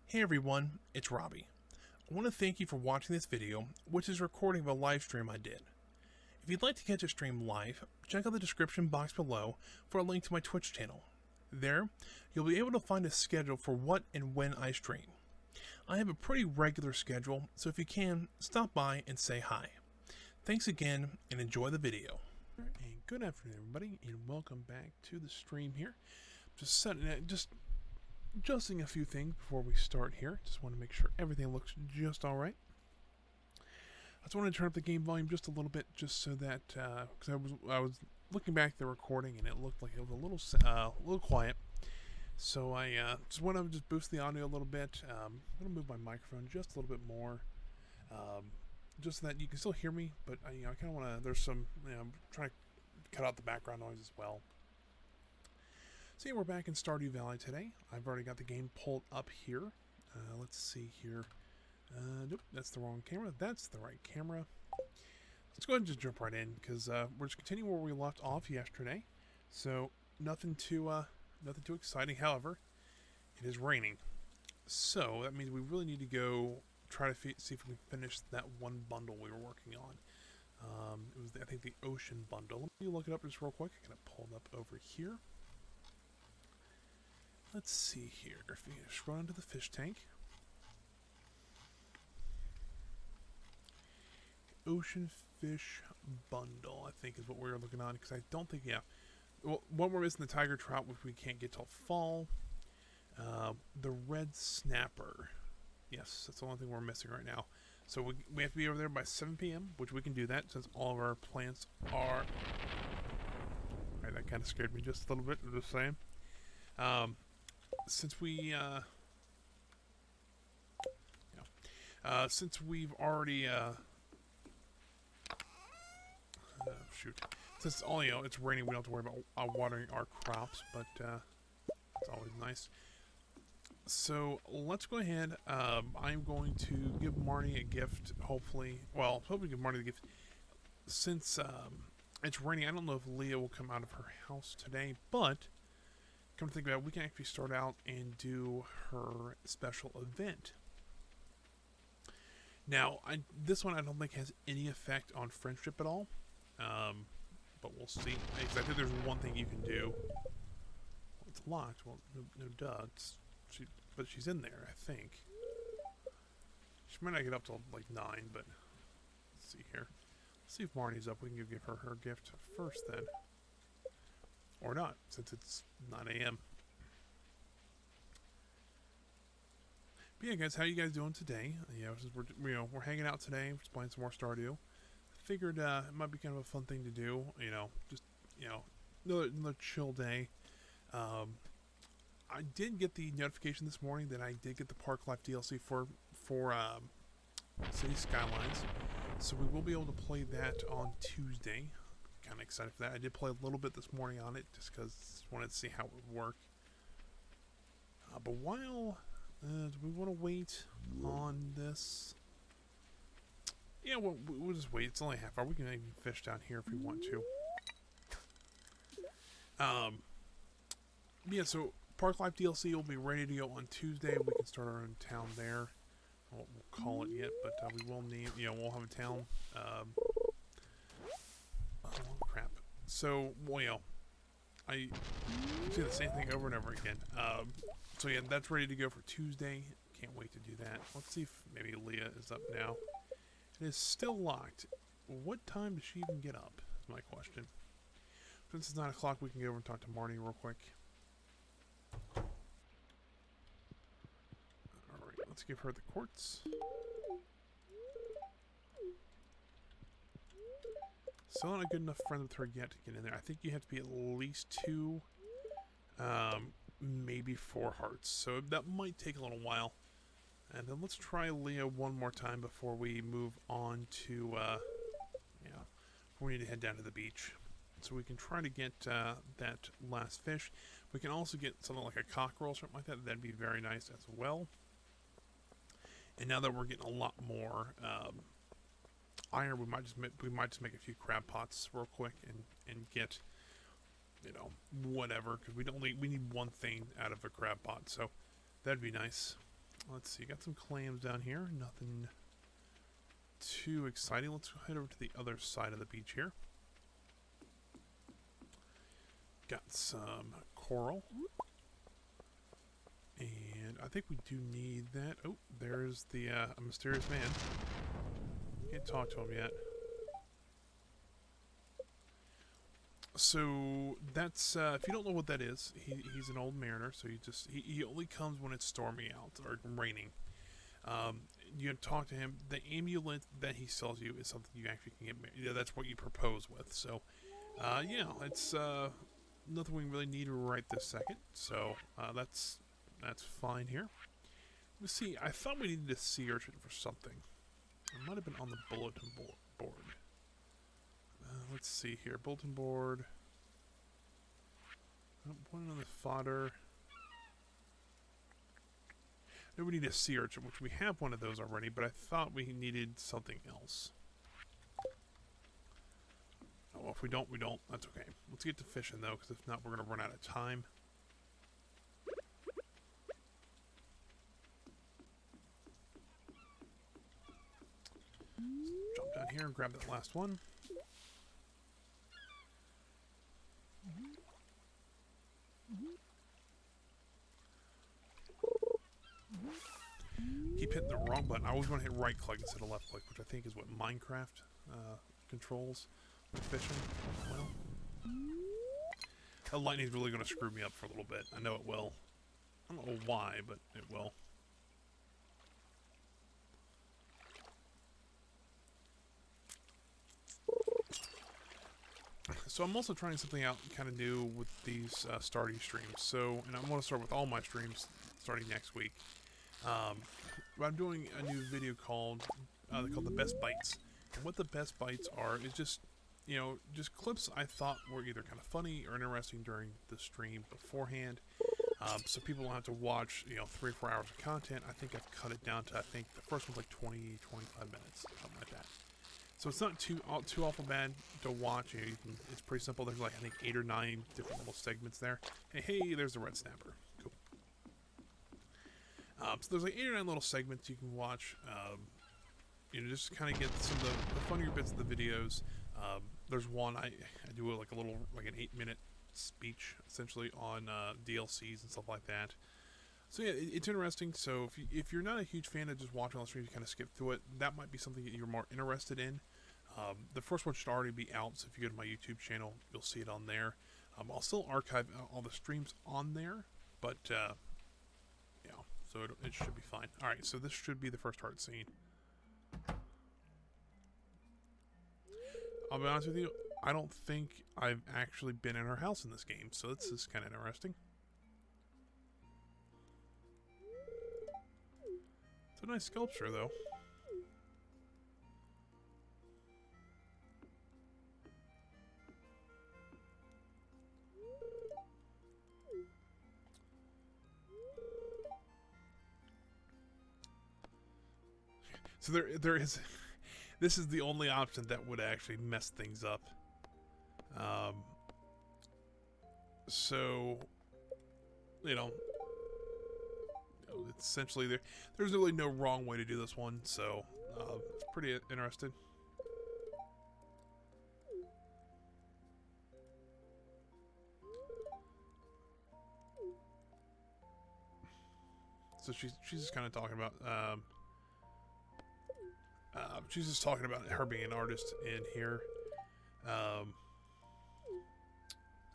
Hey everyone, it's Robbie. I want to thank you for watching this video, which is a recording of a live stream I did. If you'd like to catch a stream live, check out the description box below for a link to my Twitch channel. There, you'll be able to find a schedule for what and when I stream. I have a pretty regular schedule, so if you can, stop by and say hi. Thanks again, and enjoy the video. And good afternoon everybody, and welcome back to the stream here. Just adjusting a few things before we start here. Just want to make sure everything looks just alright. I just wanted to turn up the game volume just a little bit, just so that because I was looking back at the recording and it looked like it was a little quiet. So I just want to boost the audio a little bit. I'm going to move my microphone just a little bit more, just so that you can still hear me. But I kind of want to. There's some. I'm trying to cut out the background noise as well. So yeah, we're back in Stardew Valley today. I've already got the game pulled up here. Let's see here. Nope, that's the wrong camera. That's the right camera. Let's go ahead and just jump right in, because we're just continuing where we left off yesterday. So nothing too exciting. However, it is raining, so that means we really need to go try to see if we can finish that one bundle we were working on. It was I think the ocean bundle. Let me look it up just real quick. I'm gonna pull it up over here. Let's see here. If you scroll into the fish tank. Ocean fish bundle, I think, is what we were looking on. Because I don't think, yeah. Well, one we're missing the tiger trout, which we can't get till fall. The red snapper. Yes, that's the only thing we're missing right now. So we have to be over there by 7 p.m., which we can do that since all of our plants are... Alright, that kind of scared me just a little bit, I'm just saying. Since we've already shoot, since it's raining, we don't have to worry about watering our crops, but it's always nice. So let's go ahead. I'm going to give Marnie a gift. Hopefully give Marnie the gift. Since it's raining, I don't know if Leah will come out of her house today, but come to think about it, we can actually start out and do her special event. Now, this one I don't think has any effect on friendship at all, but we'll see. Because I think there's one thing you can do. Well, it's locked. Well, no duh. But she's in there, I think. She might not get up till like 9, but let's see here. Let's see if Marnie's up. We can give her gift first then. Or not, since it's 9 a.m. But yeah, guys, how you guys doing today? Since we're hanging out today, we're just playing some more Stardew. I figured it might be kind of a fun thing to do. Just another chill day. I did get the notification this morning that I did get the Park Life DLC for City Skylines, so we will be able to play that on Tuesday. Kind of excited for that. I did play a little bit this morning on it just because I wanted to see how it would work. But while do we want to wait on this? Yeah, we'll just wait. It's only a half hour. We can even fish down here if we want to. Yeah, so Park Life DLC will be ready to go on Tuesday. We can start our own town there. I won't call it yet, but we will name. We'll have a town. Oh, crap. So, I say the same thing over and over again. So yeah, that's ready to go for Tuesday. Can't wait to do that. Let's see if maybe Leah is up now. It is still locked. What time does she even get up? Is my question. Since it's 9 o'clock, we can go over and talk to Marnie real quick. Alright, let's give her the quartz. Still not a good enough friend with her yet to get in there. I think you have to be at least 2, maybe 4 hearts. So that might take a little while. And then let's try Leah one more time before we move on to, we need to head down to the beach. So we can try to get that last fish. We can also get something like a cockerel or something like that. That'd be very nice as well. And now that we're getting a lot more iron, we might just make a few crab pots real quick and get whatever, because we need one thing out of a crab pot, so that'd be nice. Let's see, got some clams down here. Nothing too exciting. Let's head over to the other side of the beach here. Got some coral. And I think we do need that. Oh, there's the a mysterious man. Can't talk to him yet. So that's if you don't know what that is, he's an old mariner. So he only comes when it's stormy out or raining. You talk to him. The amulet that he sells you is something you actually can get. Yeah, that's what you propose with. So yeah, it's nothing we really need right this second. So that's fine here. Let's see. I thought we needed a sea urchin for something. It might have been on the bulletin board. Let's see here. Bulletin board. One on the fodder. Then we need a sea urchin, which we have one of those already, but I thought we needed something else. Oh, well, if we don't, we don't. That's okay. Let's get to fishing, though, because if not, we're going to run out of time. Jump down here and grab that last one. Keep hitting the wrong button. I always want to hit right click instead of left click, which I think is what Minecraft controls with fishing. Well, that lightning's really going to screw me up for a little bit. I know it will. I don't know why, but it will. So I'm also trying something out kind of new with these Stardew streams. So, and I'm going to start with all my streams starting next week. I'm doing a new video called the Best Bites. And what the Best Bites are is just, you know, just clips I thought were either kind of funny or interesting during the stream beforehand. So people don't have to watch, you know, 3 or 4 hours of content. I think I've cut it down to, I think the first one's like 20, 25 minutes, something like that. So it's not too awful bad to watch. You know, it's pretty simple. There's like, I think, 8 or 9 different little segments there. Hey, there's the red snapper. Cool. So there's like 8 or 9 little segments you can watch. You know, just kind of get some of the funnier bits of the videos. There's one I do like an 8-minute speech essentially on DLCs and stuff like that. So yeah, it's interesting. So if you're not a huge fan of just watching on the stream, you kind of skip through it. That might be something that you're more interested in. The first one should already be out, so if you go to my YouTube channel, you'll see it on there. I'll still archive all the streams on there, but yeah, so it should be fine. All right, so this should be the first heart scene. I'll be honest with you, I don't think I've actually been in her house in this game, so this is kind of interesting. It's a nice sculpture, though. So there is... This is the only option that would actually mess things up. So, you know, it's essentially there's really no wrong way to do this one, so it's pretty interesting. So she's just kind of talking about she's just talking about her being an artist in here. Kind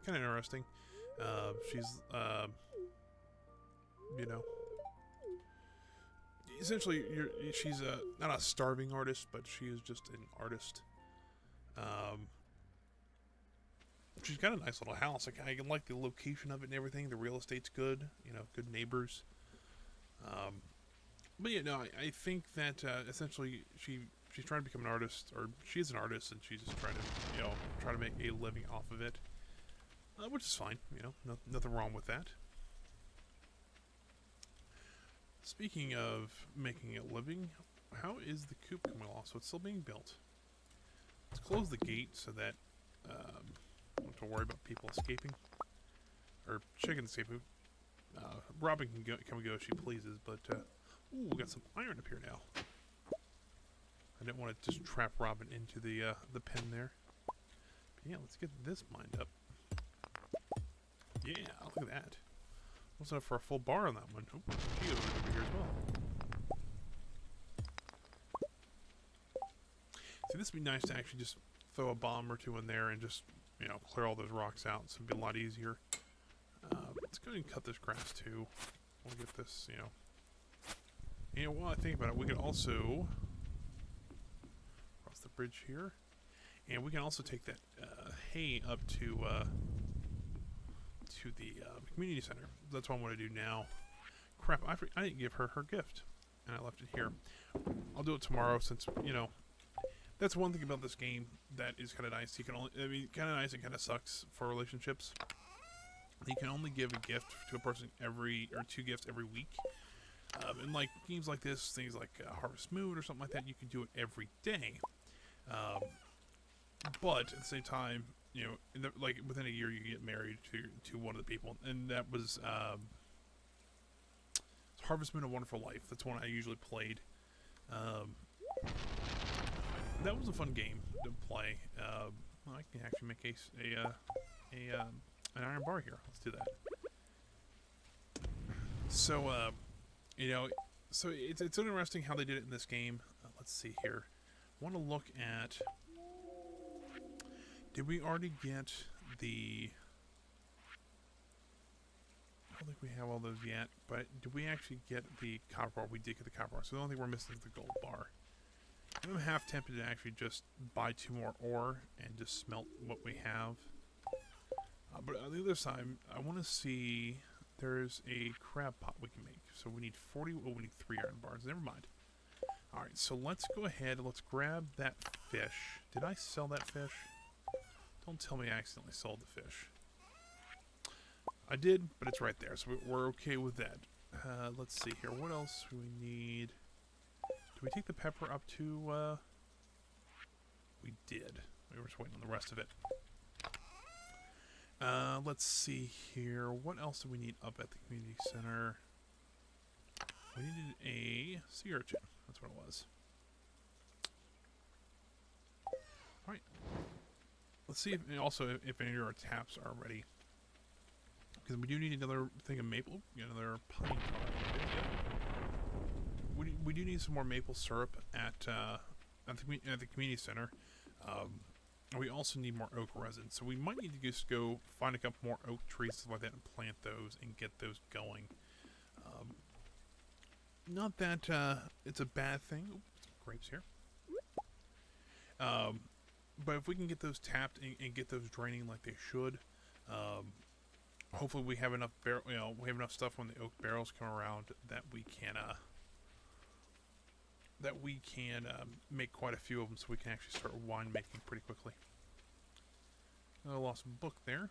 of interesting. She's you know, essentially she's not a starving artist, but she is just an artist. She's got a nice little house. I like the location of it and everything. The real estate's good. You know, good neighbors. But yeah, no, I think that essentially she's trying to become an artist, or she's an artist, and she's just trying to, you know, try to make a living off of it, which is fine. You know, nothing wrong with that. Speaking of making a living, how is the coop coming along? So it's still being built. Let's close the gate so that I don't have to worry about people escaping or chickens escaping. Robin can come and go if she pleases, but Ooh, we got some iron up here now. I didn't want to just trap Robin into the pen there. But yeah, let's get this mined up. Yeah, look at that. What's up for a full bar on that one? Oh, geode over here as well. See, this would be nice to actually just throw a bomb or two in there and just, you know, clear all those rocks out. So it'd be a lot easier. Let's go ahead and cut this grass too. We'll get this, you know. And while I think about it, we could also cross the bridge here, and we can also take that hay up to the community center. That's what I want to do now. Crap! I didn't give her her gift, and I left it here. I'll do it tomorrow, since, you know, that's one thing about this game that is kind of nice. You can only, I mean, kind of nice and kind of sucks for relationships. You can only give a gift to a person or 2 gifts every week. And like games like this, things like Harvest Moon or something like that, you can do it every day. But at the same time, you know, like within a year, you get married to one of the people, and that was Harvest Moon: A Wonderful Life. That's one I usually played. That was a fun game to play. I can actually make an iron bar here. Let's do that. So, you know, so it's interesting how they did it in this game. Let's see here. I want to look at... Did we already get the... I don't think we have all those yet, but did we actually get the copper bar? We did get the copper bar, so the only thing we're missing is the gold bar. I'm half tempted to actually just buy 2 more ore and just smelt what we have. But on the other side, I want to see... There's a crab pot we can make. So we need 40... Oh, we need 3 iron bars. Never mind. Alright, so let's go ahead. Let's grab that fish. Did I sell that fish? Don't tell me I accidentally sold the fish. I did, but it's right there. So we're okay with that. Let's see here. What else do we need? Did we take the pepper up to... We did. We were just waiting on the rest of it. Let's see here. What else do we need up at the community center? We needed a sea urchin. That's what it was. Alright. Let's see if if any of our taps are ready. Because we do need another thing of maple. Another pine tar. We do need some more maple syrup at the community center. We also need more oak resin, so we might need to just go find a couple more oak trees, stuff like that, and plant those and get those going. Not that it's a bad thing. Oops, some grapes here. But if we can get those tapped and get those draining like they should, hopefully we have enough we have enough stuff when the oak barrels come around that we can make quite a few of them, so we can actually start wine making pretty quickly. I lost a book there.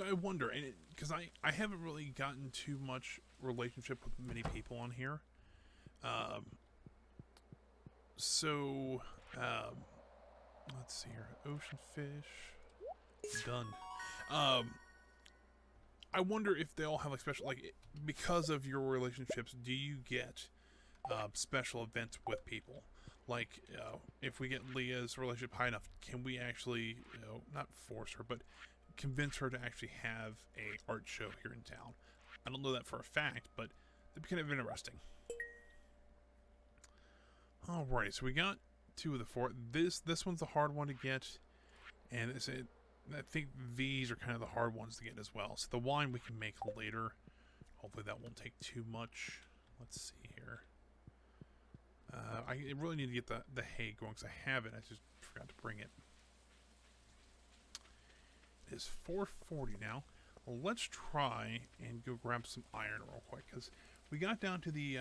I wonder, and because I haven't really gotten too much relationship with many people on here. So, let's see here. Ocean fish. Done. I wonder if they all have like special, like, because of your relationships, do you get special events with people? Like, if we get Leah's relationship high enough, can we actually, not force her, but convince her to actually have a art show here in town? I don't know that for a fact, but it'd be kind of interesting. Alright, so we got 2 of the 4. This one's the hard one to get, and I think these are kind of the hard ones to get as well. So the wine we can make later. Hopefully that won't take too much. Let's see here. I really need to get the hay going because I have it. I just forgot to bring it. It is 4:40 now. Well, let's try and go grab some iron real quick, because we got down to the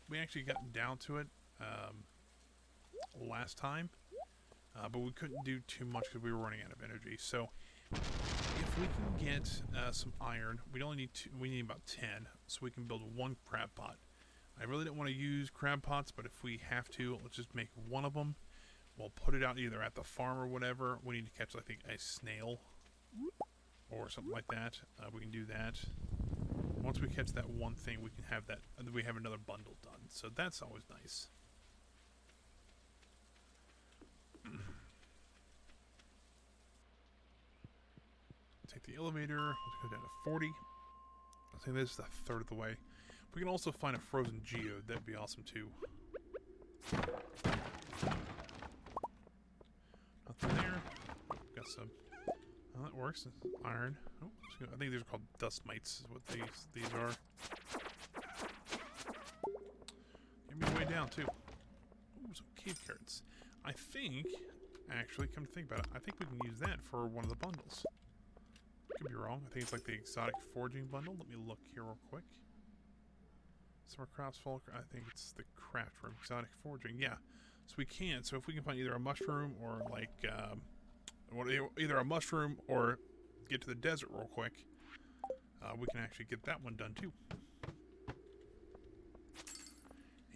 we actually got down to it last time, but we couldn't do too much because we were running out of energy. So if we can get some iron, we need about 10, so we can build 1 crab pot. I really don't want to use crab pots, but if we have to, let's just make 1 of them. We'll put it out either at the farm or whatever. We need to catch, I think, a snail. or something like that. We can do that. Once we catch that one thing, we can have that. We have another bundle done. So that's always nice. Take the elevator. Let's go down to 40. I think this is a third of the way. We can also find a frozen geode. That'd be awesome too. Nothing there. Got some. Oh, that works. Iron. Oh, I think these are called dust mites. Is what these are. Give me a way down too. Ooh, some cave carrots. I think, actually, come to think about it, I think we can use that for one of the bundles. Could be wrong. I think it's like the exotic foraging bundle. Let me look here real quick. Summer crops, fall. I think it's the craft room, exotic foraging. Yeah, so we can. So if we can find either a mushroom or like either a mushroom or get to the desert real quick, we can actually get that one done too.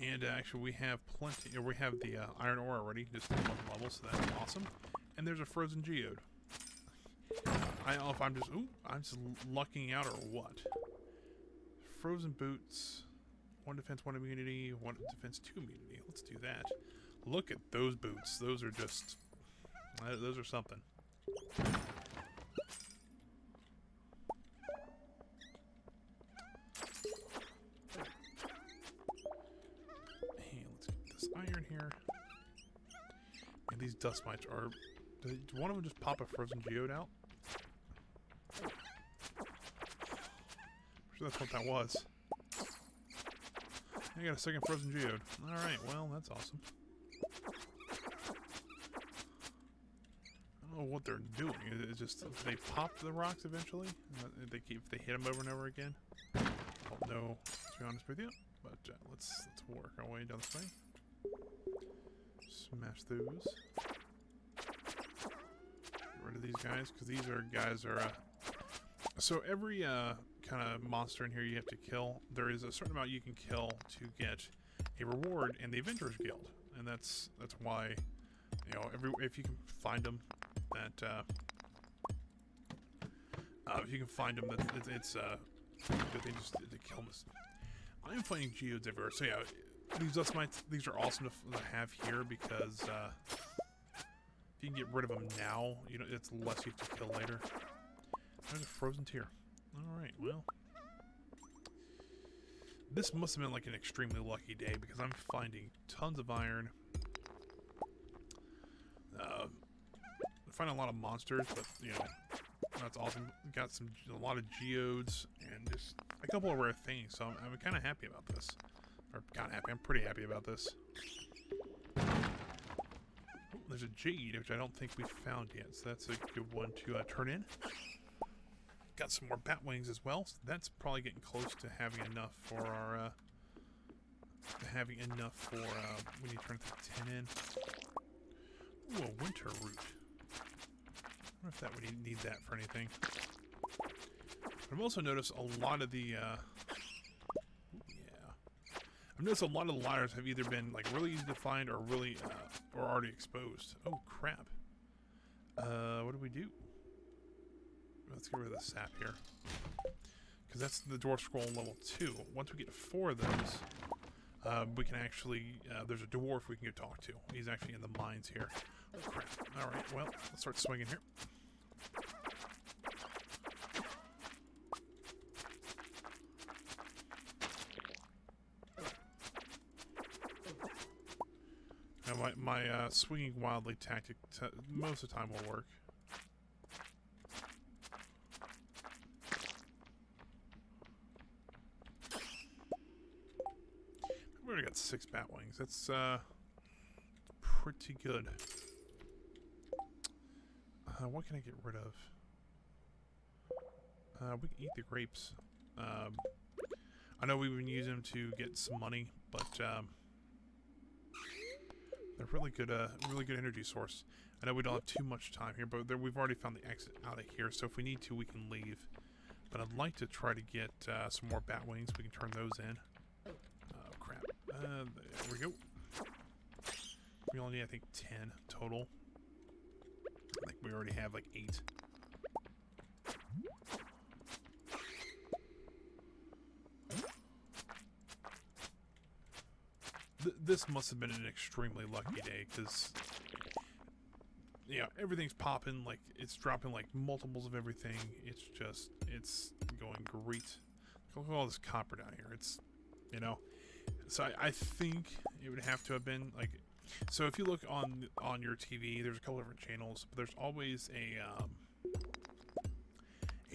And actually, we have plenty. We have the iron ore already, just at 1 level, so that's awesome. And there's a frozen geode. I don't know if I'm just lucking out or what. Frozen boots, 1 defense, 1 immunity, 1 defense, 2 immunity. Let's do that. Look at those boots. Those are just, those are something. Hey, let's get this iron here. And these dust mites are. Did one of them just pop a frozen geode out? I'm sure that's what that was. I got a second frozen geode. Alright, well, that's awesome. I don't know what they're doing. It's just, they pop the rocks eventually? If they hit them over and over again? I don't know, to be honest with you. But let's work our way down this way. Smash those. Get rid of these guys, because these are guys are... So every kind of monster in here you have to kill, there is a certain amount you can kill to get a reward in the Adventurers Guild, and that's why, you know, if you can find them, that if you can find them, it's a good thing just to kill them. I'm finding geodes everywhere, so yeah, these dust mites, these are awesome to have here because if you can get rid of them now, you know, it's less you have to kill later. There's a frozen tear. Alright, well. This must have been like an extremely lucky day because I'm finding tons of iron. I'm finding a lot of monsters, but, you know, that's awesome. Got a lot of geodes and just a couple of rare things, so I'm kind of happy about this. Or, kind of happy. I'm pretty happy about this. Oh, there's a jade, which I don't think we found yet, so that's a good one to turn in. Got some more bat wings as well, so that's probably getting close to having enough for our we need to turn the 10 in. Ooh, a winter root. I wonder if that would need that for anything. But I've also noticed a lot of the I've noticed a lot of the ladders have either been like really easy to find or really or already exposed. Oh crap. What do we do? Let's get rid of the sap here. Because that's the dwarf scroll level 2. Once we get 4 of those, we can actually... there's a dwarf we can go talk to. He's actually in the mines here. Oh, crap. Alright, well, let's start swinging here. Now, my swinging wildly tactic most of the time will work. We already got 6 bat wings. That's pretty good. What can I get rid of? We can eat the grapes. I know we've been using them to get some money, but they're really good energy source. I know we don't have too much time here, but we've already found the exit out of here. So if we need to, we can leave. But I'd like to try to get some more bat wings. We can turn those in. Oh, crap. There we go. We only need, I think, 10 total. I think we already have, like, 8. This must have been an extremely lucky day, because yeah, everything's popping, like it's dropping like multiples of everything. It's going great. Look at all this copper down here. It's, you know, so I think it would have to have been like, so if you look on your TV, there's a couple different channels, but there's always a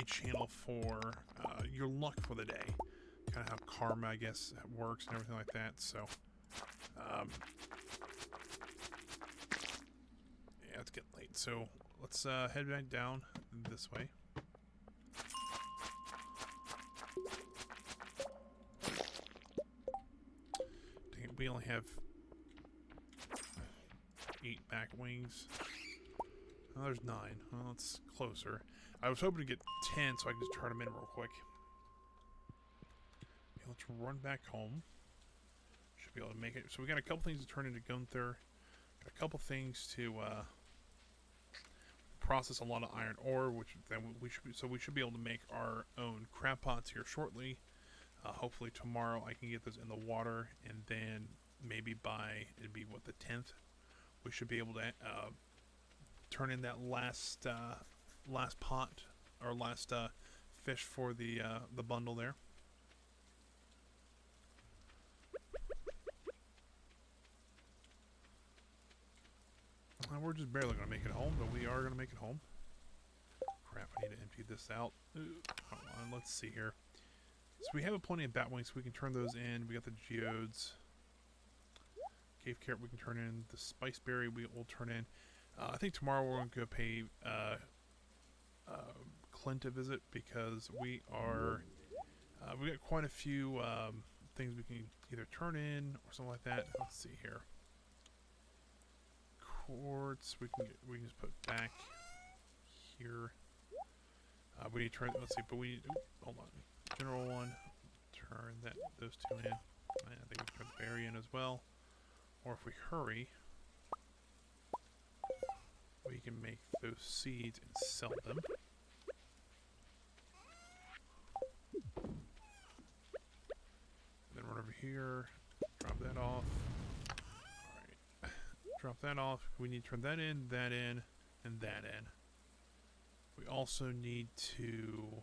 channel for your luck for the day, kind of how karma, I guess, works and everything like that. So yeah, it's getting late, so let's head back down this way. Dang it, we only have 8 back wings. Oh, there's 9. Well, it's closer. I was hoping to get 10 so I can just turn them in real quick. Okay, let's run back home. Should be able to make it. So we got a couple things to turn into Gunther. Got a couple things to process a lot of iron ore, which then we should be able to make our own crab pots here shortly. Hopefully tomorrow I can get those in the water, and then maybe by, it'd be what, the 10th, we should be able to turn in that last pot, or last fish for the bundle there. We're just barely going to make it home, but we are going to make it home. Crap, I need to empty this out. Ooh, hold on, let's see here. So we have plenty of bat wings, so we can turn those in. We got the geodes. Cave carrot we can turn in. The spice berry we will turn in. I think tomorrow we're going to go pay Clint a visit, because we got quite a few things we can either turn in or something like that. Let's see here. Quartz we can just put back here. We need to turn. Let's see, but we need. Hold on. General one. Turn those 2 in. I think we can put the berry in as well. Or if we hurry, we can make those seeds and sell them. Then run over here, drop that off. Alright. Drop that off. We need to turn that in, and that in. We also need to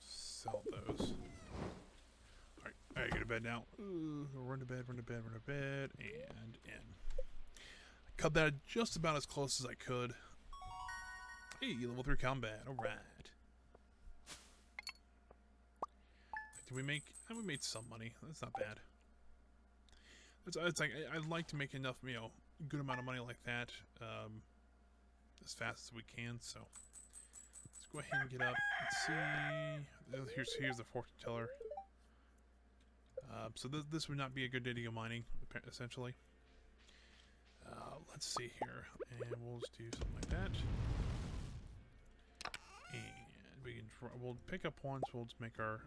sell those. Alright, I gotta go to bed now. Run to bed, and in. I cut that just about as close as I could. Hey, level 3 combat, alright. Did we make... we made some money. That's not bad. It's like, I'd like to make enough, you know, good amount of money like that, as fast as we can, so... Let's go ahead and get up and see... Here's the fortune teller. So this would not be a good day to go mining, essentially. Let's see here, and we'll just do something like that. And we can we'll pick up one, so we'll just make our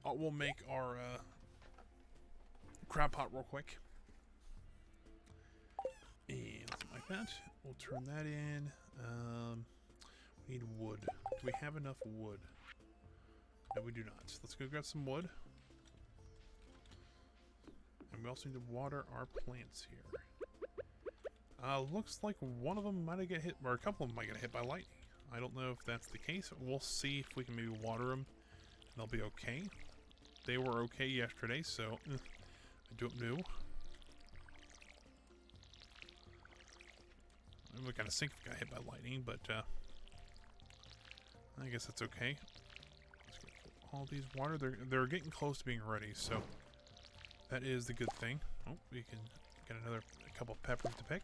we'll make our crab pot real quick. And something like that. We'll turn that in. We need wood. Do we have enough wood? No, we do not. Let's go grab some wood. And we also need to water our plants here. Looks like one of them might have get hit, or a couple of them might get hit by lightning. I don't know if that's the case. We'll see if we can maybe water them, and they'll be okay. They were okay yesterday, so I don't know. I'm kind of think if we got hit by lightning, but I guess that's okay. Let's get all these water. They're getting close to being ready, so that is the good thing. Oh, we can get a couple of peppers to pick.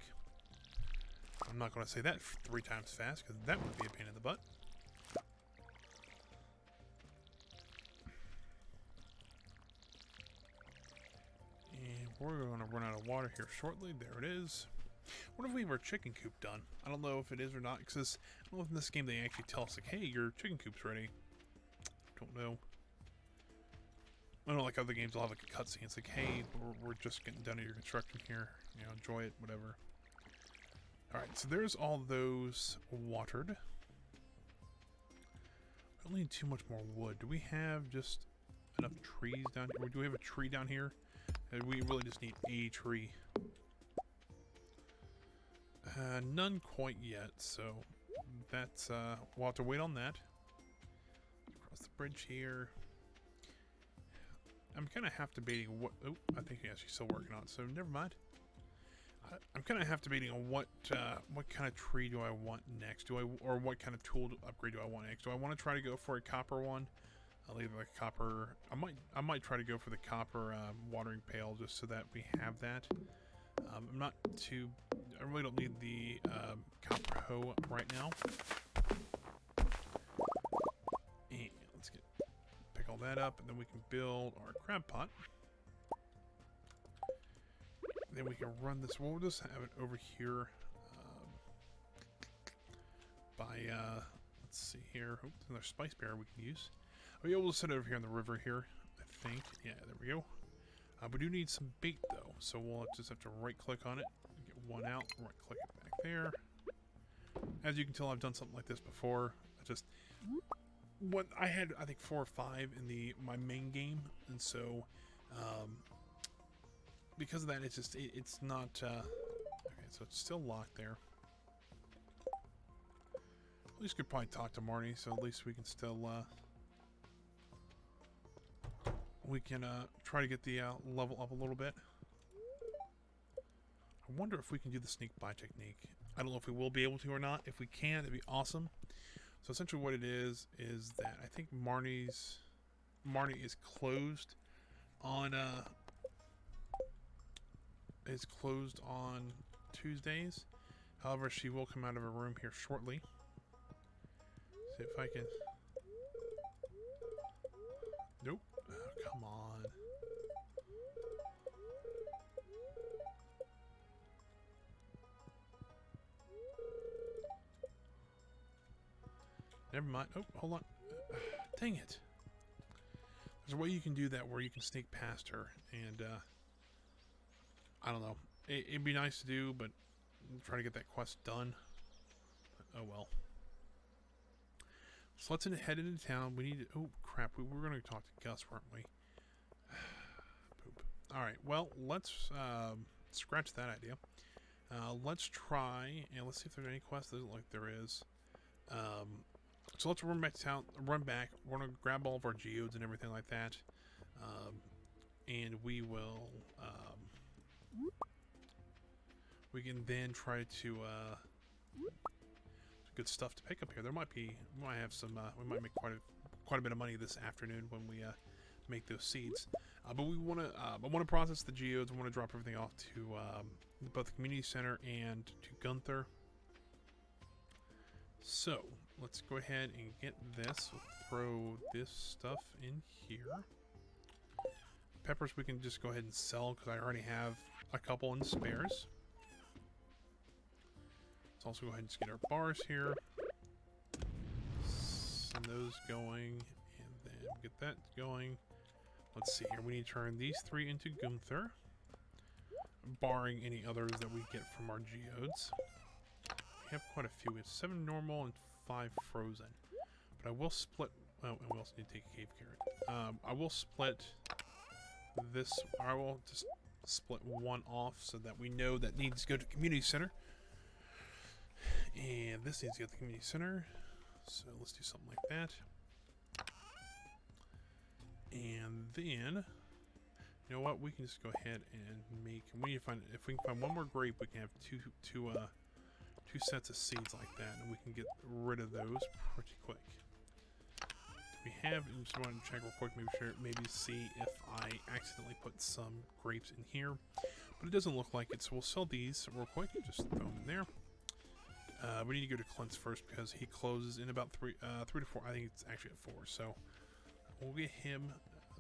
I'm not going to say that 3 times fast, because that would be a pain in the butt. And we're going to run out of water here shortly. There it is. What if we have our chicken coop done? I don't know if it is or not, because I don't know if in this game they actually tell us, like, hey, your chicken coop's ready. Don't know. I don't know, like other games, they'll have like a cutscene. It's like, hey, we're just getting done with your construction here. You know, enjoy it, whatever. Alright, so there's all those watered. I don't need too much more wood. Do we have just enough trees down here? Or do we have a tree down here? We really just need a tree. None quite yet, so that's, we'll have to wait on that. Across the bridge here. I'm kind of half debating what... Oh, I think yeah, she's still working on it, so never mind. I'm kind of half debating on what kind of tree do I want next? Or what kind of tool upgrade do I want next? Do I want to try to go for a copper one? I'll leave a copper... I might try to go for the copper watering pail just so that we have that. I'm not too... I really don't need the copper hoe right now. And let's pick all that up, and then we can build our crab pot. Then we can run this. We'll just have it over here by, let's see here. Oh, another spice bear we can use. Oh yeah, we'll set it over here on the river here, I think. Yeah, there we go. We do need some bait though, so we'll just have to right click on it, get one out, right click it back there. As you can tell, I've done something like this before. I had, I think 4 or 5 in my main game, and so because of that, it's just it's not okay. So it's still locked there. At least could probably talk to Marnie, so at least we can still try to get the level up a little bit. I wonder if we can do the sneak by technique. I don't know if we will be able to or not. If we can, it'd be awesome. So essentially what it is that I think Marnie is closed on Tuesdays. However, she will come out of her room here shortly. See if I can... Nope. Oh, come on. Never mind. Oh, hold on. Dang it. There's a way you can do that where you can sneak past her, and I don't know. It'd be nice to do, but try to get that quest done. Oh well. So let's head into town. We need to... Oh, crap. We were going to talk to Gus, weren't we? Poop. Alright, well, let's scratch that idea. Let's try, and let's see if there's any quests. Doesn't look like there is. So let's run back to town. Run back. We're going to grab all of our geodes and everything like that. And we will... we can then try to... good stuff to pick up here. We might have some, we might make quite a bit of money this afternoon when we make those seeds. But we want to, I want to process the geodes. I want to drop everything off to both the community center and to Gunther. So let's go ahead and get this. We'll throw this stuff in here. Peppers we can just go ahead and sell because I already have a couple in spares. Let's also go ahead and just get our bars here. Send those going, and then get that going. Let's see here. We need to turn these 3 into Gunther, barring any others that we get from our geodes. We have quite a few. We have 7 normal and 5 frozen. But I will split... Oh, and we also need to take a cave carrot. I will split this... I will just split one off so that we know that needs to go to the community center. And this needs to go to the community center. So let's do something like that. And then... You know what? We can just go ahead and make... We need to find... If we can find one more grape, we can have two sets of seeds like that, and we can get rid of those pretty quick. We have, just want to check real quick, maybe see if I accidentally put some grapes in here, but it doesn't look like it, so we'll sell these real quick, just throw them in there. We need to go to Clint's first because he closes in about 3 to 4, I think it's actually at 4, so we'll get him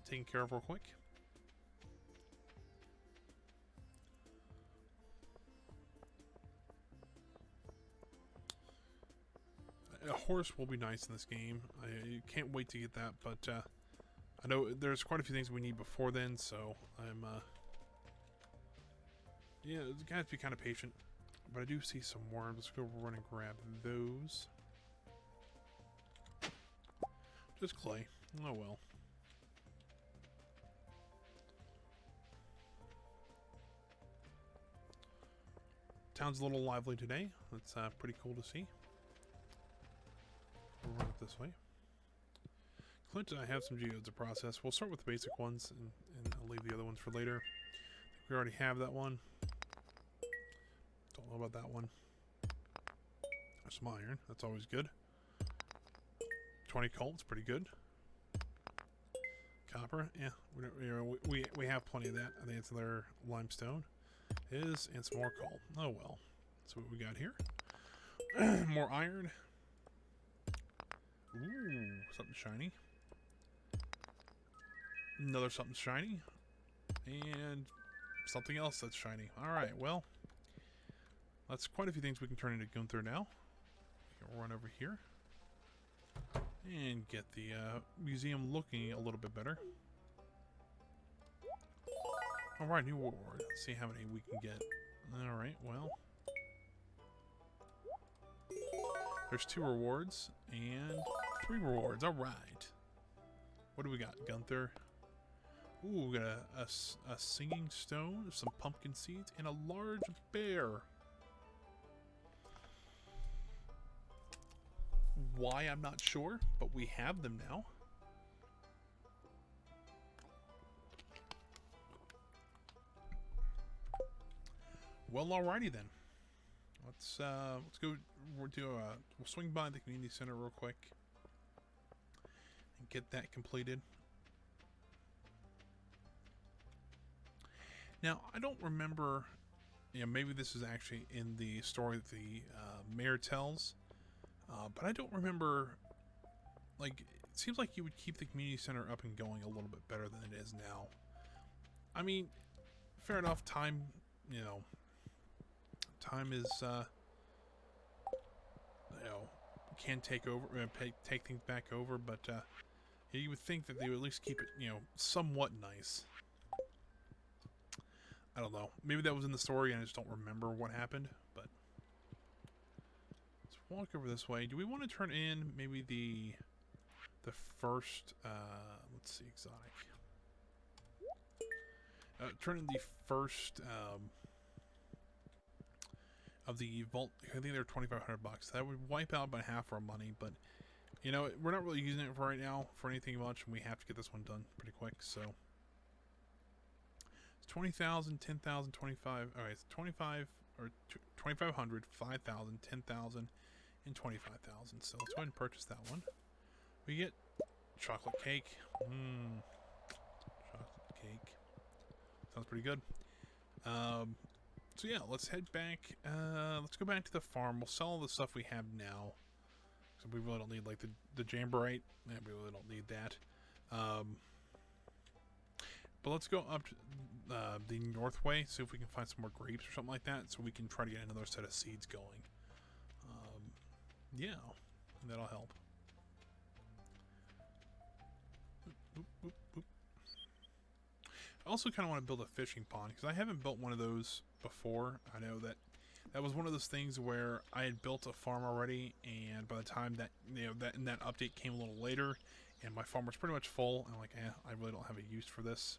taken care of real quick. A horse will be nice in this game. I can't wait to get that, but I know there's quite a few things we need before then, so I'm, yeah, you have to be kind of patient. But I do see some worms. Let's go run and grab those. Just clay. Oh well. Town's a little lively today. That's pretty cool to see. We'll run it this way. Clint, I have some geodes to process. We'll start with the basic ones, and I'll leave the other ones for later. I think we already have that one. Don't know about that one. There's some iron. That's always good. 20 colt's pretty good. Copper, yeah. We have plenty of that. I think it's their limestone. And some more coal. Oh well. That's what we got here. More iron. Ooh, something shiny. Another something shiny. And something else that's shiny. Alright, well. That's quite a few things we can turn into Gunther now. We can run over here. And get the museum looking a little bit better. Alright, new reward. Let's see how many we can get. Alright, well. There's 2 rewards and 3 rewards. Alright. What do we got? Gunther. Ooh, we got a singing stone, some pumpkin seeds, and a large bear. Why, I'm not sure, but we have them now. Well, alrighty then. Let's go. We'll swing by the community center real quick and get that completed. Now, I don't remember. You know, maybe this is actually in the story that the mayor tells. But I don't remember, like, it seems like you would keep the community center up and going a little bit better than it is now. I mean, fair enough, time, you know, time is, you know, can take over, take things back over, but, you would think that they would at least keep it, you know, somewhat nice. I don't know. Maybe that was in the story and I just don't remember what happened, but... Walk over this way. Do we want to turn in maybe the first let's see, exotic. Turn in the first of the vault. I think they're 2,500 bucks. That would wipe out about half our money, but you know, we're not really using it for right now for anything much, and we have to get this one done pretty quick, so it's 20,000, 10,000, 25. All right, it's 25 or 2,500, 5,000, 10,000. And 25,000. So let's go ahead and purchase that one. We get chocolate cake. Chocolate cake. Sounds pretty good. So yeah, let's head back. Let's go back to the farm. We'll sell all the stuff we have now. So we really don't need like the jamborite. Yeah, we really don't need that. But let's go up to the north way. See if we can find some more grapes or something like that. So we can try to get another set of seeds going. Yeah, that'll help. Boop, boop, boop. I also kind of want to build a fishing pond because I haven't built one of those before. I know that was one of those things where I had built a farm already, and by the time that that update came a little later, and my farm was pretty much full, I'm like, I really don't have a use for this.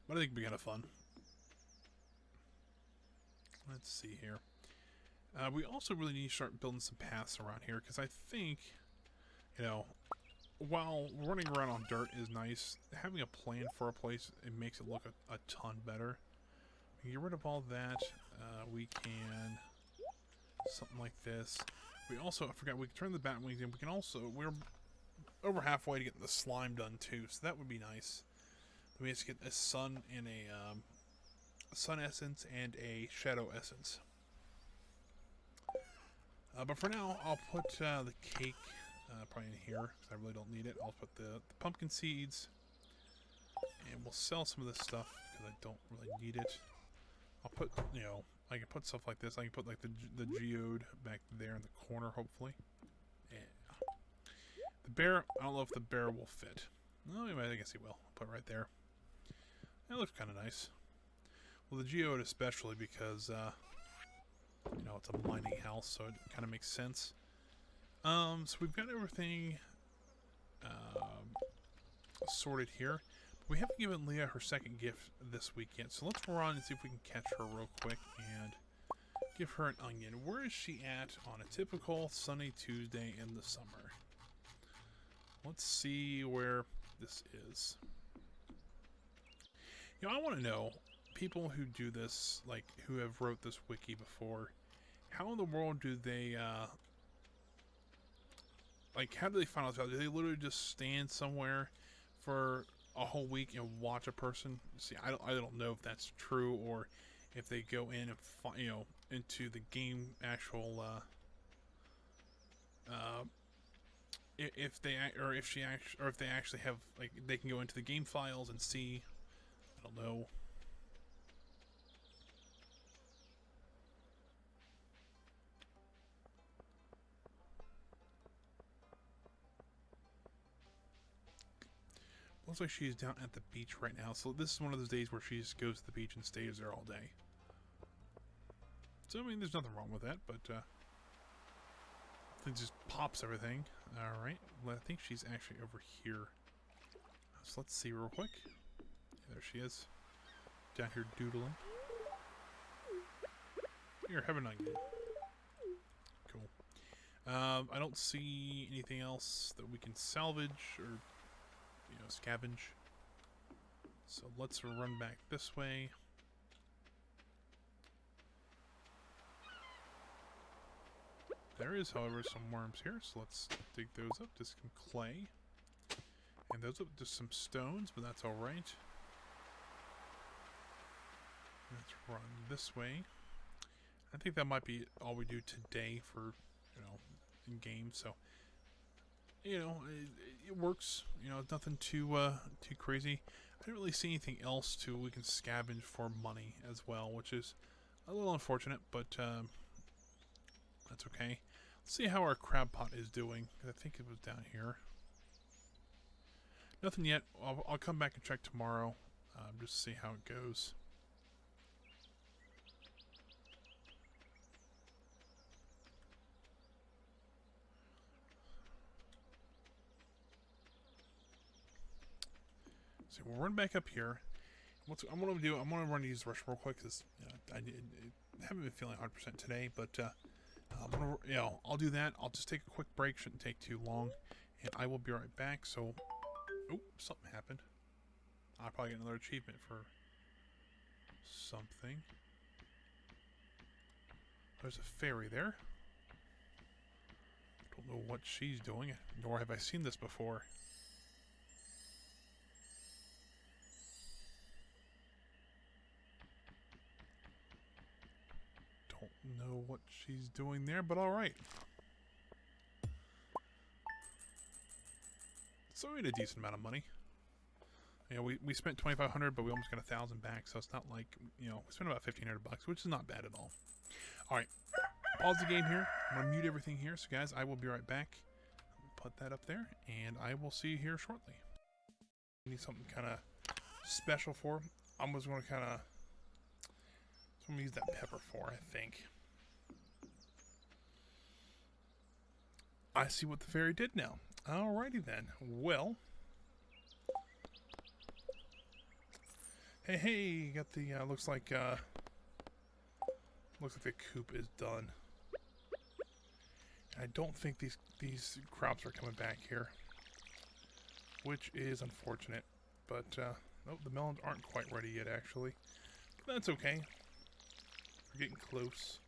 But I think it'd be kind of fun. Let's see here. We also really need to start building some paths around here, because I think, you know, while running around on dirt is nice, having a plan for a place, it makes it look a ton better. We can get rid of all that. We can, something like this. We also, I forgot, we can turn the bat wings in. We can also, we're over halfway to getting the slime done too, so that would be nice. We just get a sun and a sun essence and a shadow essence. But for now, I'll put the cake probably in here, because I really don't need it. I'll put the pumpkin seeds, and we'll sell some of this stuff, because I don't really need it. I'll put, you know, I can put stuff like this. I can put, like, the geode back there in the corner, hopefully. Yeah. The bear, I don't know if the bear will fit. No, I guess he will. I'll put it right there. That looks kind of nice. Well, the geode especially because, you know, it's a mining house, so it kind of makes sense. So we've got everything sorted here. But we haven't given Leah her second gift this week yet, so let's run and see if we can catch her real quick and give her an onion. Where is she at on a typical sunny Tuesday in the summer? Let's see where this is. You know, I want to know, people who do this, like, who have wrote this wiki before, how in the world do they, like, how do they find out? Do they literally just stand somewhere for a whole week and watch a person? See, I don't know if that's true, or if they go in and you know, into the game actual, if they actually have, like, they can go into the game files and see. I don't know. Looks like she's down at the beach right now, so this is one of those days where she just goes to the beach and stays there all day. So, I mean, there's nothing wrong with that, but, it just pops everything. Alright, well, I think she's actually over here. So let's see real quick. Yeah, there she is. Down here doodling. Here, have an onion. Cool. I don't see anything else that we can salvage or, you know, scavenge. So let's run back this way. There is, however, some worms here, so let's dig those up. Just some clay. And those up just some stones, but that's alright. Let's run this way. I think that might be all we do today for, you know, in game, so, you know, it works. You know, it's nothing too crazy. I didn't really see anything else we can scavenge for money as well, which is a little unfortunate, but that's okay. Let's see how our crab pot is doing. I think it was down here. Nothing yet. I'll come back and check tomorrow, just to see how it goes. So we'll run back up here. I'm going to run to use the restroom real quick because, you know, I haven't been feeling 100% today, but I'll do that. I'll just take a quick break. Shouldn't take too long, and I will be right back. So, oh, something happened. I'll probably get another achievement for something. There's a fairy there. Don't know what she's doing, nor have I seen this before. Don't know what she's doing there, but alright. So we made a decent amount of money. You know, we spent $2,500, but we almost got 1,000 back, so it's not like, you know, we spent about 1,500 bucks, which is not bad at all. Alright, pause the game here. I'm going to mute everything here, so guys, I will be right back. Put that up there, and I will see you here shortly. I need something kind of special for. I'm just going to kind of... I'm going to use that pepper for, I think. I see what the fairy did now. Alrighty then. Well. Hey, got the, looks like the coop is done. I don't think these crops are coming back here. Which is unfortunate. But, nope, the melons aren't quite ready yet, actually. But that's okay. We're getting close.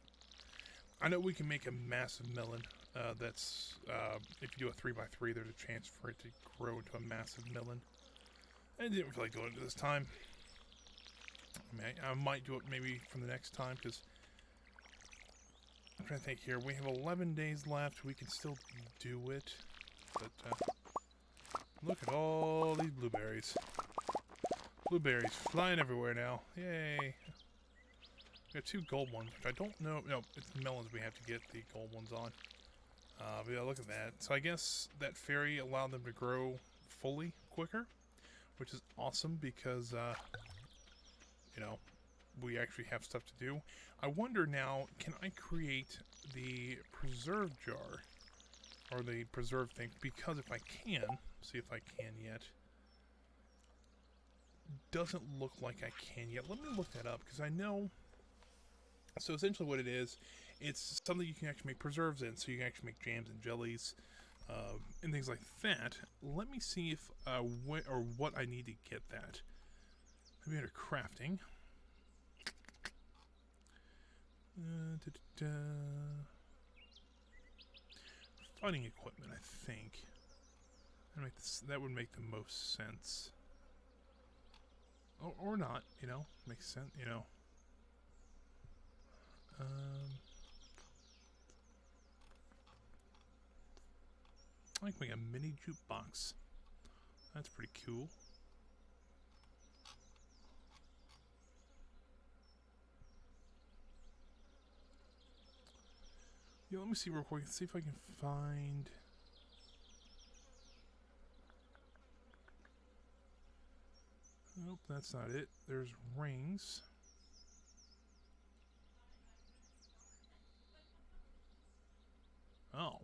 I know we can make a massive melon. That's, if you do a 3x3, there's a chance for it to grow into a massive melon. I didn't feel like doing it this time. I mean, I might do it maybe from the next time, because I'm trying to think here. We have 11 days left. We can still do it. But, look at all these blueberries. Blueberries flying everywhere now. Yay. We got 2 gold ones, which I don't know. No, it's the melons we have to get the gold ones on. But yeah, look at that. So I guess that fairy allowed them to grow fully quicker, which is awesome because, you know, we actually have stuff to do. I wonder now, can I create the preserve jar? Or the preserve thing? Because if I can, see if I can yet. Doesn't look like I can yet. Let me look that up, because I know... So essentially what it is, it's something you can actually make preserves in, so you can actually make jams and jellies, and things like that. Let me see if, what I need to get that. Maybe under crafting. Fighting equipment, I think. That would make the most sense. Or not, you know, makes sense, you know. I can make a mini jukebox. That's pretty cool. Yeah, let me see real quick. See if I can find... Nope, that's not it. There's rings. Oh.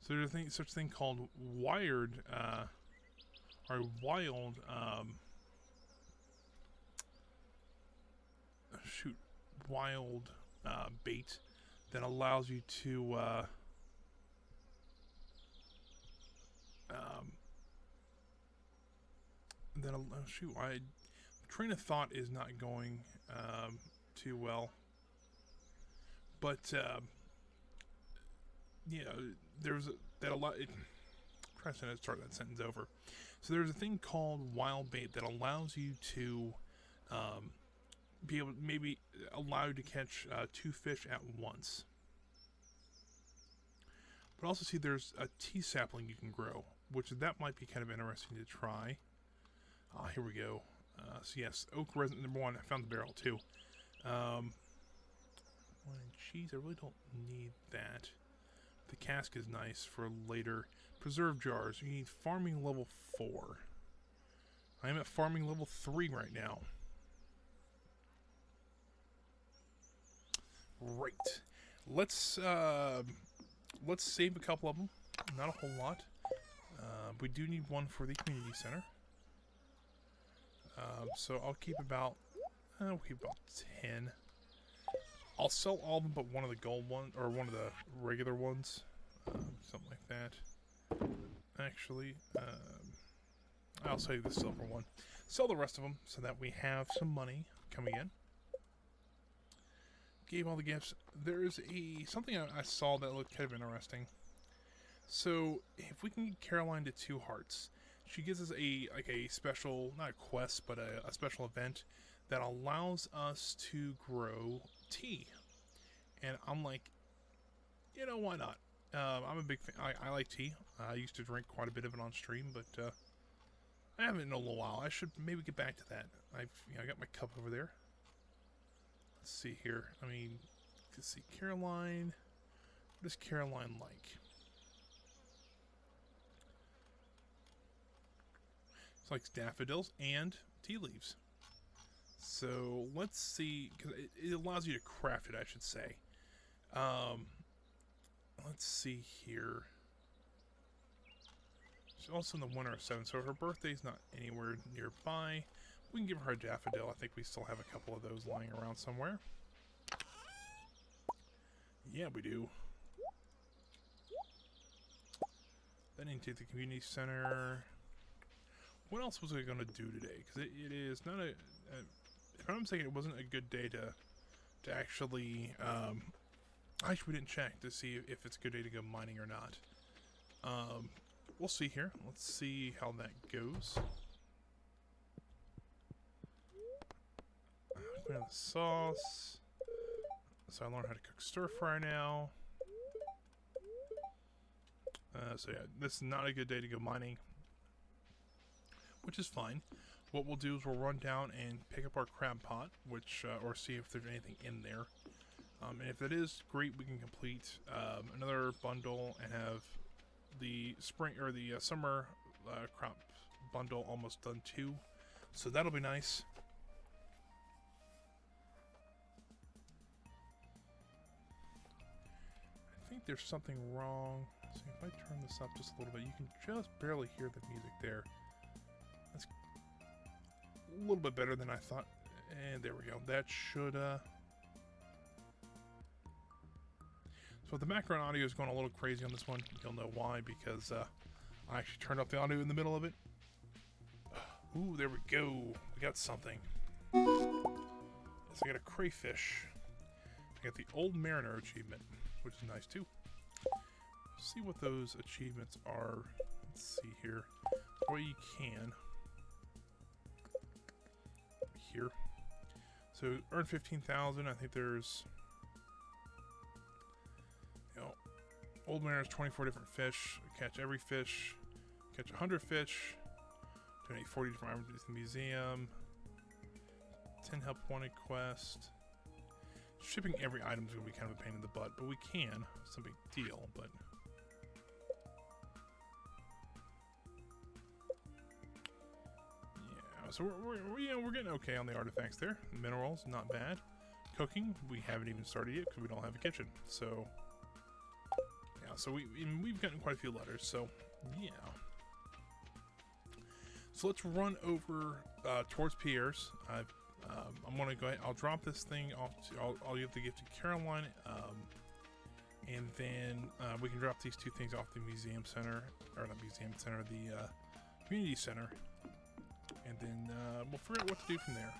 So there's a such thing called wired, or wild, wild, bait that allows you to, train of thought is not going, too well. But, you know, there's that a lot. Try to start that sentence over. So there's a thing called wild bait that allows you to be able, maybe allow you to catch 2 fish at once. But also see there's a tea sapling you can grow, which that might be kind of interesting to try. Here we go. So yes, oak resin number 1. I found the barrel too. Wine and cheese. I really don't need that. The cask is nice for later. Preserve jars. You need farming level 4. I am at farming level 3 right now. Right. Let's save a couple of them. Not a whole lot. We do need one for the community center. So I'll keep about 10. I'll sell all of them but one of the gold ones, or one of the regular ones. Something like that. Actually, I'll save the silver one. Sell the rest of them so that we have some money coming in. Gave all the gifts. There's something I saw that looked kind of interesting. So if we can get Caroline to 2 hearts, she gives us a special, not a quest, but a special event that allows us to grow tea. And I'm like, you know, why not? I'm a big fan. I like tea. I used to drink quite a bit of it on stream, but I haven't in a little while. I should maybe get back to that. I got my cup over there. Let's see here. I mean, let's see, Caroline. What does Caroline like? She likes daffodils and tea leaves. So let's see, because it allows you to craft it, I should say. Let's see here. She's also in the winter of 7, so her birthday's not anywhere nearby. We can give her a daffodil. I think we still have a couple of those lying around somewhere. Yeah, we do. Then into the community center. What else was I going to do today? Because it is not if I'm saying it wasn't a good day to actually... actually, we didn't check to see if it's a good day to go mining or not. We'll see here. Let's see how that goes. Clean out the sauce. So I learned how to cook stir fry now. So yeah, this is not a good day to go mining, which is fine. What we'll do is we'll run down and pick up our crab pot, which or see if there's anything in there. And if that is great, we can complete another bundle and have the spring or the summer crop bundle almost done too. So that'll be nice. I think there's something wrong. See, if I turn this up just a little bit, you can just barely hear the music there. That's a little bit better than I thought. And there we go. That should... So the background audio is going a little crazy on this one. You'll know why, because I actually turned up the audio in the middle of it. Ooh, there we go. We got something. Yes, I got a crayfish. I got the Old Mariner achievement, which is nice too. Let's see what those achievements are. Let's see here. Well, you can. Here. So, earn 15,000. I think there's... Old Mariner's 24 different fish. Catch every fish. Catch 100 fish. Donate 40 different items to the museum. 10 help wanted quest. Shipping every item is going to be kind of a pain in the butt, but we can. It's no big deal, but... Yeah, so we're getting okay on the artifacts there. Minerals, not bad. Cooking, we haven't even started yet because we don't have a kitchen, so... So we've gotten quite a few letters, so yeah. So let's run over towards Pierre's. I'm gonna go ahead. I'll drop this thing off. I'll give the gift to Caroline, and then we can drop these two things off the museum center, or not museum center, the community center, and then we'll figure out what to do from there.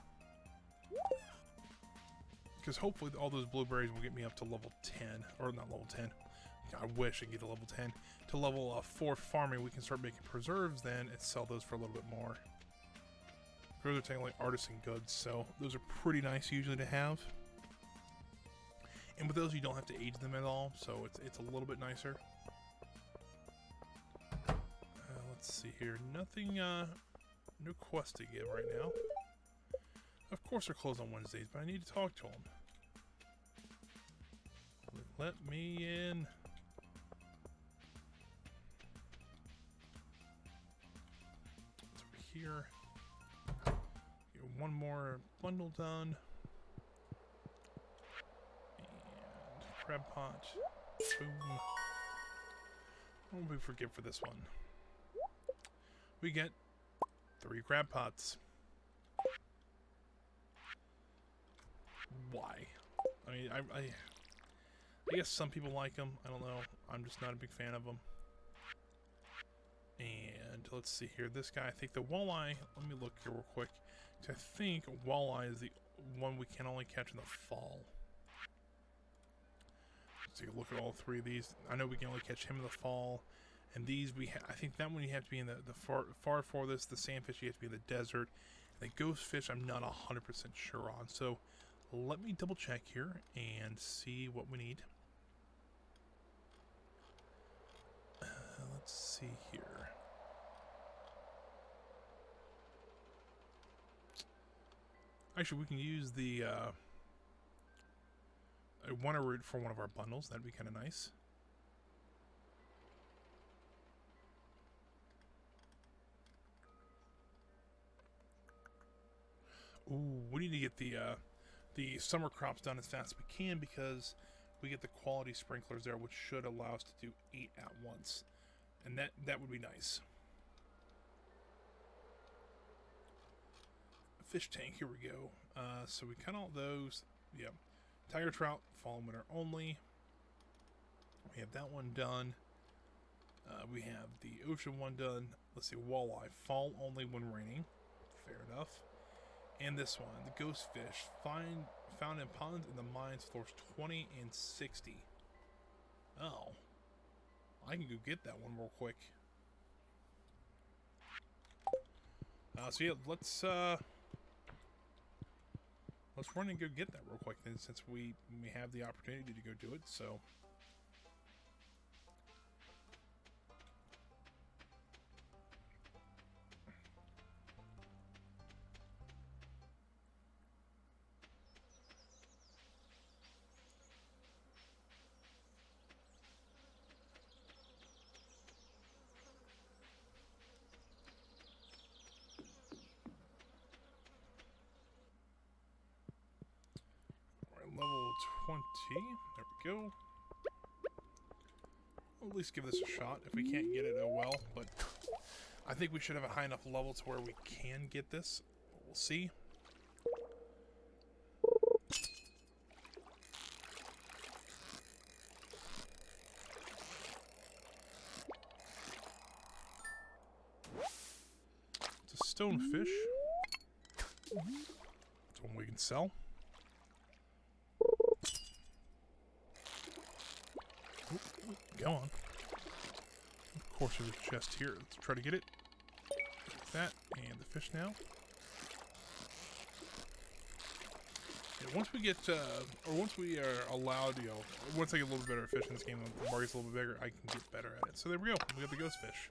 Because hopefully all those blueberries will get me up to level 10, or not level 10. I wish I could get to level 10. To level 4 farming, we can start making preserves then and sell those for a little bit more. Those are technically artisan goods, so those are pretty nice usually to have. And with those, you don't have to age them at all, so it's a little bit nicer. Let's see here. Nothing, no quest to give right now. Of course they're closed on Wednesdays, but I need to talk to them. Let me in. Here. Get one more bundle done. And crab pot. Boom. What will we forgive for this one? We get 3 crab pots. Why? I mean, I guess some people like them. I don't know. I'm just not a big fan of them. And let's see here. This guy, I think the walleye. Let me look here real quick. I think walleye is the one we can only catch in the fall. Let's take a look at all 3 of these. I know we can only catch him in the fall. And these, I think that one you have to be in the far farthest. The sandfish, you have to be in the desert. And the ghost fish, I'm not 100% sure on. So let me double check here and see what we need. Let's see here. Actually, we can use the Wonder Root for one of our bundles. That'd be kind of nice. Ooh, we need to get the summer crops done as fast as we can because we get the quality sprinklers there, which should allow us to do 8 at once. And that would be nice. Fish tank, here we go. So we cut all those. Yeah. Tiger trout, fall and winter only. We have that one done. We have the ocean one done. Let's see, walleye, fall only when raining. Fair enough. And this one, the ghost fish, found in ponds in the mines, floors 20 and 60. Oh. I can go get that one real quick. So yeah, let's run and go get that real quick then, since we have the opportunity to go do it. So 20. There we go. We'll at least give this a shot. If we can't get it, oh well. But I think we should have a high enough level to where we can get this. We'll see. It's a stonefish. It's one we can sell. Go on. Of course there's a chest here. Let's try to get it. That and the fish now. Yeah, once we get, or once we are allowed, you know, once I get a little bit better at fishing this game, the market's a little bit bigger, I can get better at it. So there we go. We got the ghost fish.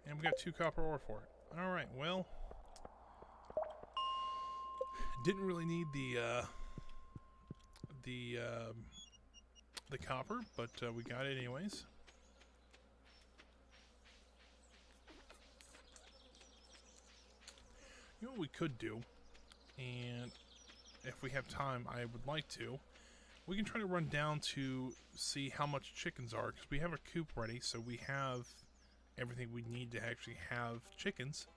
And we got 2 copper ore for it. Alright, well. Didn't really need the copper, but we got it anyways. You know what we could do, and if we have time, I would like to. We can try to run down to see how much chickens are, because we have a coop ready, so we have everything we need to actually have chickens.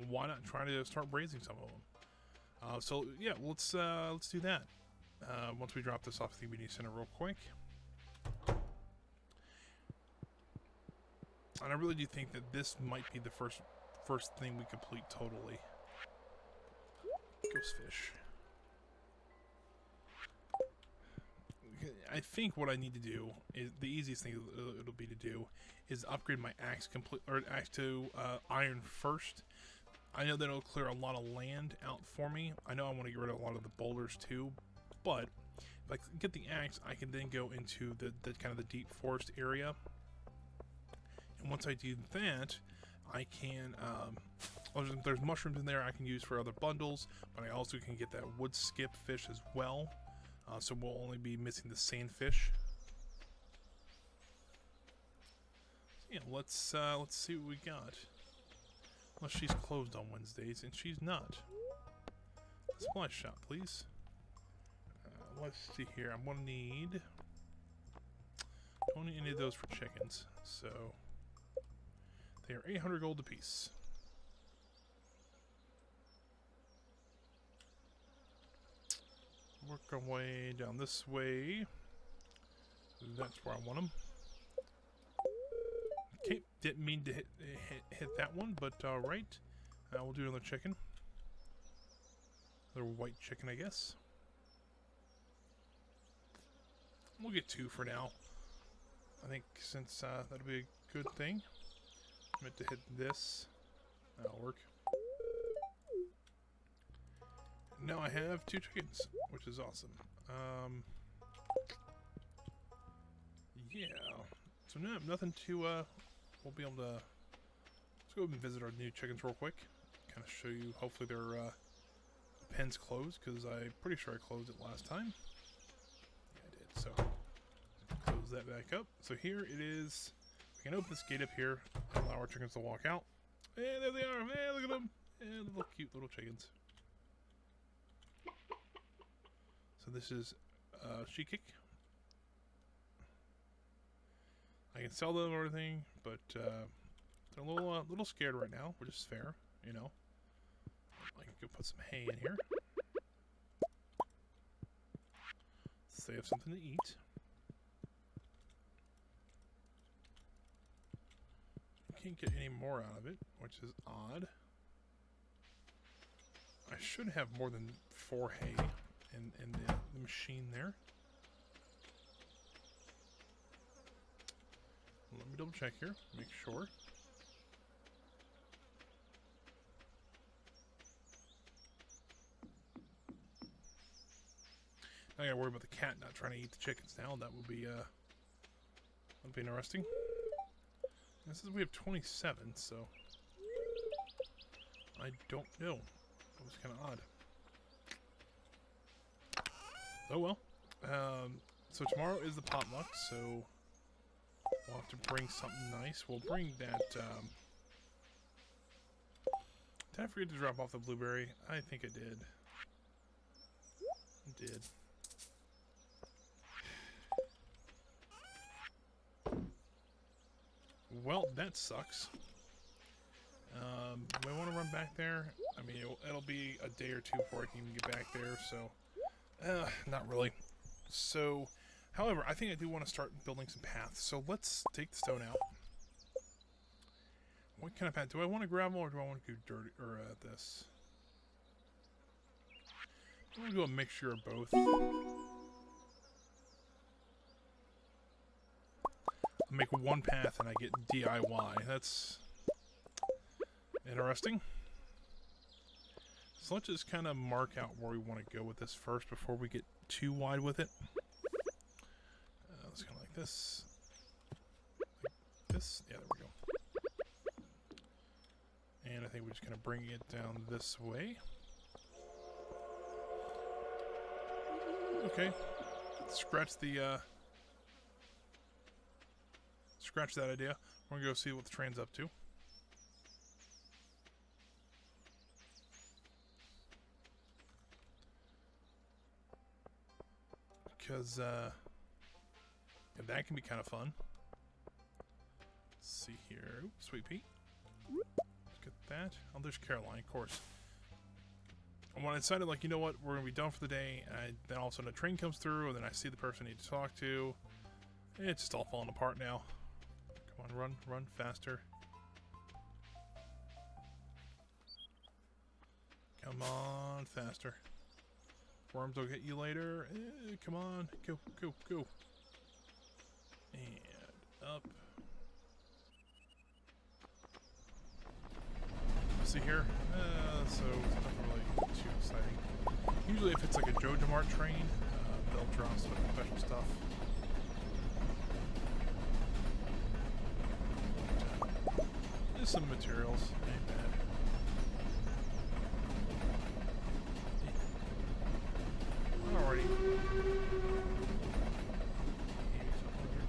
Why not try to start raising some of them? So yeah, let's do that. Once we drop this off the community center real quick. And I really do think that this might be the first thing we complete totally. Ghost fish. I think what I need to do is the easiest thing it'll be to do is upgrade my axe axe to iron first. I know that it'll clear a lot of land out for me. I know I want to get rid of a lot of the boulders too, but if I get the axe, I can then go into the kind of the deep forest area. And once I do that, I can, there's mushrooms in there I can use for other bundles, but I also can get that wood skip fish as well. So we'll only be missing the sandfish. Yeah, let's see what we got. Unless she's closed on Wednesdays, and she's not. Supply shop, please. Let's see here. I'm gonna need. Don't need any of those for chickens, so they are 800 gold apiece. Work our way down this way. That's where I want them. Okay, didn't mean to hit that one, but alright. We'll do another chicken. Another white chicken, I guess. We'll get 2 for now. I think since that'll be a good thing. I meant to hit this. That'll work. Now I have 2 chickens, which is awesome. Yeah. So no, nothing to, we'll be able to, let's go and visit our new chickens real quick. Kind of show you, hopefully their pen's closed, because I'm pretty sure I closed it last time. Yeah, I did, so close that back up. So here it is. We can open this gate up here, allow our chickens to walk out. And there they are, man, look at them. And little cute little chickens. So this is she kick. I can sell them or anything, but they're a little scared right now, which is fair, you know. I can go put some hay in here. So they have something to eat. Can't get any more out of it, which is odd. I should have more than 4 hay in the machine there. Let me double check here, make sure. I gotta worry about the cat not trying to eat the chickens now. That would be interesting. It says we have 27, so I don't know. That was kind of odd. Oh well. So tomorrow is the potluck, so we'll have to bring something nice. We'll bring that. Did I forget to drop off the blueberry? I think I did. I did. Well, that sucks. Do I want to run back there? I mean, it'll be a day or two before I can even get back there, so... not really. So, however, I think I do want to start building some paths. So let's take the stone out. What kind of path? Do I want to gravel or do I want to do dirt or this? I want to do a mixture of both. I'll make one path and I get DIY. That's interesting. So let's just kind of mark out where we want to go with this first before we get too wide with it. Let's kind of like this. Like this. Yeah, there we go. And I think we're just going to bring it down this way. Okay. Scratch that idea. We're going to go see what the train's up to. Because, yeah, that can be kind of fun. Let's see here. Oops, Sweet Pea. Let's get that. Oh, there's Caroline, of course. And when I decided, like, you know what, we're going to be done for the day, and then all of a sudden a train comes through, and then I see the person I need to talk to. It's just all falling apart now. Come on, run faster. Come on, faster. Worms will get you later. Come on, go. And up. See here? So it's not really too exciting. Usually if it's like a Jojo Mart train, they'll drop some special stuff. There's some materials. Ain't bad. Alrighty.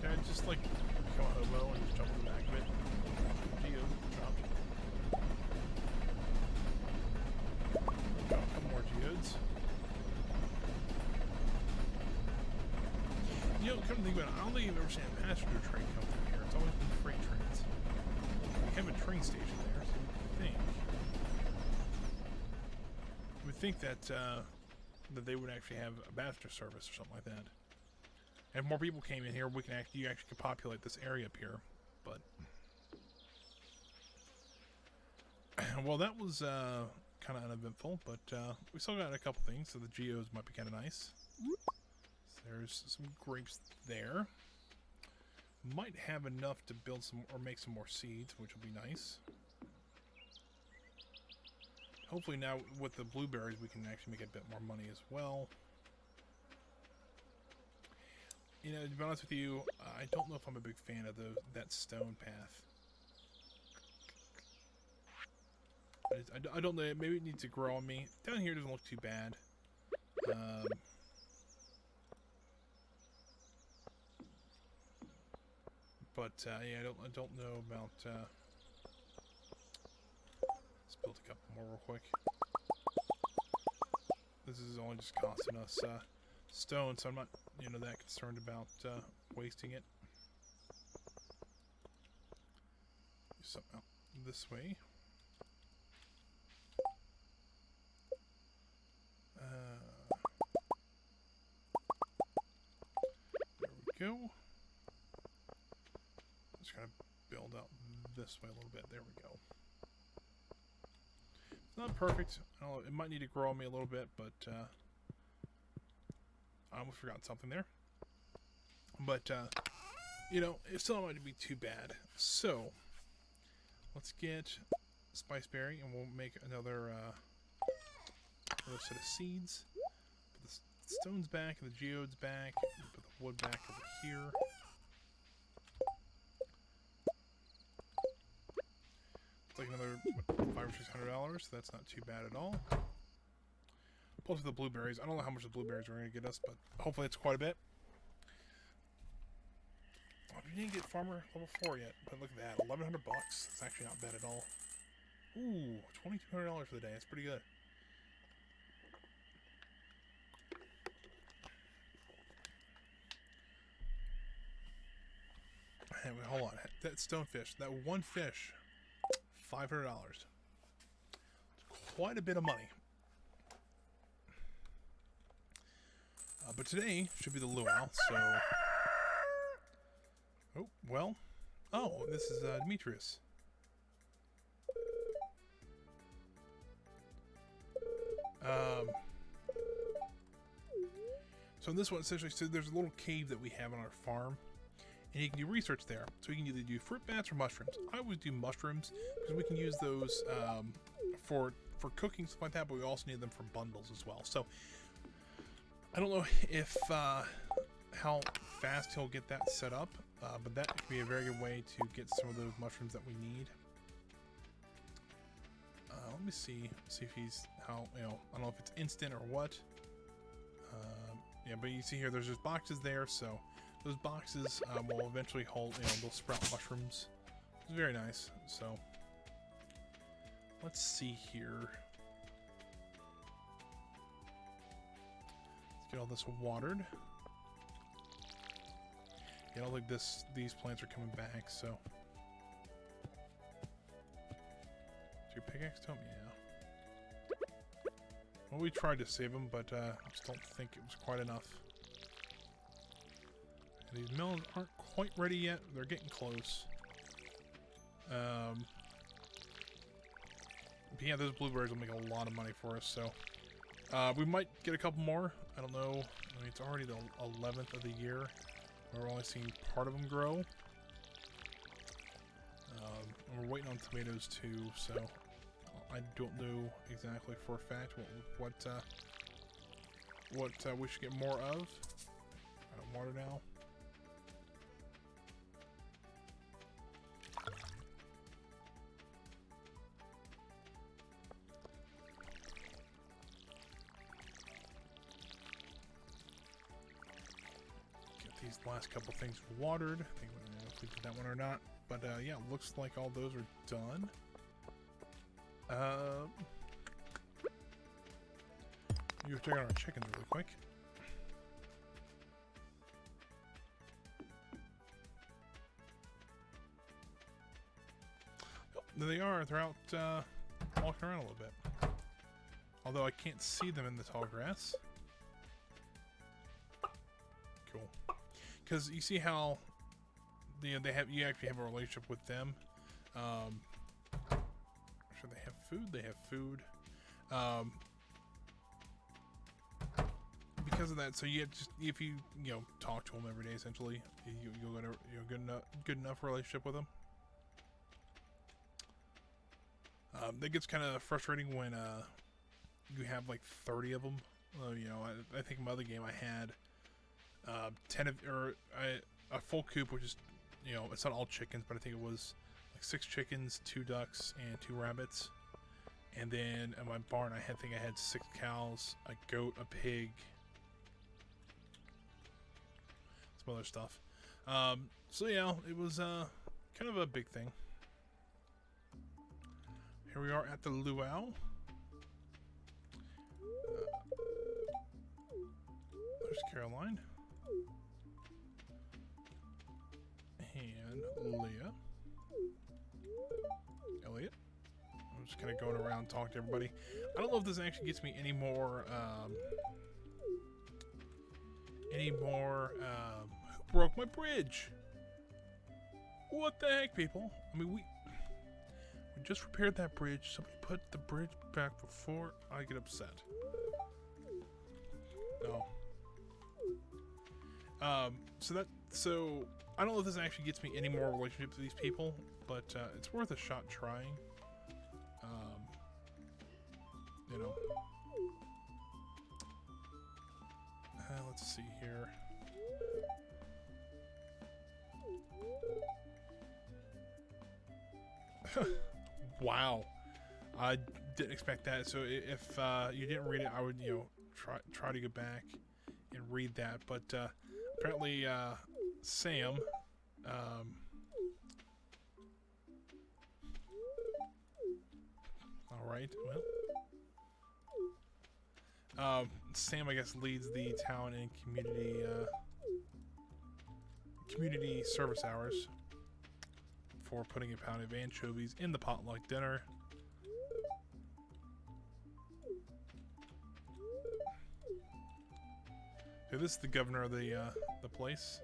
Can I just like become a hobo and just jump on the back of it? Geo dropped. Got a couple more geodes. You know, come to think about it, I don't think I've ever seen a passenger train come through here. It's always been freight trains. We have a train station there, so we think that that they would actually have a passenger service or something like that. And if more people came in here, we can you actually could populate this area up here. But well, that was kind of uneventful, but we still got a couple things, so the geos might be kind of nice. So there's some grapes there. Might have enough to build some or make some more seeds, which will be nice. Hopefully now with the blueberries we can actually make a bit more money as well. You know, to be honest with you, I don't know if I'm a big fan of that stone path. I don't know, maybe it needs to grow on me. Down here doesn't look too bad. But yeah, I don't know about. Let's build a couple more real quick. This is only just costing us stone, so I'm not, you know, that concerned about wasting it. Do something out this way. There we go. Just gonna build out this way a little bit. There we go. It's not perfect. I don't know, it might need to grow on me a little bit, but I almost forgot something there. But you know, it still might be too bad. So let's get spice berry, and we'll make another set of seeds. Put the stones back and the geodes back. Put the wood back over here. It's like another $500 or $600. That's not too bad at all. Plus with the blueberries, I don't know how much the blueberries are going to get us, but hopefully it's quite a bit. Oh, we didn't get farmer level 4 yet, but look at that, $1,100 bucks. That's actually not bad at all. Ooh, $2,200 for the day. That's pretty good. Hey, wait, hold on. That stonefish, that one fish, $500. Quite a bit of money. But today should be the luau, so... Oh, well. Oh, this is Demetrius. So in this one, essentially, so there's a little cave that we have on our farm, and you can do research there. So you can either do fruit bats or mushrooms. I always do mushrooms because we can use those for cooking, stuff like that, but we also need them for bundles as well. So I don't know if how fast he'll get that set up, but that could be a very good way to get some of those mushrooms that we need. Let me see if he's how, you know, I don't know if it's instant or what. Yeah, but you see here, there's just boxes there, so those boxes will eventually hold, you know, they'll sprout mushrooms. It's very nice. So let's see here. Let's get all this watered. Yeah, I don't think these plants are coming back, so. Is your pickaxe to him? Yeah. Well, we tried to save them, but I just don't think it was quite enough. And these melons aren't quite ready yet. They're getting close. But yeah, those blueberries will make a lot of money for us, so we might get a couple more. I don't know. I mean, it's already the 11th of the year. We're only seeing part of them grow. And we're waiting on tomatoes too, so I don't know exactly for a fact what we should get more of. Water now. Get these last couple things watered. I think I don't know if we did that one or not, but yeah, looks like all those are done. You check on our chickens really quick. Oh, there they are. They're out walking around a little bit. Although I can't see them in the tall grass. Cool. Because you see how you actually have a relationship with them. Sure, they have food. They have food. Because of that, so you have just, if you talk to them every day, essentially, you'll get a good enough relationship with them. That gets kind of frustrating when you have like 30 of them. I think in my other game I had 10 of, or a full coop, which is, it's not all chickens, but I think it was like 6 chickens, 2 ducks, and 2 rabbits. And then in my barn, I think I had 6 cows, a goat, a pig, some other stuff. So yeah, it was kind of a big thing. Here we are at the luau. There's Caroline and Leah. Elliot. I'm just kind of going around talking to everybody. I don't know if this actually gets me any more. Who broke my bridge? What the heck, people? I mean, we just repaired that bridge. Somebody put the bridge back before I get upset. No. So I don't know if this actually gets me any more relationship with these people, but it's worth a shot trying. Let's see here. Wow, I didn't expect that. So if you didn't read it, I would try to go back and read that. But apparently Sam all right, well, Sam, I guess, leads the town and community service hours. before putting a pound of anchovies in the potluck dinner. So this is the governor of the place.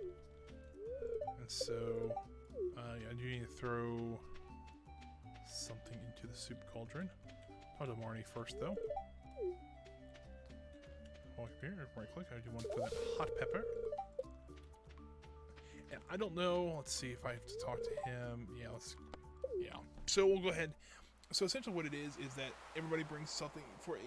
And so, I do need to throw something into the soup cauldron. I'll do Marnie first, though. Walk here, right click. I do want to put that hot pepper. And I don't know. Let's see if I have to talk to him. Yeah. So we'll go ahead. So essentially, what it is that everybody brings something for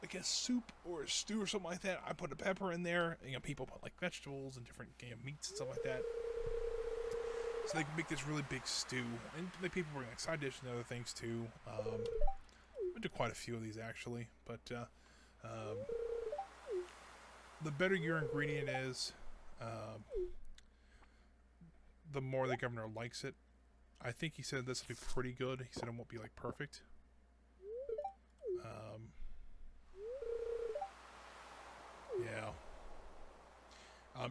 like a soup or a stew or something like that. I put a pepper in there. You know, people put like vegetables and different meats and stuff like that. So they can make this really big stew. And the people bring like side dishes and other things too. I do quite a few of these actually, but the better your ingredient is, the more the governor likes it. I think he said this will be pretty good. He said it won't be like perfect. Yeah.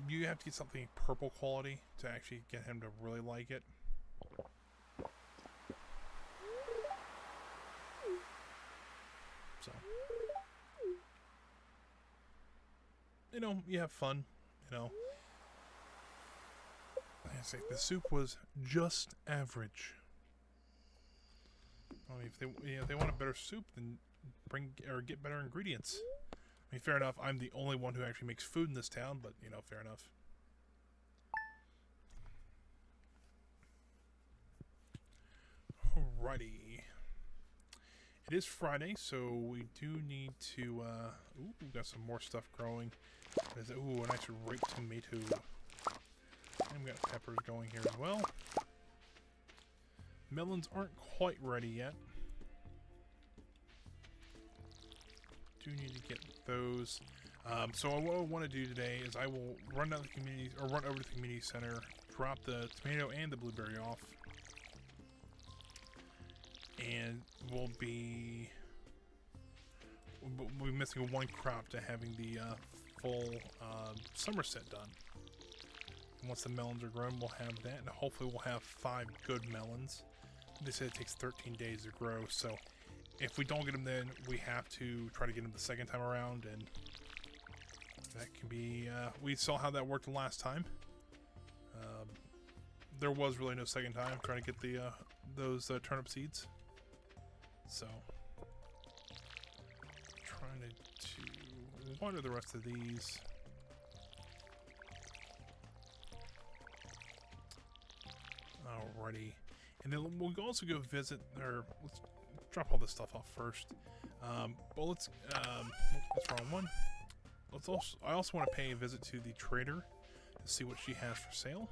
You have to get something purple quality to actually get him to really like it. So, you know, you have fun, you know. Like I say, the soup was just average. I mean, if they want a better soup, then get better ingredients. I mean, fair enough. I'm the only one who actually makes food in this town, but you know, fair enough. Alrighty. It is Friday, so we do need to. Ooh, we've got some more stuff growing. Ooh, a nice ripe tomato. And we got peppers going here as well. Melons aren't quite ready yet. Do need to get those. So what I want to do today is I will run down the community, or run over to the community center, drop the tomato and the blueberry off, and we'll be missing one crop to having the full summer set done. And once the melons are grown, we'll have that, and hopefully we'll have 5 good melons. They said it takes 13 days to grow, so if we don't get them then, we have to try to get them the second time around, and that can be, we saw how that worked the last time. There was really no second time trying to get the those turnip seeds. So, trying to water the rest of these. Alrighty. And then we'll also go visit, or let's drop all this stuff off first. But that's the wrong one. I also want to pay a visit to the trader to see what she has for sale.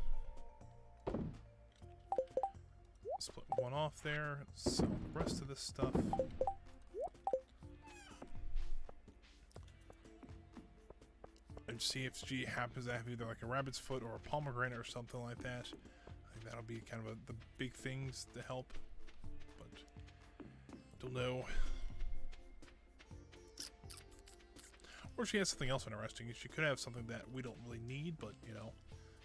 Split one off there, sell the rest of this stuff. And see if she happens to have either like a rabbit's foot or a pomegranate or something like that. I think that'll be kind of the big things to help. But don't know. Or she has something else interesting. She could have something that we don't really need, but you know,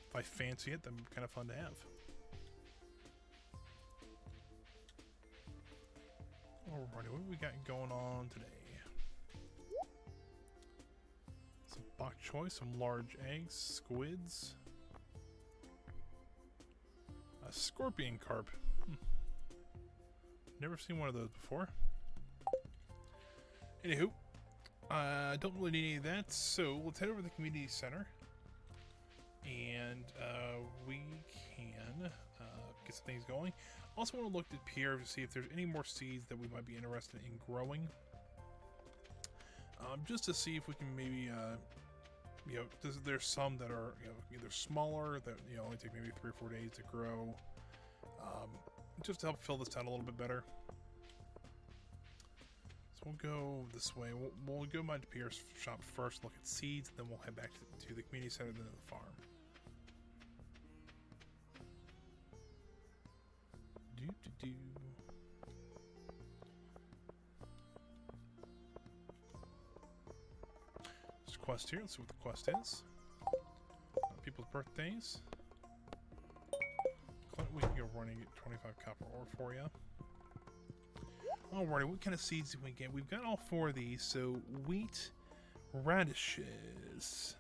if I fancy it, then kind of fun to have. Alrighty, what do we got going on today? Some bok choy, some large eggs, squids, a scorpion carp. Never seen one of those before. Anywho, I don't really need any of that, so let's head over to the community center, and we can get some things going. Also want to look at Pierre to see if there's any more seeds that we might be interested in growing. Just to see if we can maybe, you know, there's some that are, you know, either smaller that, you know, only take maybe 3 or 4 days to grow, just to help fill this town a little bit better. So we'll go this way. We'll go by Pierre's shop first, look at seeds, and then we'll head back to the community center, then to the farm. Do. There's a quest here. Let's see what the quest is. People's birthdays. we can go running and get 25 copper ore for you. Alrighty, what kind of seeds do we get? We've got all 4 of these, so wheat, radishes.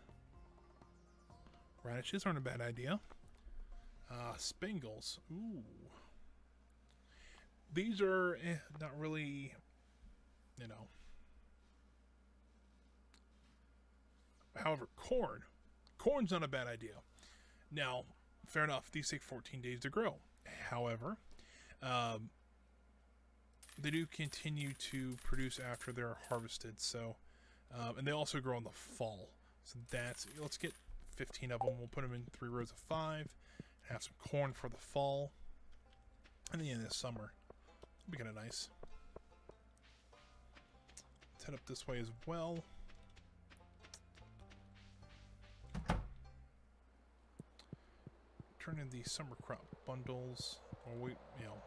Radishes aren't a bad idea. Spangles. Ooh. These are not really, you know. However, corn. Corn's not a bad idea. Now, fair enough, these take 14 days to grow. However, they do continue to produce after they're harvested, so, and they also grow in the fall. So that's, let's get 15 of them. We'll put them in 3 rows of 5. Have some corn for the fall. And then in the summer. It'll be kind of nice. Let's head up this way as well. Turn in these summer crop bundles. Or we, you know,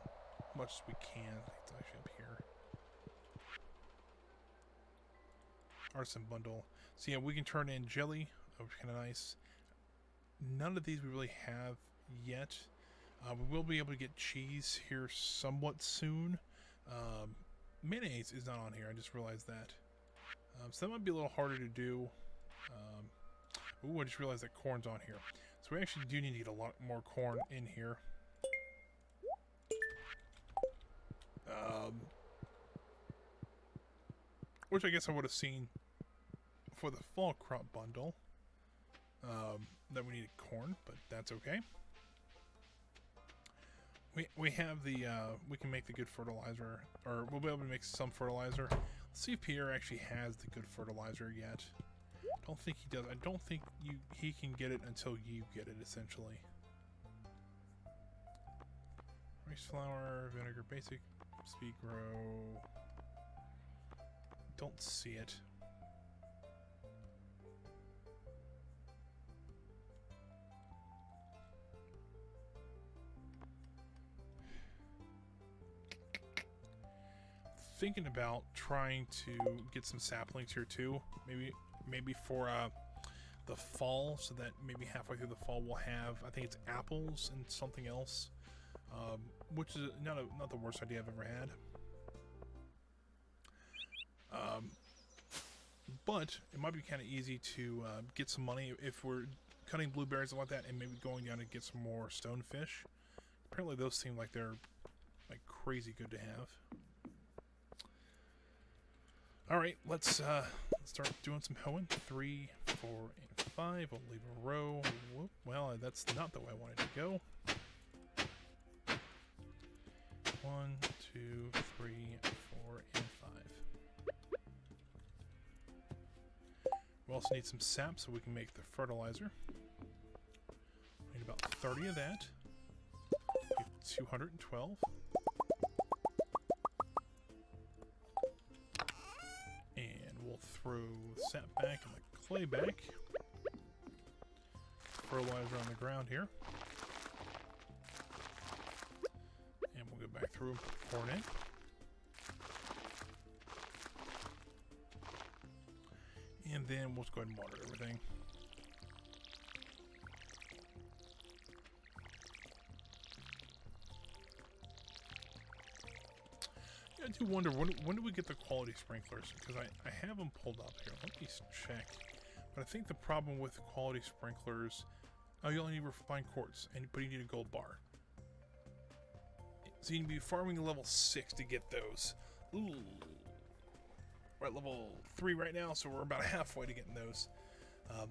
as much as we can. It's actually up here. Artisan bundle. So yeah, we can turn in jelly. Which is kind of nice. None of these we really have yet. We will be able to get cheese here somewhat soon. Mayonnaise is not on here. I just realized that. So that might be a little harder to do. Ooh, I just realized that corn's on here. So we actually do need to get a lot more corn in here. Which I guess I would have seen for the fall crop bundle. That we needed corn, but that's okay. We have the, we can make the good fertilizer, or we'll be able to make some fertilizer. Let's see if Pierre actually has the good fertilizer yet. I don't think he does. I don't think he can get it until you get it, essentially. Rice flour, vinegar, basic, speed grow. Don't see it. Thinking about trying to get some saplings here too. Maybe for the fall, so that maybe halfway through the fall we'll have, I think it's apples and something else, which is not the worst idea I've ever had. But it might be kind of easy to get some money if we're cutting blueberries and like that, and maybe going down to get some more stonefish. Apparently those seem like they're like crazy good to have. Alright, let's start doing some hoeing. 3, 4, and 5. We'll leave a row. Whoop. Well, that's not the way I wanted to go. 1, 2, 3, 4, and 5. We also need some sap so we can make the fertilizer. We need about 30 of that. 212. We'll throw the sap back and the clay back. Fertilizer on the ground here. And we'll go back through and put corn in. And then we'll just go ahead and water everything. I do wonder, when do we get the quality sprinklers? Because I have them pulled up here. Let me check. But I think the problem with the quality sprinklers... Oh, you only need refined quartz, but you need a gold bar. So you need to be farming level 6 to get those. Ooh. We're at level 3 right now, so we're about halfway to getting those.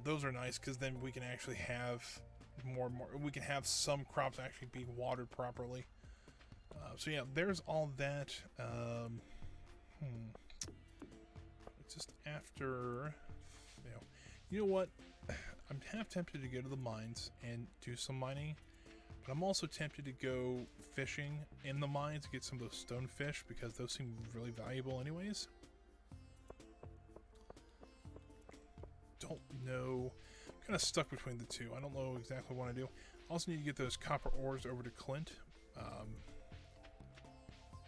Those are nice, because then we can actually have more and more... We can have some crops actually being watered properly. So yeah, there's all that. It's just after, you know what? I'm half tempted to go to the mines and do some mining, but I'm also tempted to go fishing in the mines to get some of those stonefish, because those seem really valuable anyways. Don't know. I'm kind of stuck between the two. I don't know exactly what I do. Also need to get those copper ores over to Clint.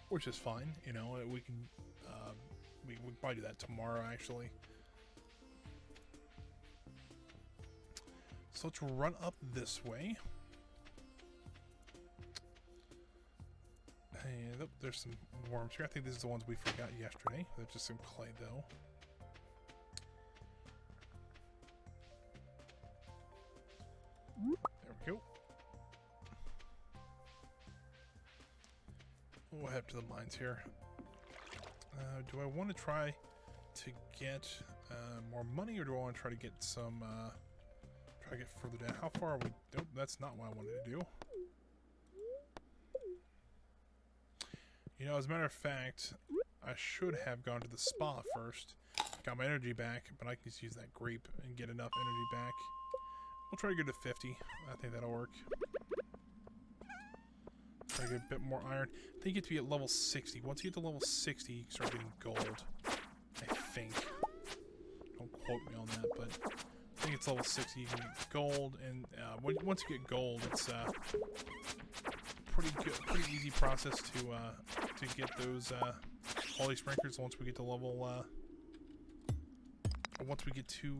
Which is fine, you know, we can probably do that tomorrow, actually. So let's run up this way. there's some worms here. I think this is the ones we forgot yesterday. They're just some clay, though. There we go. What happened to the mines here? Do I want to try to get more money, or do I want to try to get some, try to get further down? How far are we? Nope, that's not what I wanted to do. You know, as a matter of fact, I should have gone to the spa first. Got my energy back, but I can just use that grape and get enough energy back. We'll try to go to 50. I think that'll work. Try to get a bit more iron. I think you get to be at level 60. Once you get to level 60, you can start getting gold. I think. Don't quote me on that, but I think it's level 60 you can get gold, and once you get gold, it's pretty good, pretty easy process to get those quality sprinklers. Once we get to level, once we get to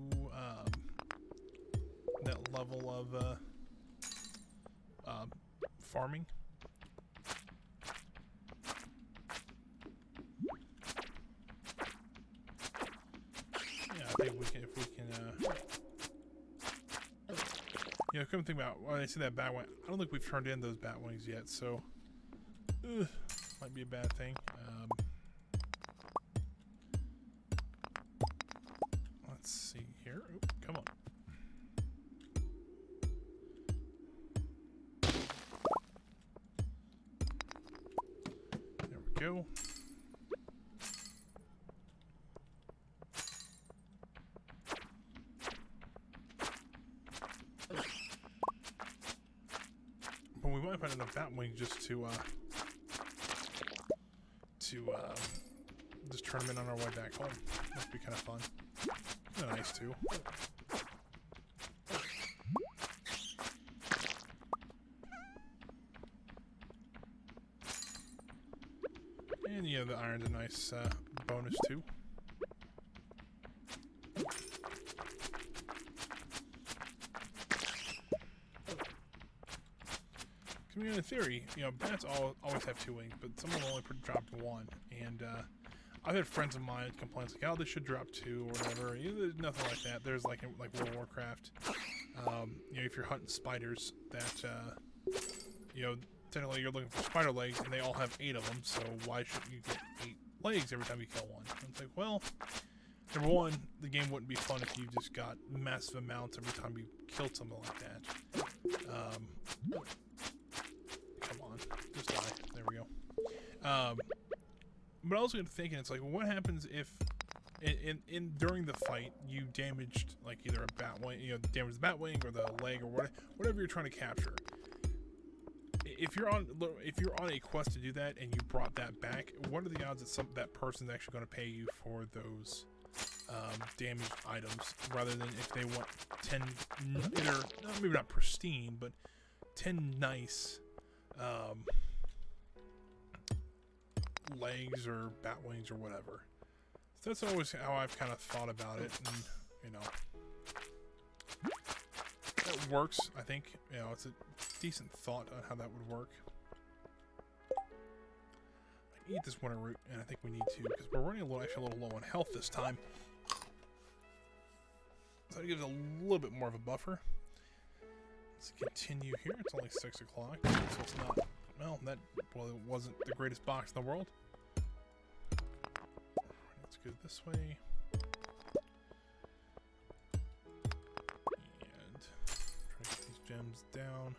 that level of farming. Yeah, I think we can, if we can, you know, come to think about when I see that bat wing, I don't think we've turned in those bat wings yet, so might be a bad thing. Let's see here. Oop, come on. There we go. But we might find enough bat wings just to just turn them in on our way back home. That'd be kind of fun. Kind of nice too. And yeah, the iron's a nice bonus too. I mean, in theory, you know, bats always have 2 wings, but some of them only drop 1. And I've had friends of mine complain like, "Oh, they should drop 2 or whatever." You know, there's nothing like that. There's like World of Warcraft. You know, if you're hunting spiders, that you know, technically you're looking for spider legs, and they all have 8 of them. So why shouldn't you get 8 legs every time you kill one? And it's like, well, number one, the game wouldn't be fun if you just got massive amounts every time you killed something like that. Come on, just die. There we go. But I was thinking, it's like, what happens if, during the fight, you damaged like either a bat wing, you know, damaged the bat wing or the leg or whatever you're trying to capture. If you're on a quest to do that and you brought that back, what are the odds that that person's actually going to pay you for those damaged items, rather than if they want 10 maybe not pristine, but 10 nice legs or bat wings or whatever. So that's always how I've kind of thought about it, and you know, that works. I think, you know, it's a decent thought on how that would work. I need this winter root, and I think we need to, because we're running actually a little low on health this time. So that gives a little bit more of a buffer. Let's continue here. It's only 6 o'clock, so it's not, well, it wasn't the greatest box in the world. Let's go this way. And try to get these gems down.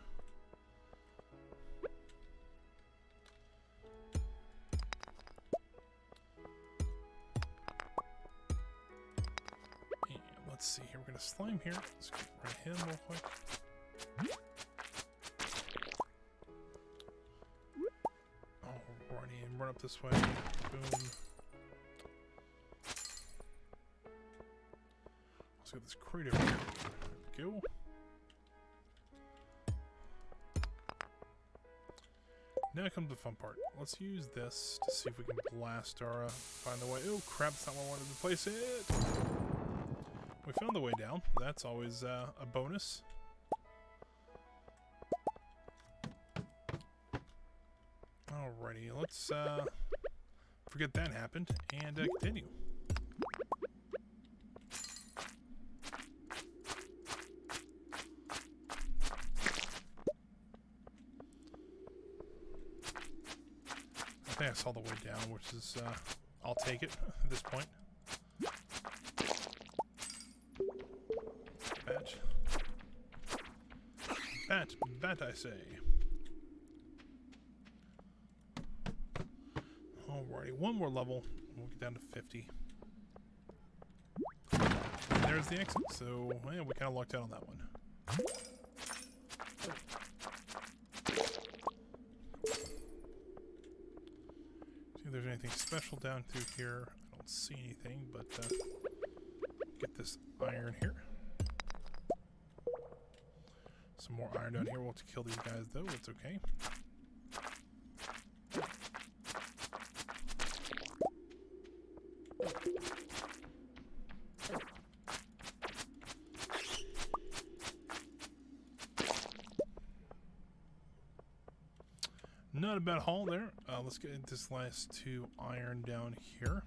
And let's see here. We're going to slime here. Let's get rid of him real quick. Run up this way. Boom. Let's get this crate over here. There we go. Now comes the fun part. Let's use this to see if we can blast our find the way. Oh crap, that's not where I wanted to place it. We found the way down. That's always a bonus. Alrighty, let's forget that happened and continue. I think I saw the way down, which is, I'll take it at this point. Bat, I say. Alrighty, one more level. We'll get down to 50. And there's the exit, so yeah, we kind of lucked out on that one. See if there's anything special down through here. I don't see anything, but get this iron here. Some more iron down here. We'll have to kill these guys, though. It's okay. Not a bad haul there. Let's get this last 2 iron down here.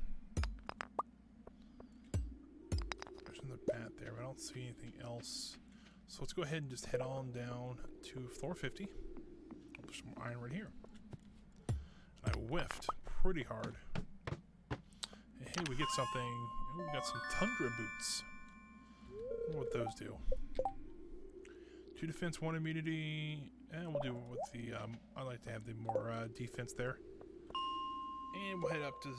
There's another bat there, but I don't see anything else. So let's go ahead and just head on down to floor 50. There's some iron right here. And I whiffed pretty hard. And hey, we get something. Oh, we got some tundra boots. I wonder what those do. 2 defense, 1 immunity. And we'll do it with the, I like to have the more defense there. And we'll head up to 0.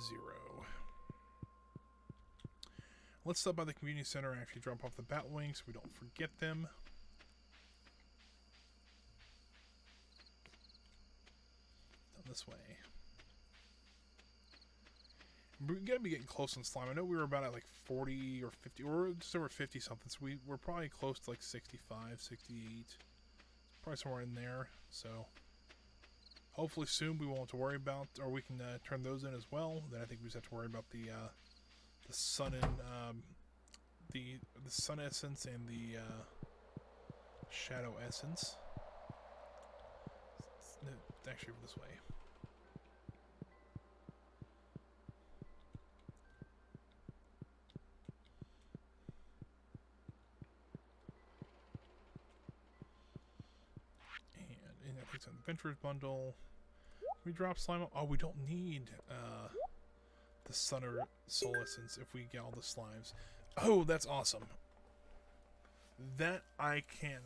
Let's stop by the community center and actually drop off the bat wings so we don't forget them. Down this way. We're going to be getting close on slime. I know we were about at like 40 or 50, or just over 50 something, so we're probably close to like 65, 68. Probably somewhere in there, so hopefully soon we won't have to worry about, or we can turn those in as well. Then I think we just have to worry about the sun and the sun essence and the shadow essence. It's actually this way. And I think it's an adventurers bundle. We drop slime. Oh, we don't need the sun or soul essence if we get all the slimes. Oh, that's awesome. That I can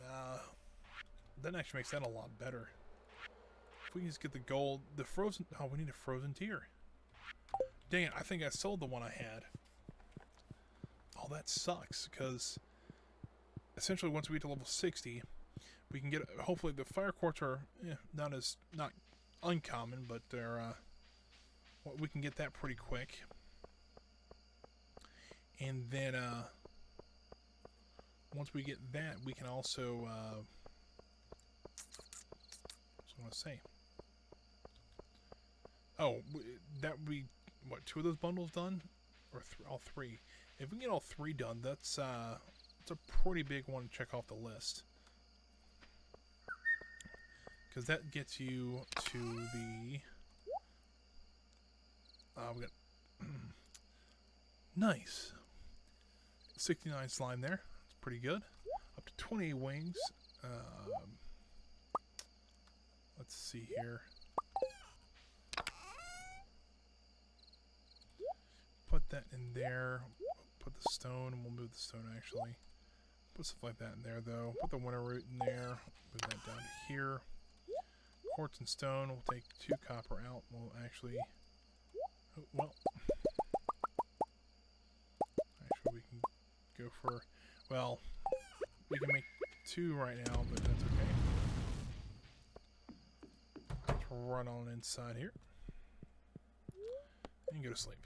that actually makes that a lot better. If we can just get the gold, the frozen, oh, we need a frozen tier. Dang it, I think I sold the one I had. Oh, that sucks, because essentially once we get to level 60, we can get, hopefully the fire quartz are not uncommon, but they're we can get that pretty quick. And then once we get that, we can also what's I want to say? Oh, that would be what, 2 of those bundles done, or all 3? If we can get all 3 done, that's a pretty big one to check off the list. Because that gets you to the... we got... nice. 69 slime there. That's pretty good. Up to 20 wings. Let's see here. Put that in there. Put the stone, and we'll move the stone actually. Put stuff like that in there though. Put the winter root in there. Move that down to here. Quartz and stone. We'll take 2 copper out. We'll actually... oh, well... actually, we can go for... well, we can make 2 right now, but that's okay. Let's run on inside here. And go to sleep.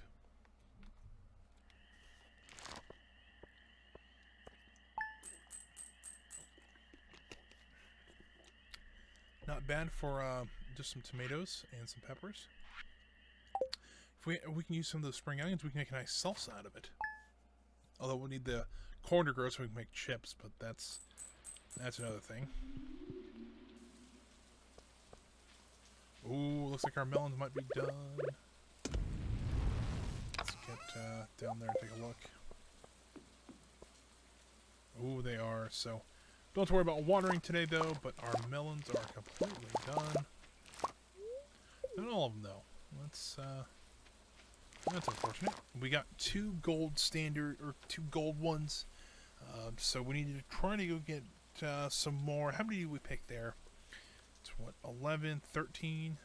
Not bad for just some tomatoes and some peppers. If we can use some of those spring onions, we can make a nice salsa out of it. Although we'll need the corn to grow so we can make chips, but that's another thing. Ooh, looks like our melons might be done. Let's get down there and take a look. Ooh, they are. So, don't have to worry about watering today, though, but our melons are completely done. Not all of them, though. That's unfortunate. We got 2 gold standard, or 2 gold ones. So we need to try to go get some more. How many did we pick there? It's what, 11, 13,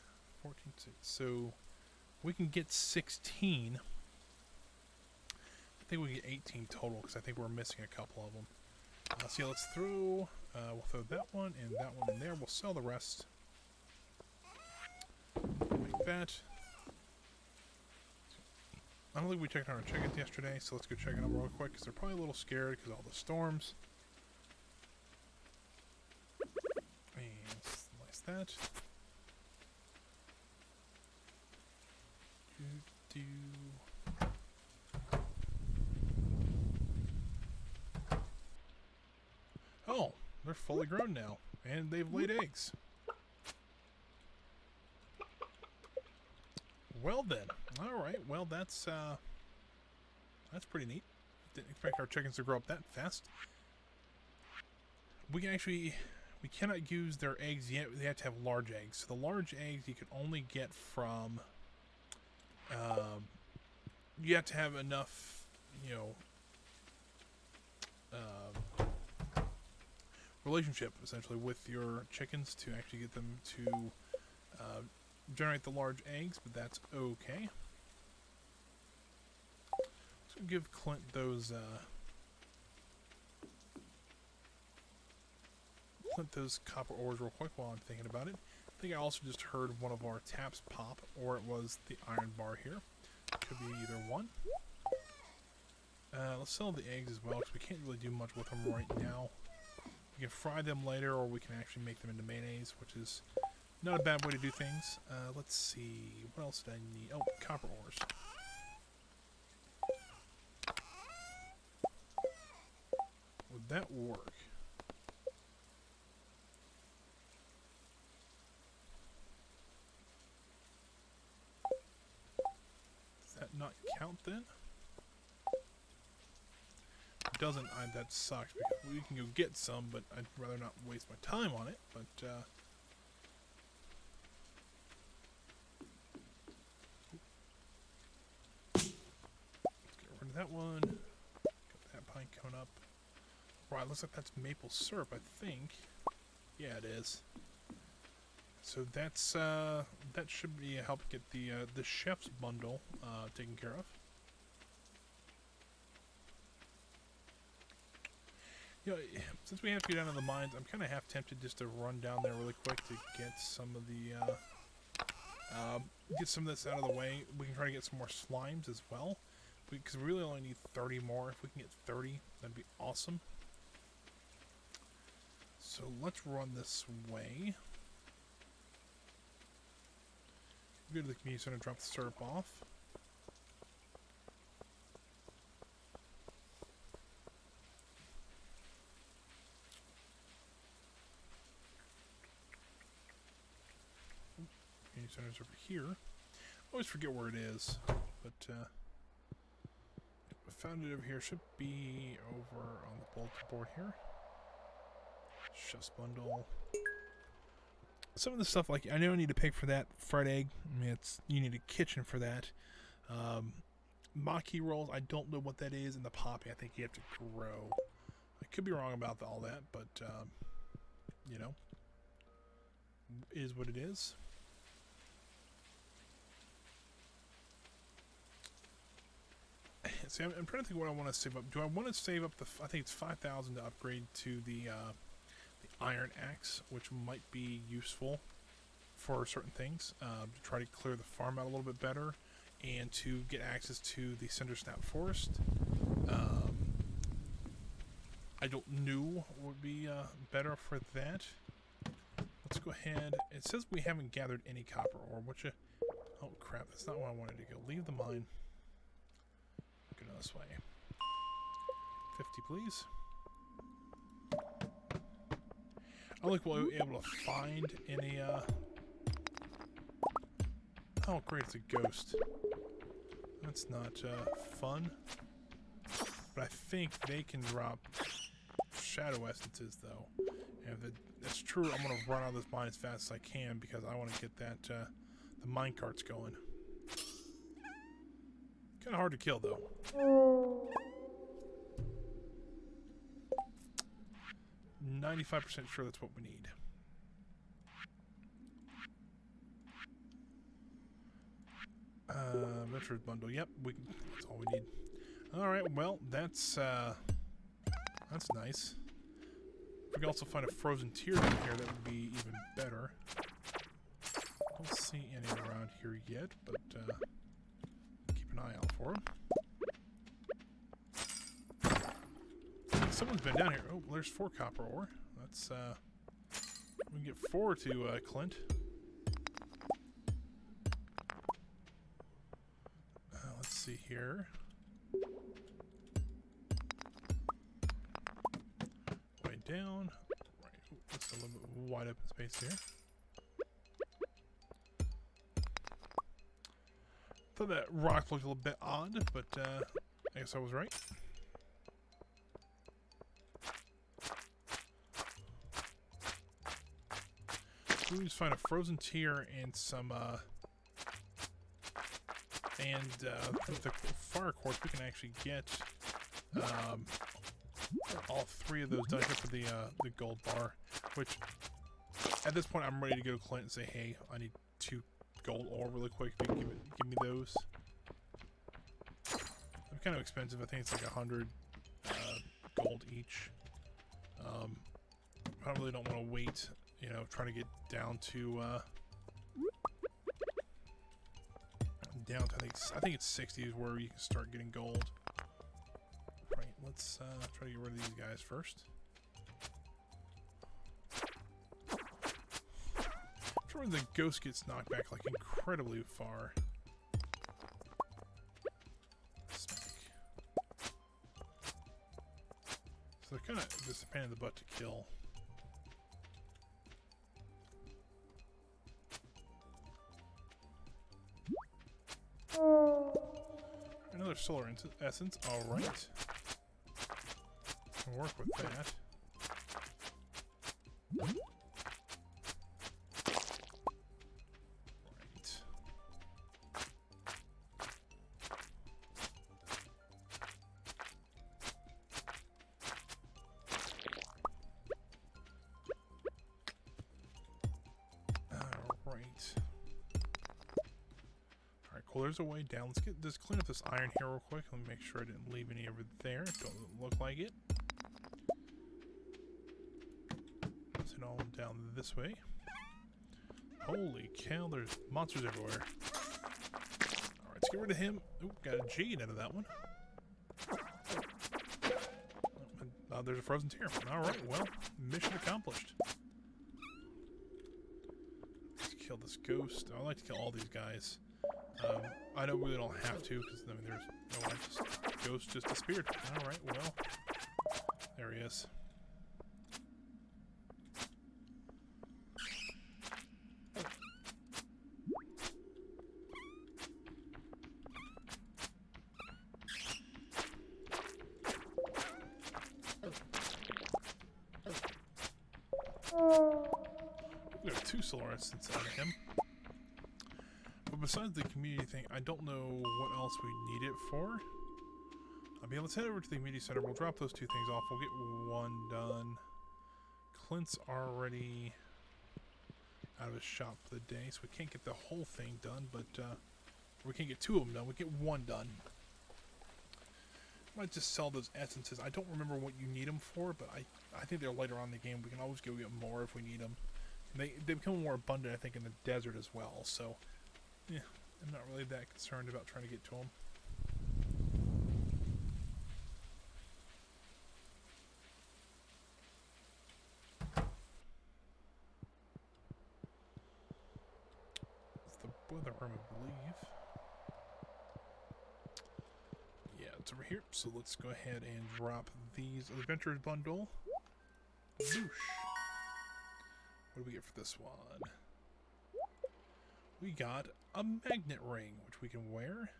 14, 16. So we can get 16. I think we get 18 total because I think we're missing a couple of them. So yeah, let's throw. We'll throw that one and that one in there. We'll sell the rest. Like that. I don't think we checked on our chickens yesterday, so let's go check on them real quick because they're probably a little scared because of all the storms. And slice that. Oh, they're fully grown now, and they've laid eggs. Well then, all right. Well, that's pretty neat. Didn't expect our chickens to grow up that fast. We cannot use their eggs yet. They have to have large eggs. So the large eggs you can only get from. You have to have enough, relationship essentially with your chickens to actually get them to generate the large eggs, but that's okay. So give Clint those copper ores real quick while I'm thinking about it. I think I also just heard one of our taps pop, or it was the iron bar here. Could be either one. Let's sell the eggs as well, because we can't really do much with them right now. We can fry them later, or we can actually make them into mayonnaise, which is not a bad way to do things. Let's see. What else did I need? Oh, copper ores. Would that work? Does that not count then? It doesn't. That sucks because we can go get some, but I'd rather not waste my time on it. But let's get rid of that one. Got that pine coming up. Right, looks like that's maple syrup, I think. Yeah, it is. So that's that should be a help get the chef's bundle taken care of. Since we have to go down to the mines, I'm kind of half tempted just to run down there really quick to get some of the get some of this out of the way. We can try to get some more slimes as well, because we really only need 30 more. If we can get 30, that'd be awesome. So let's run this way. Go to the community center and drop the syrup off. Community center's over here. I always forget where it is, but I found it over here. Should be over on the bulletin board here. Chef's bundle. Some of the stuff, like I know I need to pay for that fried egg. I mean, you need a kitchen for that. Maki rolls, I don't know what that is, and the poppy, I think you have to grow. I could be wrong about all that, but is what it is. See, I'm trying to think what I want to save up. Do I want to save up I think it's 5,000 to upgrade to the iron axe, which might be useful for certain things, to try to clear the farm out a little bit better, and to get access to the Cindersnap Forest. I don't know what would be better for that. Let's go ahead. It says we haven't gathered any copper ore, which oh crap, that's not where I wanted to go. Leave the mine. Go this way. 50, please. I don't think we'll be able to find any Oh, great, it's a ghost. That's not fun. But I think they can drop shadow essences, though. And if that's true, I'm going to run out of this mine as fast as I can because I want to get that the minecarts going. Kind of hard to kill, though. 95% sure that's what we need. Adventurer's bundle. Yep, that's all we need. All right, well, that's nice. If we can also find a frozen tear down here, that would be even better. Don't see any around here yet, but keep an eye out for them. Someone's been down here. Oh, there's 4 copper ore. That's we can get 4 to Clint. Let's see here. Way down. Right. Ooh, that's a little bit wide open space here. Thought that rock looked a little bit odd, but I guess I was right. So we just find a frozen tear and some with the fire quartz we can actually get all 3 of those done except for the gold bar, which at this point I'm ready to go to Clint and say, hey, I need 2 gold ore really quick. If you can give me those. They're kind of expensive. I think it's like 100 gold each. I really don't want to wait, you know, trying to get down to I think it's 60 is where you can start getting gold. Right, let's try to get rid of these guys first. I'm sure when the ghost gets knocked back like incredibly far. Smack. So they're kind of just a pain in the butt to kill. Another solar essence, alright. I'll work with that. Right. Well, there's a way down. Let's clean up this iron here real quick. Let me make sure I didn't leave any over there. Don't look like it. Let's head on down this way. Holy cow, there's monsters everywhere. Alright, let's get rid of him. Ooh, got a jade out of that one. There's a frozen tear. Alright, well, mission accomplished. Let's kill this ghost. I like to kill all these guys. I know we don't have to, because I mean, there's no one. Ghost just disappeared. Alright, well, there he is. We have 2 solar essence out of him. But besides the community thing, I don't know what else we need it for. I mean, let's head over to the community center. We'll drop those 2 things off. We'll get 1 done. Clint's already out of his shop for the day, so we can't get the whole thing done, but we can't get 2 of them done. We get 1 done. Might just sell those essences. I don't remember what you need them for, but I think they're later on in the game. We can always go get more if we need them. They become more abundant, I think, in the desert as well, so yeah, I'm not really that concerned about trying to get to them. It's the weather room, I believe. Yeah, it's over here. So let's go ahead and drop these adventures bundle. Boosh. What do we get for this one? we got a magnet ring, which we can wear.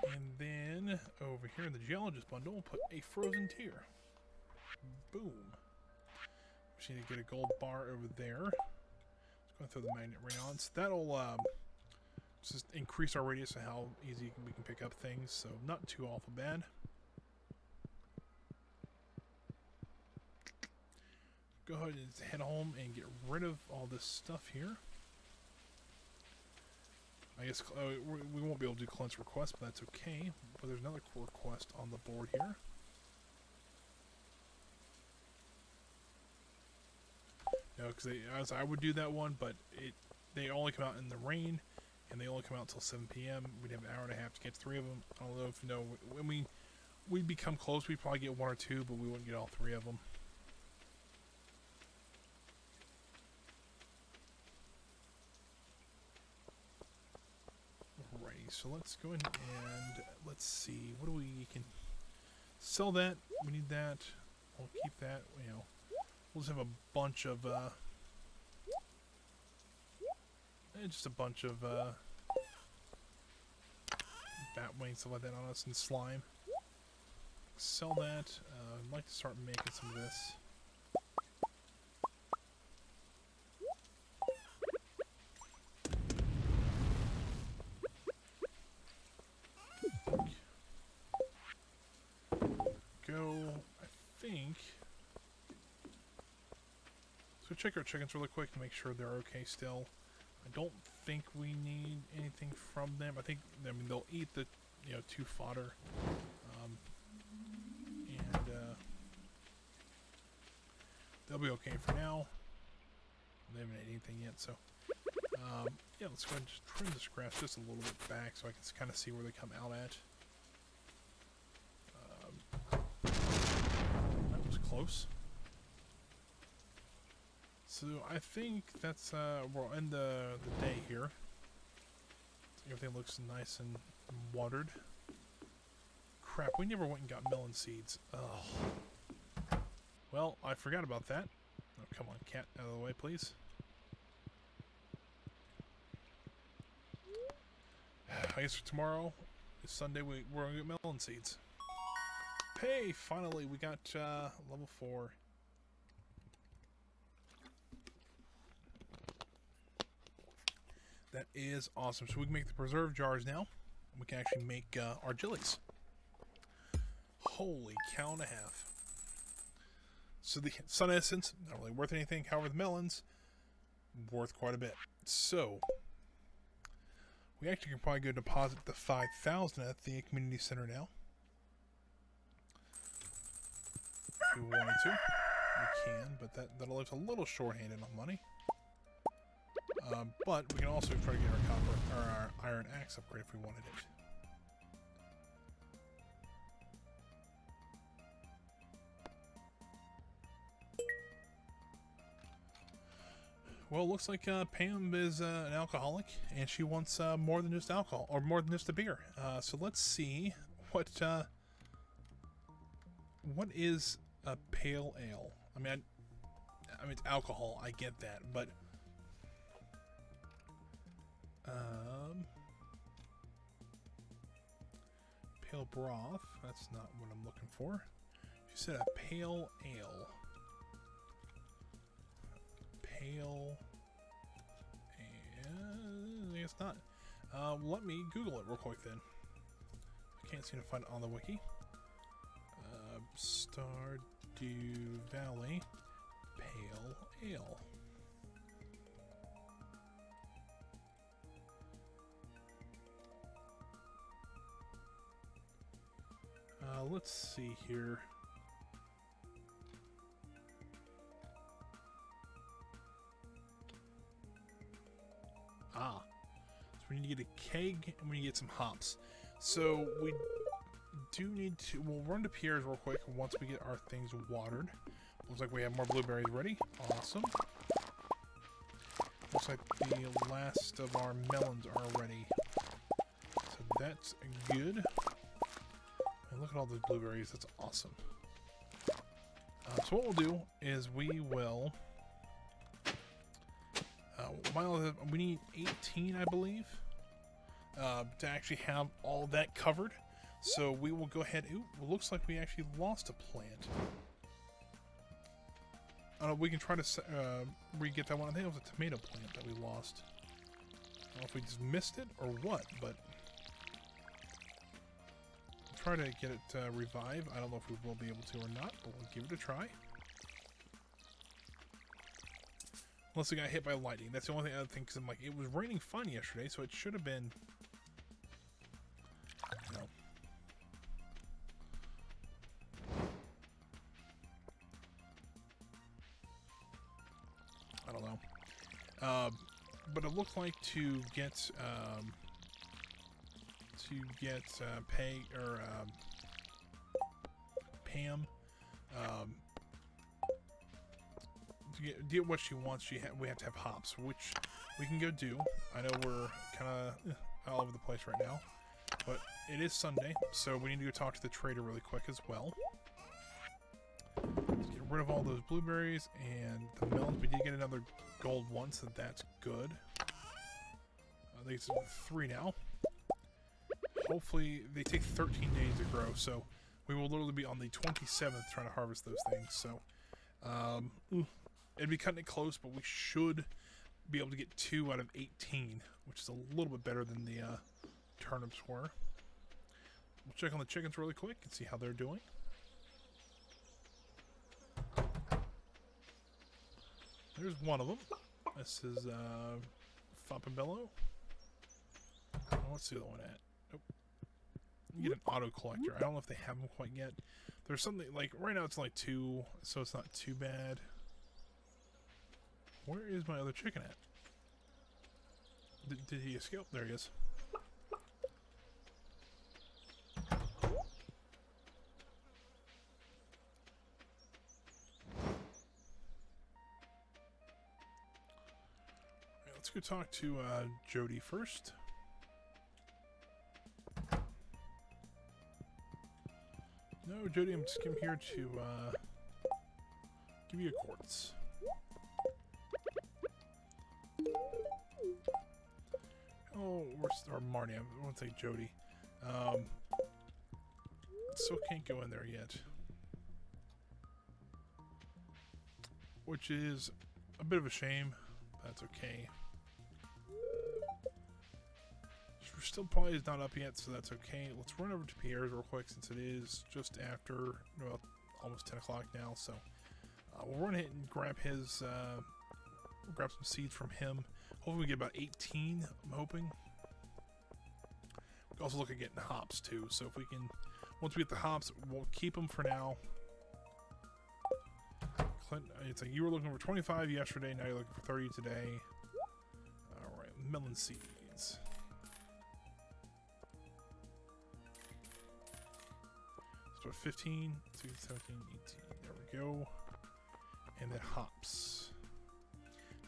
And then over here in the geologist bundle, we'll put a frozen tear. Boom. Just need to get a gold bar over there. Just going to throw the magnet ring on. So that'll just increase our radius of how easy we can pick up things. So not too awful bad. Go ahead and head home and get rid of all this stuff here. I guess we won't be able to do Clint's request, but that's okay. But there's another request on the board here. No, because I would do that one, but they only come out in the rain, and they only come out until 7 p.m. We'd have an hour and a half to get 3 of them. I don't know if you know, when we become close, we'd probably get 1 or 2, but we wouldn't get all 3 of them. Alrighty, so let's go ahead and let's see, what do we can sell that? We need that. We'll keep that. You know, we'll just have a bunch of just a bunch of bat wings, stuff like that on us, and slime. Sell that. I'd like to start making some of this. Go, I think. So check our chickens really quick to make sure they're okay still. I don't think we need anything from them. I mean, they'll eat the, 2 fodder. And they'll be okay for now. They haven't ate anything yet, so. Yeah, let's go ahead and just trim this grass just a little bit back so I can kind of see where they come out at. That was close. So I think that's we'll end the day here. Everything looks nice and watered. Crap, we never went and got melon seeds. Oh. Well, I forgot about that. Oh, come on, cat, out of the way, please. I guess for tomorrow, it's Sunday, we're gonna get melon seeds. Hey, finally, we got level 4. That is awesome. So we can make the preserve jars now. We can actually make our jellies. Holy cow and a half. So the sun essence, not really worth anything. However, the melons, worth quite a bit. So we actually can probably go deposit the 5,000 at the community center now. If we wanted to, we can, but that'll leave us a little short-handed on money. But we can also try to get our copper or our iron axe upgrade if we wanted it. Well, it looks like Pam is an alcoholic, and she wants more than just alcohol, or more than just a beer. So let's see what is a pale ale. I mean, it's alcohol. I get that, but pale broth. That's not what I'm looking for. She said a pale ale. Pale. And it's not. Let me Google it real quick then. I can't seem to find it on the wiki. Stardew Valley Pale Ale. Let's see here. So we need to get a keg and we need to get some hops. So we do need to, we'll run to Pierre's real quick once we get our things watered. Looks like we have more blueberries ready. Awesome. Looks like the last of our melons are ready. So that's good. And look at all those blueberries. That's awesome. So what we'll do is we will We need 18, I believe, to actually have all that covered. So we will go ahead. Ooh, it looks like we actually lost a plant. We can try to re-get that one. I think it was a tomato plant that we lost. I don't know if we just missed it or what, but we'll try to get it revived. I don't know if we will be able to or not, but we'll give it a try. Unless it got hit by lightning. That's the only thing I think, because I'm like, it was raining fun yesterday, so it should have been, you know. I don't know. But it looked like to get Pam to get what she wants, we have to have hops, which we can go do. I know we're kind of all over the place right now, but it is Sunday, so we need to go talk to the trader really quick as well. Let's get rid of all those blueberries and the melons. We did get another gold one, so that's good. I think it's 3 now. Hopefully, they take 13 days to grow, so we will literally be on the 27th trying to harvest those things. So, it'd be cutting it close, but we should be able to get 2 out of 18, which is a little bit better than the turnips were. We'll check on the chickens really quick and see how they're doing. There's one of them. This is Fapabello. What's the other one at? Nope. You get an auto collector. I don't know if they have them quite yet. There's something like right now it's only 2, so it's not too bad. Where is my other chicken at? Did he escape? There he is. Let's go talk to Jody first. No, Jody, I'm just here to give you a quartz. Oh, or Marnie, I want to say Jody. Still can't go in there yet. Which is a bit of a shame. That's okay. Still probably is not up yet, so that's okay. Let's run over to Pierre's real quick since it is just after, well, almost 10 o'clock now. So we'll run ahead and grab his, grab some seeds from him. Hopefully we get about 18, I'm hoping. We can also look at getting hops too. So if we can, once we get the hops, we'll keep them for now. Clint, it's like you were looking for 25 yesterday, now you're looking for 30 today. All right, melon seeds. So 15, 16, 17, 18, there we go. And then hops.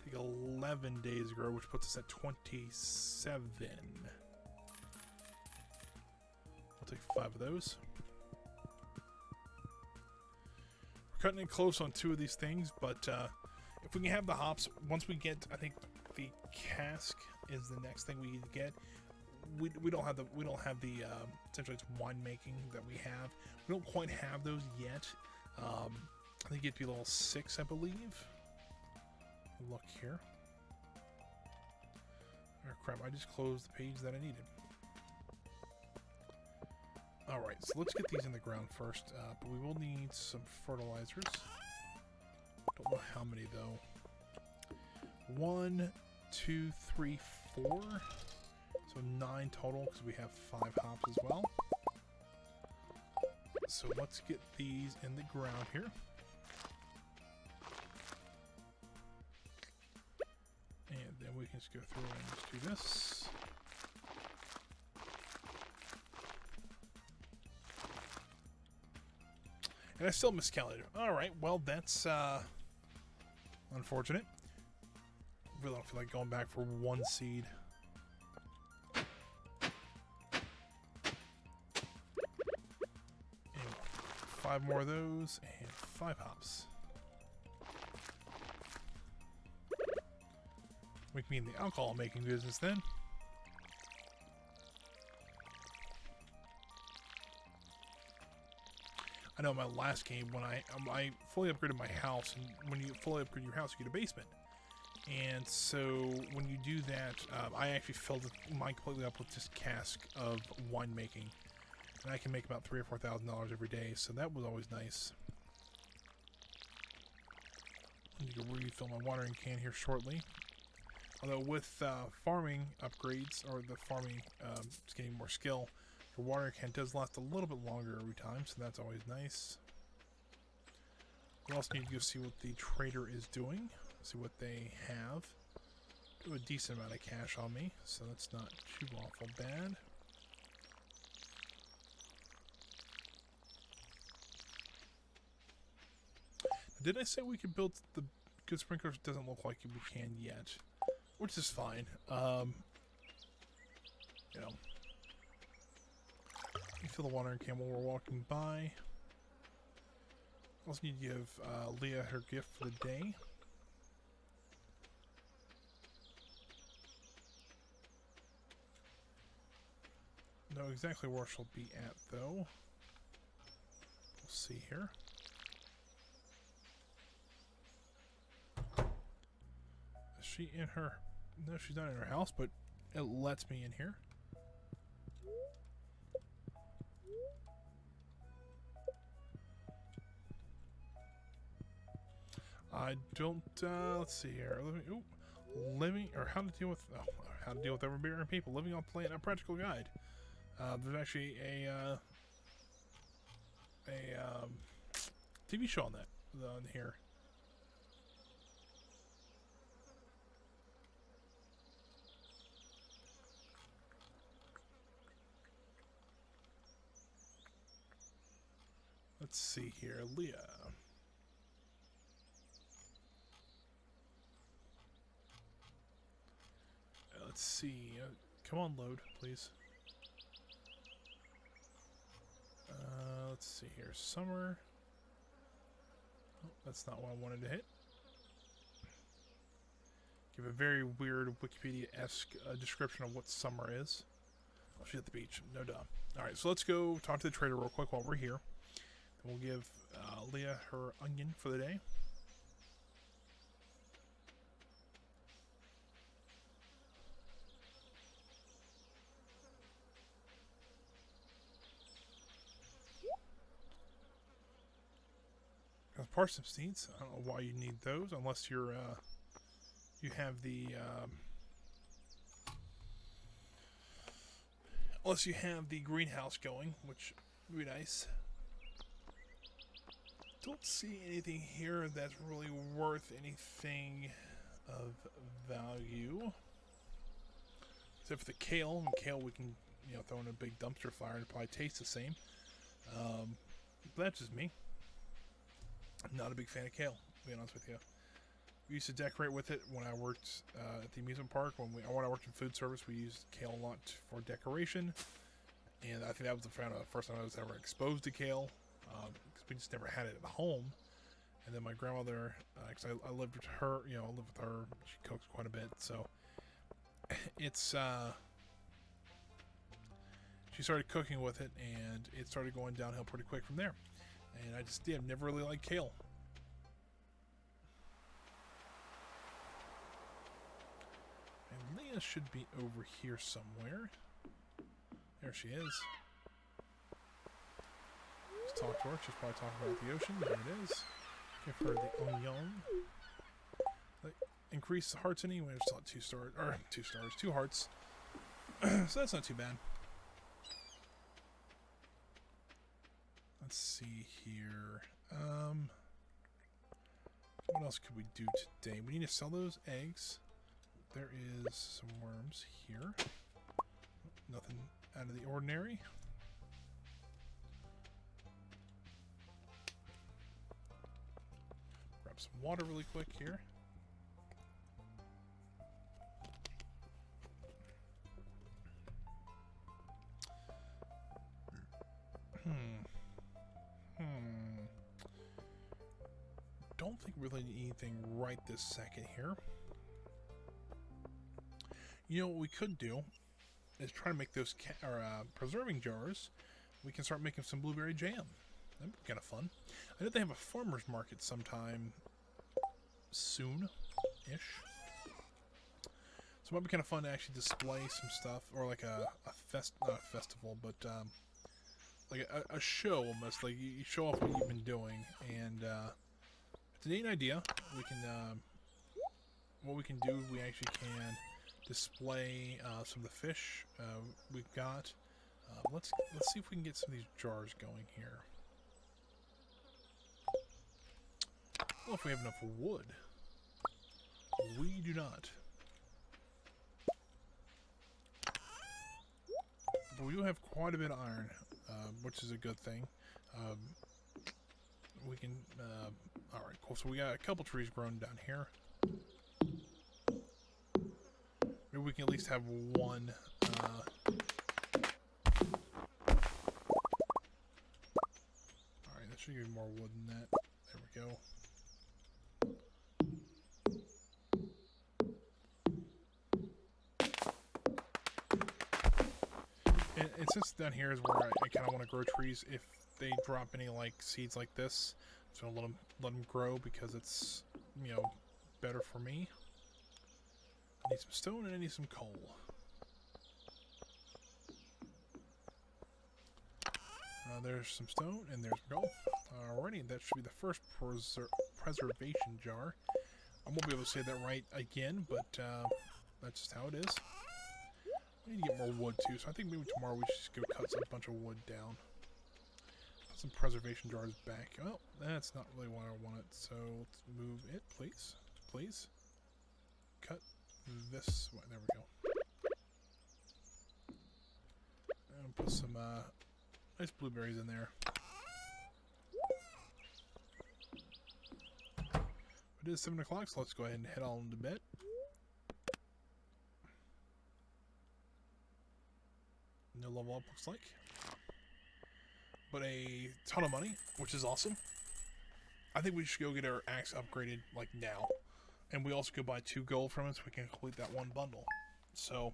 Take 11 days to grow, which puts us at 27. I'll take 5 of those. We're cutting it close on 2 of these things, but if we can have the hops, once we get, I think the cask is the next thing we need to get. We don't have the essentially it's winemaking that we have. We don't quite have those yet. I think it'd be level 6, I believe. Look here. Oh crap! I just closed the page that I needed. All right, so let's get these in the ground first. But we will need some fertilizers. Don't know how many though. 1, 2, 3, 4. So 9 total because we have 5 hops as well. So let's get these in the ground here. And then we can just go through and just do this. And I still miscalculated. Alright, well that's unfortunate. Really don't feel like going back for 1 seed. And 5 more of those and 5 hops. We can be in the alcohol making business then. I know in my last game when I fully upgraded my house, and when you fully upgrade your house, you get a basement. And so when you do that, I actually filled mine completely up with just cask of winemaking, and I can make about $3,000 or $4,000 every day. So that was always nice. I need to refill my watering can here shortly. Although with farming upgrades, or the farming just getting more skill, your watering can does last a little bit longer every time, so that's always nice. We also need to go see what the trader is doing, see what they have. Do a decent amount of cash on me, so that's not too awful bad. Did I say we could build the good sprinklers? Doesn't look like we can yet, which is fine. You know, you fill the watering can while we're walking by. Also need to give Leah her gift for the day. Know exactly where she'll be at, though. We'll see here. Is she in her... No, she's not in her house, but it lets me in here. I don't, let's see here. Living, or how to deal with, how to deal with overbearing people. Living on the planet, a practical guide. There's actually a TV show on that, on here. Let's see here, Leah. Let's see. Come on, load, please. Let's see here. Summer. Oh, that's not what I wanted to hit. Give a very weird Wikipedia-esque description of what summer is. Oh, she's at the beach. No duh. Alright, so let's go talk to the trader real quick while we're here. Then we'll give Leah her onion for the day. Parsnip seeds. I don't know why you need those unless you're you have the unless you have the greenhouse going, which would be nice. Don't see anything here that's really worth anything of value, except for the kale. And kale we can, you know, throw in a big dumpster fire and probably taste the same. But that's just me. I'm not a big fan of kale, to be honest with you. We used to decorate with it when I worked at the amusement park. When I worked in food service, we used kale a lot for decoration. And I think that was the first time I was ever exposed to kale, because we just never had it at home. And then my grandmother, because I lived with her, you know, I lived with her. She cooks quite a bit, so it's she started cooking with it, and it started going downhill pretty quick from there. And I just never really liked kale. And Leah should be over here somewhere. There she is. Let's talk to her. She's probably talking about the ocean. There it is. Give her the onion. Like, increase the hearts anyway. It's not 2 stars. Or 2 stars. 2 hearts. So that's not too bad. Let's see here. What else could we do today? We need to sell those eggs. There is some worms here. Nothing out of the ordinary. Grab some water really quick here. Don't think we really need anything right this second here. You know what we could do is try to make those preserving jars. We can start making some blueberry jam. That'd be kind of fun. I know they have a farmer's market sometime soon-ish. So it might be kind of fun to actually display some stuff, or like not a festival, but like a show almost. Like you show off what you've been doing, and it's a neat idea. We can, what we can do, we actually can display some of the fish we've got. Let's see if we can get some of these jars going here. Well, if we have enough wood. We do not. But we do have quite a bit of iron, which is a good thing. We can... Alright, cool. So we got a couple trees growing down here. Maybe we can at least have one... Alright, that should give me more wood than that. There we go. And since down here is where I kind of want to grow trees, if they drop any like seeds like this, I'm just gonna let them grow because it's, you know, better for me. I need some stone and I need some coal. There's some stone and there's gold. Alrighty, that should be the first preservation jar. I won't be able to say that right again, but that's just how it is. We need to get more wood too, so I think maybe tomorrow we should just go cut a bunch of wood down. Put some preservation jars back. Well, that's not really what I wanted, so let's move it, please. Please. Cut this way. There we go. And put some nice blueberries in there. It is 7 o'clock, so let's go ahead and head on to bed. No level up, looks like. But a ton of money, which is awesome. I think we should go get our axe upgraded, like, now. And we also could buy 2 gold from it so we can complete that one bundle. So...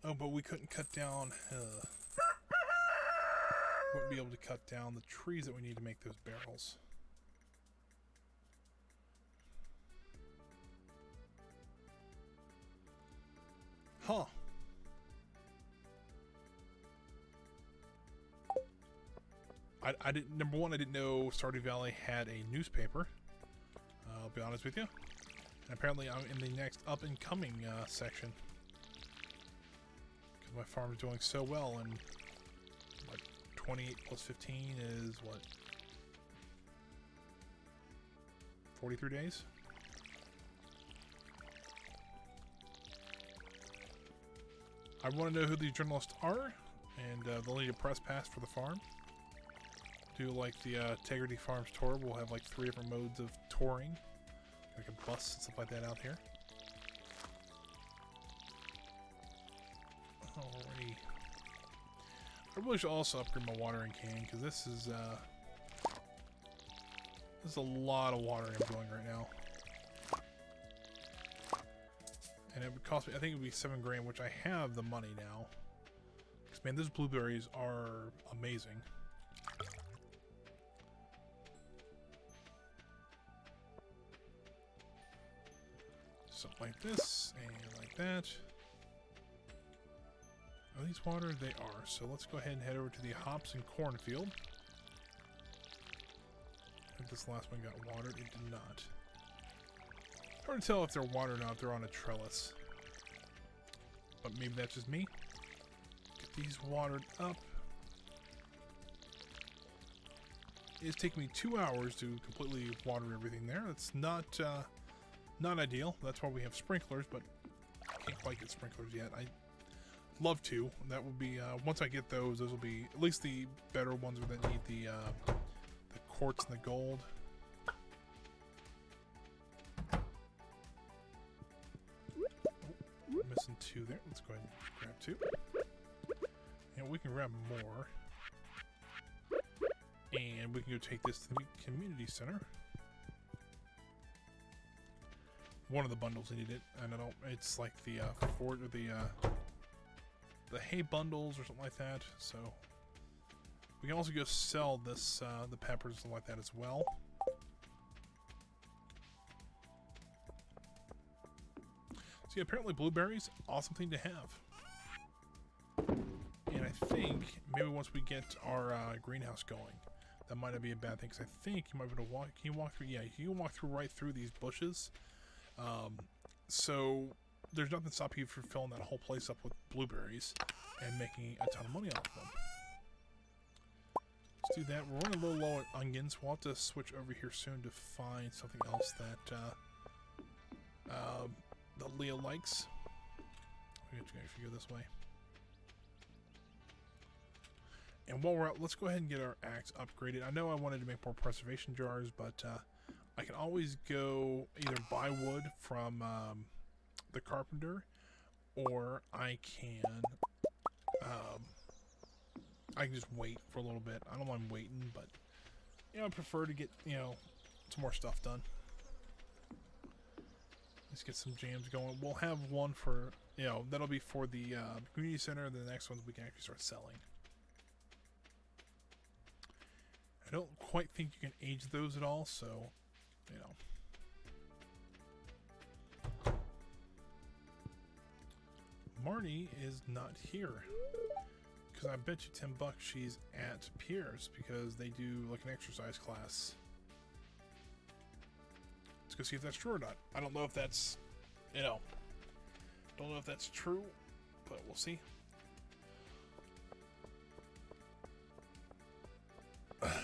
Oh, but we couldn't cut down... wouldn't be able to cut down the trees that we need to make those barrels. Huh. I didn't. Number one, I didn't know Stardew Valley had a newspaper. I'll be honest with you. And apparently, I'm in the next up and coming section because my farm is doing so well. And what, 28 plus 15 is what? 43 days. I want to know who these journalists are, and they'll need a press pass for the farm. Do like the Integrity Farms tour. We'll have like 3 different modes of touring, like a bus and stuff like that out here. Alrighty. I really should also upgrade my watering can because this is a lot of watering I'm doing right now. And it would cost me, I think it would be 7 grand, which I have the money now. Because, man, those blueberries are amazing. Something like this, and like that. Are these watered? They are. So let's go ahead and head over to the hops and cornfield. I think this last one got watered. It did not. Hard to tell if they're watered or not. They're on a trellis. But maybe that's just me. Get these watered up. It's taking me 2 hours to completely water everything there. That's not ideal. That's why we have sprinklers, but I can't quite get sprinklers yet. I'd love to. That will be, once I get those will be at least the better ones that need the quartz and the gold. Missing 2 there. Let's go ahead and grab 2. And we can grab more. And we can go take this to the community center. one of the bundles needed it, and I don't. It's like the the hay bundles or something like that. So we can also go sell this the peppers and stuff like that as well. So yeah, apparently blueberries, awesome thing to have. And I think maybe once we get our greenhouse going, that might not be a bad thing. Because I think you might be able to walk. Can you walk through? Yeah, you can walk through right through these bushes. So there's nothing stopping you from filling that whole place up with blueberries and making a ton of money off them. Let's do that. We're running a little low on onions. We'll have to switch over here soon to find something else that that Leah likes. We have to actually go this way. And while we're out, let's go ahead and get our axe upgraded. I know I wanted to make more preservation jars, but I can always go either buy wood from the carpenter, or I can just wait for a little bit. I don't mind waiting, but you know, I prefer to get, you know, some more stuff done. Let's get some jams going. We'll have one for, you know, that'll be for the community center, and the next ones we can actually start selling. I don't quite think you can age those at all, so, you know. Marnie is not here. Because I bet you $10 she's at Pierre's, because they do like an exercise class. Let's go see if that's true or not. I don't know if that's, you know, don't know if that's true, but we'll see. Alright.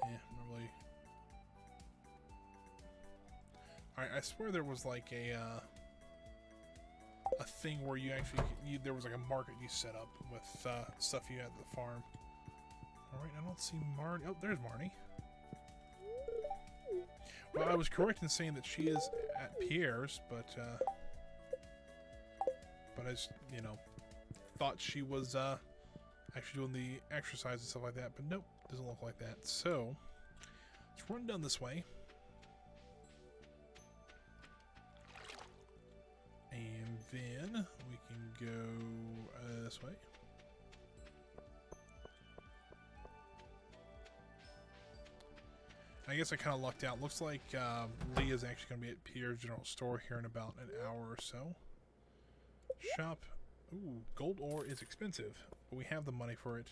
Yeah, not really. Alright, I swear there was like a thing where you actually, there was like a market you set up with stuff you had at the farm. Alright, I don't see Marnie. Oh, there's Marnie. Well, I was correct in saying that she is at Pierre's, but I just, you know, thought she was actually doing the exercise and stuff like that, but nope, doesn't look like that. So let's run down this way, and then we can go this way. I guess I kind of lucked out. Looks like Leah's actually going to be at Pierre's General Store here in about an hour or so. Shop. Ooh, gold ore is expensive, but we have the money for it.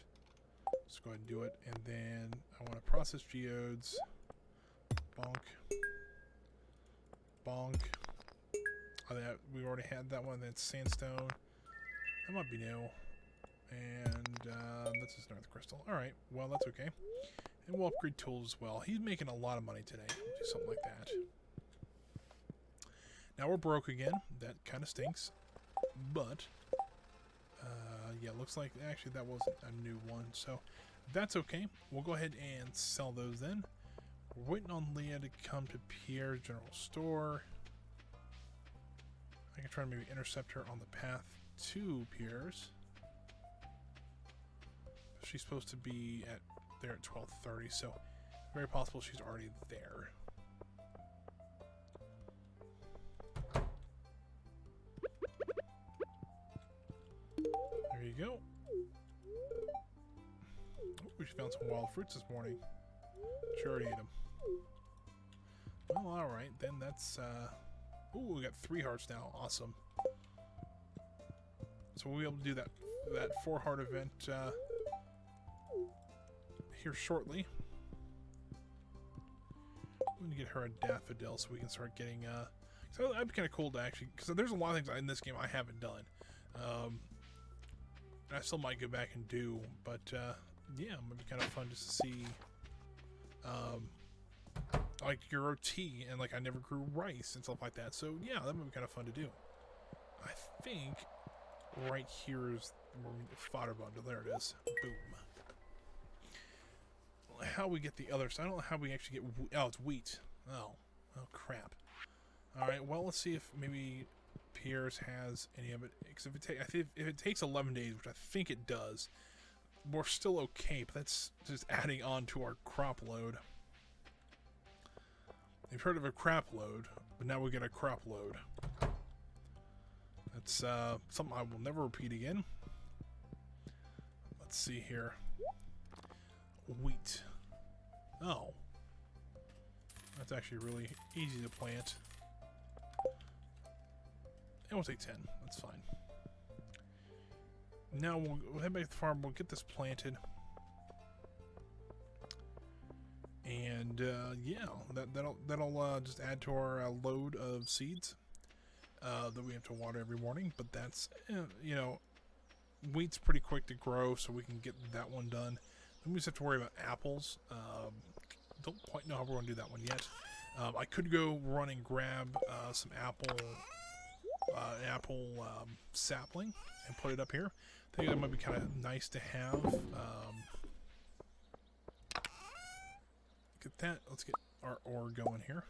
Let's go ahead and do it. And then I want to process geodes. Bonk. Bonk. Oh, we already had that one. That's sandstone. That might be new. And that's just another crystal. Alright, well, that's okay. And we'll upgrade tools as well. He's making a lot of money today. We'll do something like that. Now we're broke again. That kind of stinks. But, yeah, looks like actually that wasn't a new one. So that's okay. We'll go ahead and sell those then. We're waiting on Leah to come to Pierre's General Store. I can try to maybe intercept her on the path to Pierre's. She's supposed to be there at 12:30, so very possible she's already there. There you go. Oh, we just found some wild fruits this morning. She already ate them. Well, alright, then that's, ooh, we got 3 hearts now. Awesome. So we'll be able to do that 4-heart event, here shortly. I'm going to get her a daffodil so we can start getting, so that'd be kind of cool to actually, because there's a lot of things in this game I haven't done. And I still might go back and do, but, yeah, it might be kind of fun just to see, like, grow tea, and, like, I never grew rice and stuff like that. So, yeah, that might be kind of fun to do. I think right here is the fodder bundle. There it is. Boom. How we get the other side? I don't know how we actually get. Oh, it's wheat. Oh crap. All right. Well, let's see if maybe appears has any of it. Because if it takes 11 days, which I think it does, we're still okay. But that's just adding on to our crop load. You've heard of a crap load, but now we get a crop load. That's something I will never repeat again. Let's see here. Wheat. Oh. That's actually really easy to plant. It won't take 10. That's fine. Now we'll head back to the farm. We'll get this planted. And yeah, that'll just add to our load of seeds that we have to water every morning. But that's, you know, wheat's pretty quick to grow, so we can get that one done. Then we just have to worry about apples. Don't quite know how we're going to do that one yet. I could go run and grab some apple sapling and put it up here. I think that might be kind of nice to have. Get that. Let's get our ore going here.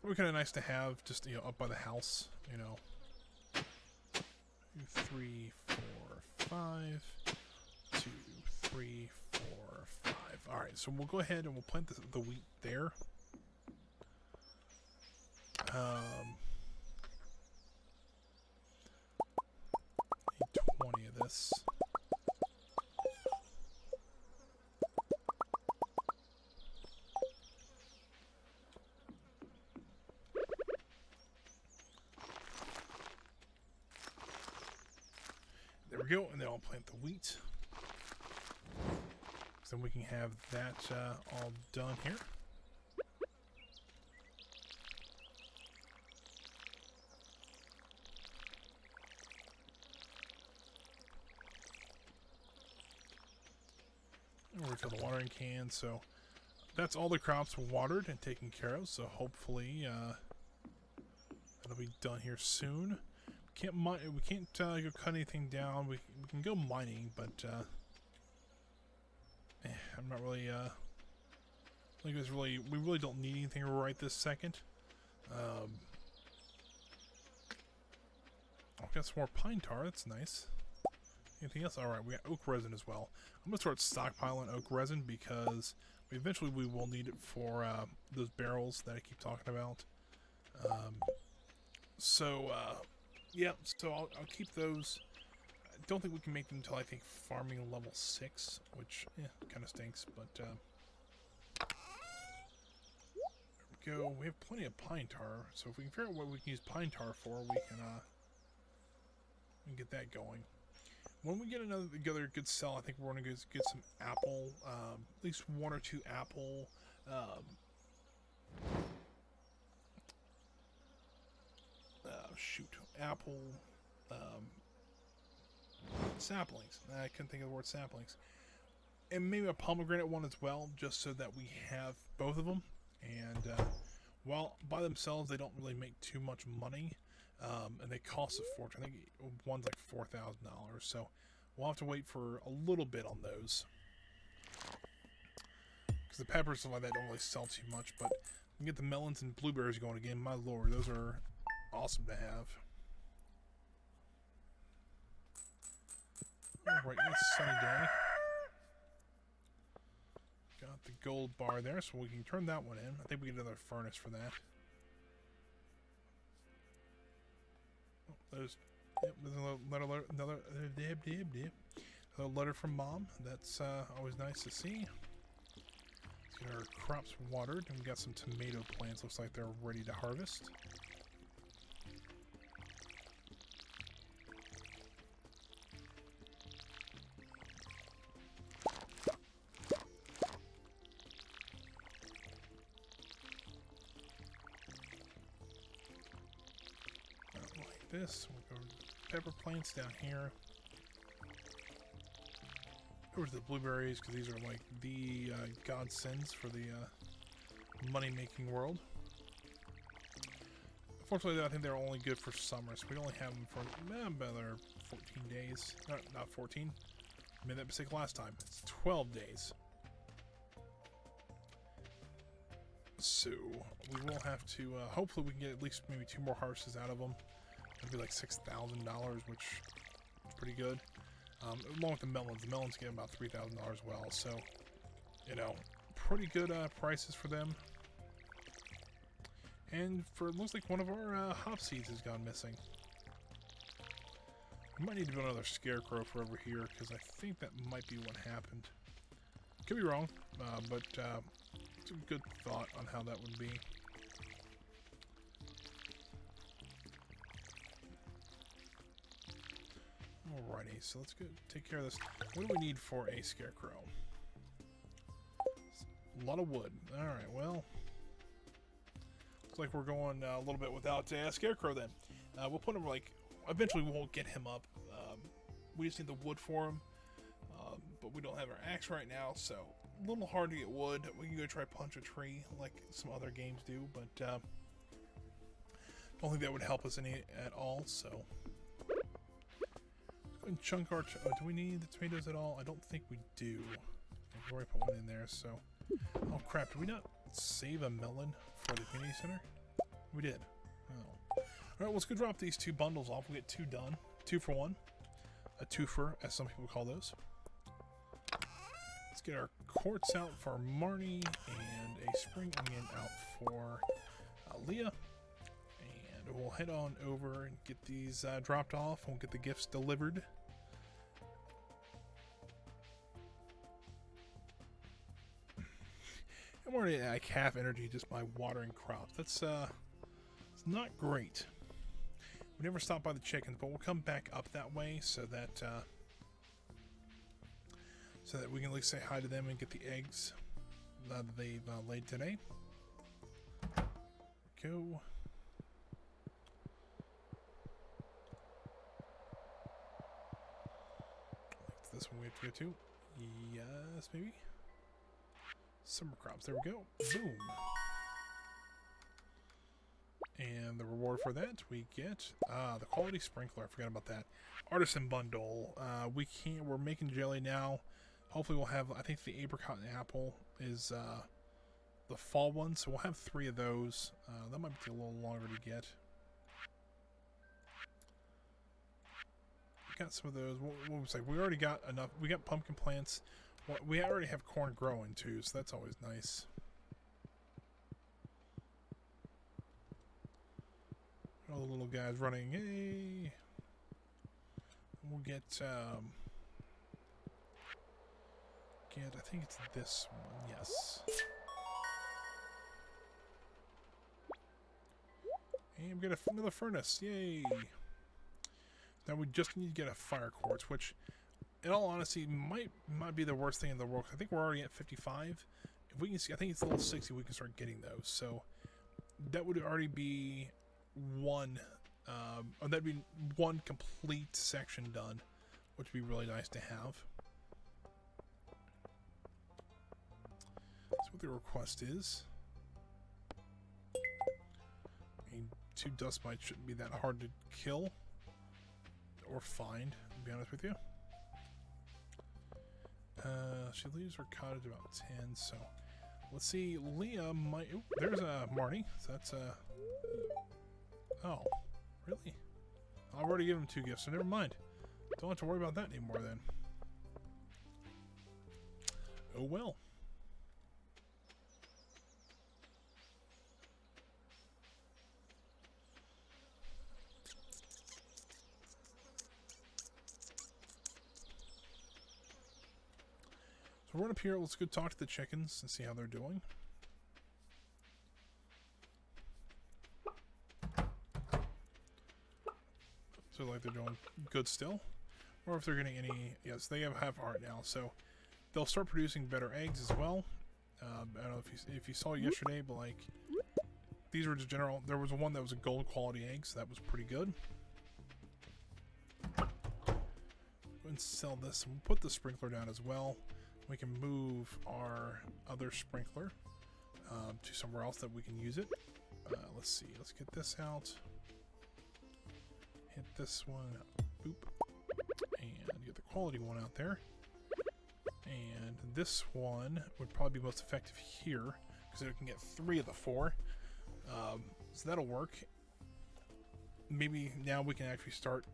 It would be kind of nice to have just, you know, up by the house, you know. 2, 3, 4, 5. 2, 3, 4, 5. All right, so we'll go ahead and we'll plant the wheat there. Need 20 of this. There we go, and then I'll plant the wheat. So then we can have that all done here. And refill the watering can. So that's all the crops watered and taken care of. So hopefully that'll be done here soon. We can't go cut anything down. We can go mining, but I'm not really like it's really, we really don't need anything right this second. I've got some more pine tar. That's nice. Anything else? All right, we got oak resin as well. I'm gonna start stockpiling oak resin because eventually we will need it for those barrels that I keep talking about. Yeah, so I'll keep those. I don't think we can make them until I think farming level 6, which kind of stinks, but there we go. We have plenty of pine tar, so if we can figure out what we can use pine tar for, we can get that going. When we get another good sell, I think we're going to get some apple, at least 1 or 2 apple apple saplings. I couldn't think of the word saplings. And maybe a pomegranate one as well, just so that we have both of them. And while by themselves they don't really make too much money, and they cost a fortune. I think one's like $4,000, so we'll have to wait for a little bit on those. Because the peppers and stuff like that don't really sell too much, but we can get the melons and blueberries going again. My lord, those are awesome to have. Alright, nice sunny day. Got the gold bar there, so we can turn that one in. I think we get another furnace for that. Oh, there's another letter from Mom. That's always nice to see. Let's get our crops watered, and we got some tomato plants. Looks like they're ready to harvest. This. We'll go pepper plants down here. Over to the blueberries, because these are like the godsends for the money-making world. Unfortunately, I think they're only good for summer, so we only have them for another 14 days. No, not 14. I made that mistake last time. It's 12 days. So we will have to, hopefully we can get at least maybe 2 more harvests out of them. That'd be like $6,000, which is pretty good. Along with the melons get about $3,000 as well. So, you know, pretty good prices for them. And for, it looks like one of our hop seeds has gone missing. We might need to build another scarecrow for over here, because I think that might be what happened. Could be wrong, but it's a good thought on how that would be. Alrighty, so let's go take care of this. What do we need for a scarecrow? A lot of wood. Alright, well, looks like we're going a little bit without a scarecrow then. We'll put him, like, eventually we won't get him up. We just need the wood for him. But we don't have our axe right now, so a little hard to get wood. We can go try punch a tree like some other games do, but don't think that would help us any at all, so let's go and chunk our do we need the tomatoes at all? I don't think we do. I've already put one in there, so oh crap, did we not save a melon for the community center? We did. Oh. Alright, let's go drop these 2 bundles off. We'll get 2 done. 2 for 1. A twofer, as some people call those. Let's get our quartz out for Marnie and a spring onion out for Leah. And we'll head on over and get these dropped off. We'll get the gifts delivered. I'm already at like half energy just by watering crops. That's it's not great. We never stop by the chickens, but we'll come back up that way so that we can at least say hi to them and get the eggs that they've laid today. Go. This one we have to go to. Yes, maybe. Summer crops. There we go. Boom. And the reward for that we get the quality sprinkler. I forgot about that. Artisan bundle. We're making jelly now. Hopefully we'll have, I think the apricot and apple is the fall one, so we'll have 3 of those. That might take a little longer to get. Got some of those. What was like? We already got enough. We got pumpkin plants. We already have corn growing too, so that's always nice. All the little guys running. Yay! We'll get I think it's this one. Yes. And we got another furnace. Yay! Now we just need to get a fire quartz, which, in all honesty, might be the worst thing in the world. I think we're already at 55. If we can see, I think it's level 60. We can start getting those. So that would already be one. Or that'd be one complete section done, which would be really nice to have. That's what the request is. I mean, 2 dust mites shouldn't be that hard to kill or find, to be honest with you. She leaves her cottage about 10, so let's see. Leah might. Ooh, there's a Marnie. So that's a. Oh, really? I've already given him 2 gifts, so never mind. Don't have to worry about that anymore then. Oh well. So we're up here. Let's go talk to the chickens and see how they're doing. So like they're doing good still, or if they're getting any. Yes, they have heart now, so they'll start producing better eggs as well. I don't know if you saw yesterday, but like these were just general. There was one that was a gold quality egg, so that was pretty good. Go and sell this. We'll put the sprinkler down as well. We can move our other sprinkler to somewhere else that we can use it. Let's see. Let's get this out. Hit this one. Boop. And get the quality one out there. And this one would probably be most effective here because it can get 3 of the 4. So that'll work. Maybe now we can actually start.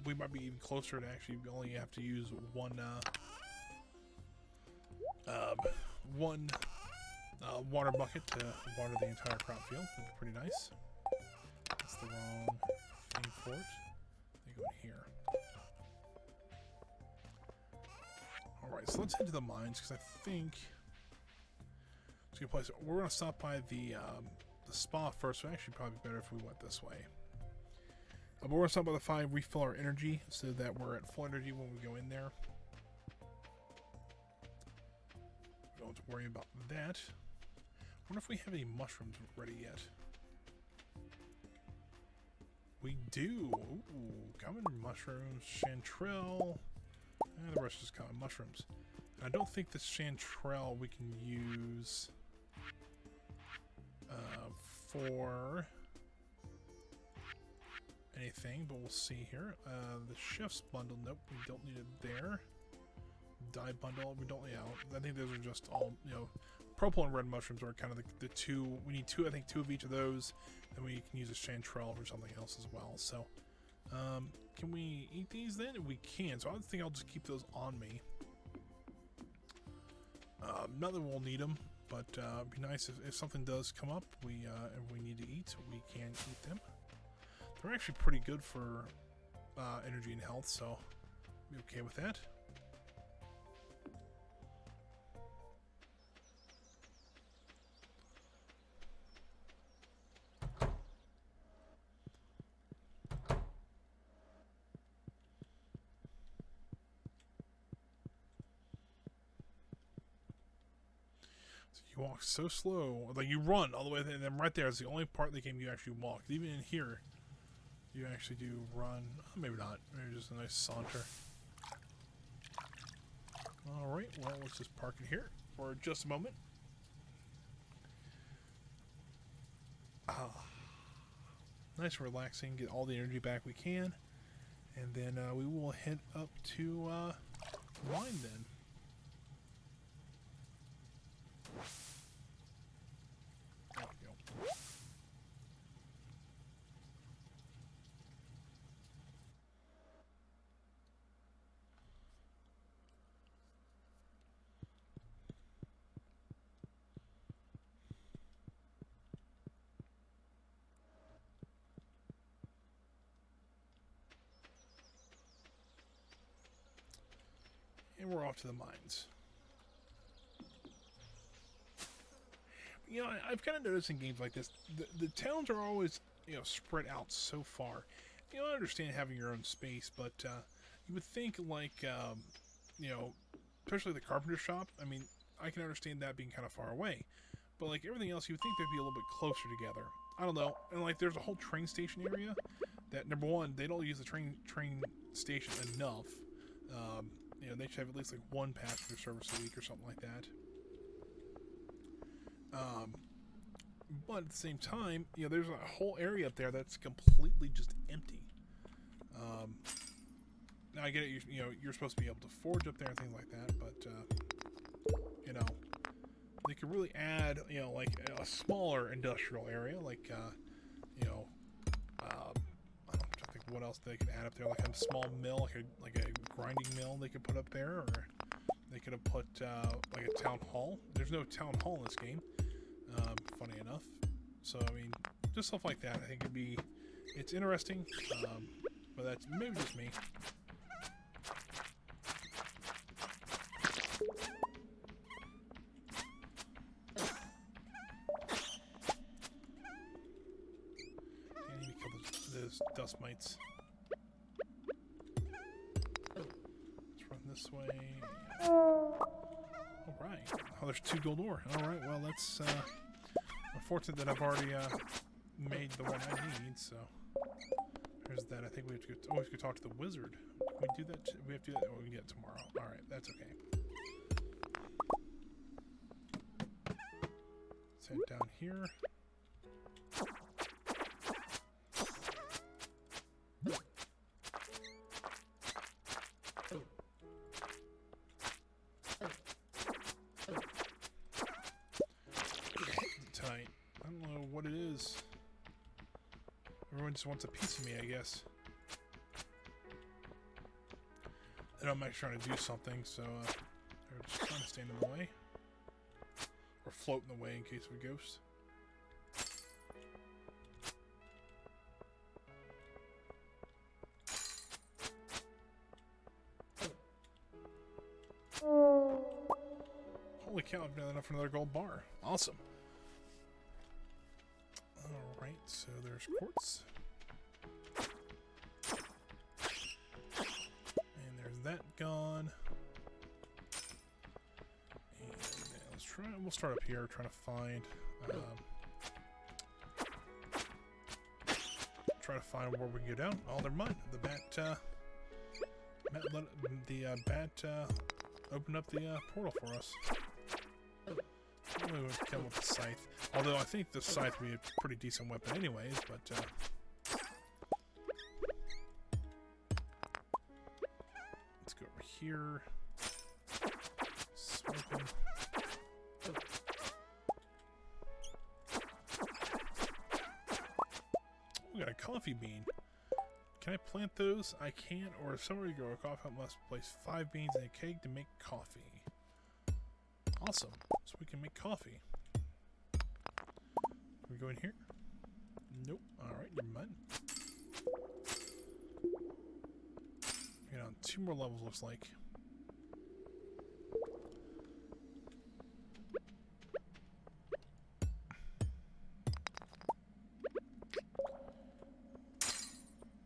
We might be even closer to actually only have to use one water bucket to water the entire crop field. That'd be pretty nice. That's the wrong thing for it. They go in here. Alright, so let's head to the mines, because I think it's a good place. We're going to stop by the spa first, so actually probably better if we went this way. But we're going to stop by the 5, refill our energy, so that we're at full energy when we go in there. We don't have to worry about that. I wonder if we have any mushrooms ready yet. We do. Ooh, common mushrooms, chanterelle, and the rest is common mushrooms. And I don't think this chanterelle we can use for anything, but we'll see here. The chef's bundle, nope, we don't need it there. Dye bundle, we don't. Yeah, I think those are just all, you know, purple and red mushrooms are kind of the two. We need 2, I think 2 of each of those, and we can use a chanterelle for something else as well. So, can we eat these then? We can. So I think I'll just keep those on me. Not that we'll need them, but it'd be nice if something does come up, and we need to eat, we can eat them. They're actually pretty good for energy and health, so I'll be okay with that. You walk so slow, like you run all the way there, and then right there is the only part of the game you actually walk. Even in here, you actually do run. Oh, maybe not. Maybe just a nice saunter. Alright, well, let's just park it here for just a moment. Nice and relaxing. Get all the energy back we can. And then we will head up to wine then. There we go. And we're off to the mines. You know, I've kind of noticed in games like this, the towns are always, you know, spread out so far. You know, I understand having your own space, but you would think, like, you know, especially the carpenter shop, I mean, I can understand that being kind of far away. But, like, everything else, you would think they'd be a little bit closer together. I don't know. And, like, there's a whole train station area that, number one, they don't use the train station enough. You know, they should have at least, like, 1 passenger service a week or something like that. But at the same time, you know, there's a whole area up there that's completely just empty. Now I get it, you know, you're supposed to be able to forge up there and things like that, but, you know, they could really add, you know, like a smaller industrial area, like, you know, I don't think what else they could add up there, like a small mill, like a grinding mill they could put up there, or they could have put, like a town hall. There's no town hall in this game. Funny enough. So, I mean, just stuff like that, I think it's interesting, but that's maybe just me. I need to kill those dust mites. Let's run this way. Alright. Oh, there's 2 gold ore. Alright, well, that's, unfortunate that I've already, made the one I need, so there's that. I think we have to go, we have to talk to the wizard. Can we do that? We have to do that? Oh, we can get it tomorrow. Alright, that's okay. Let's head down here. just wants a piece of me, I guess. And I'm actually trying to do something, so they're just trying to stand in the way. Or float in the way in case of a ghost. Holy cow, I've done enough for another gold bar. Awesome. Alright, so there's quartz. And there's that gone. And let's try, we'll start up here trying to find where we can go down. Oh, never mind. The bat opened up the portal for us. Probably would kill him with the scythe. Although I think the scythe would be a pretty decent weapon anyways, but let's go over here. Swipe him. We got a coffee bean. Can I plant those? I can't, or if somebody grow a coffee, I must place 5 beans in a keg to make coffee. Awesome. So we can make coffee. Can we go in here? Nope. Alright, never mind. Get on 2 more levels, looks like.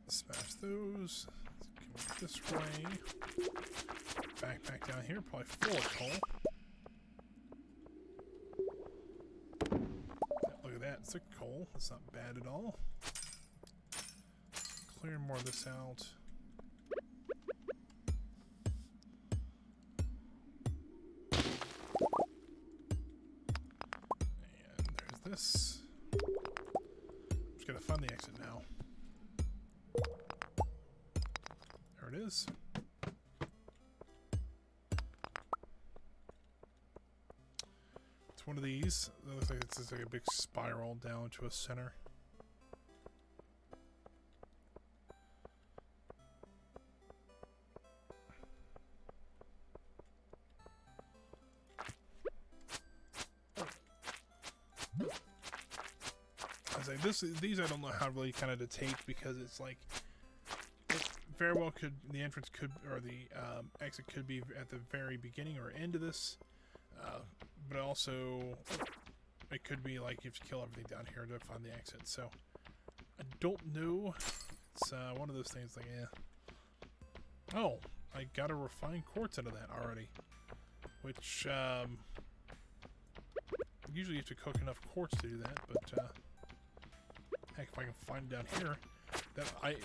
Smash those. Let's come this way. Back down here, probably full of coal. Look at that, it's a coal. That's not bad at all. Clear more of this out. And there's this. I'm just gonna find the exit now. There it is. It's one of these. It looks like it's just like a big spiral down to a center. I was like, these I don't know how really kind of to take, because it's like it very well could, the entrance could, or the exit could be at the very beginning or end of this. But also, it could be like you have to kill everything down here to find the exit. So, I don't know. It's one of those things like, eh. Oh, I got a refined quartz out of that already. Which, usually you have to cook enough quartz to do that, but, heck, if I can find it down here, that I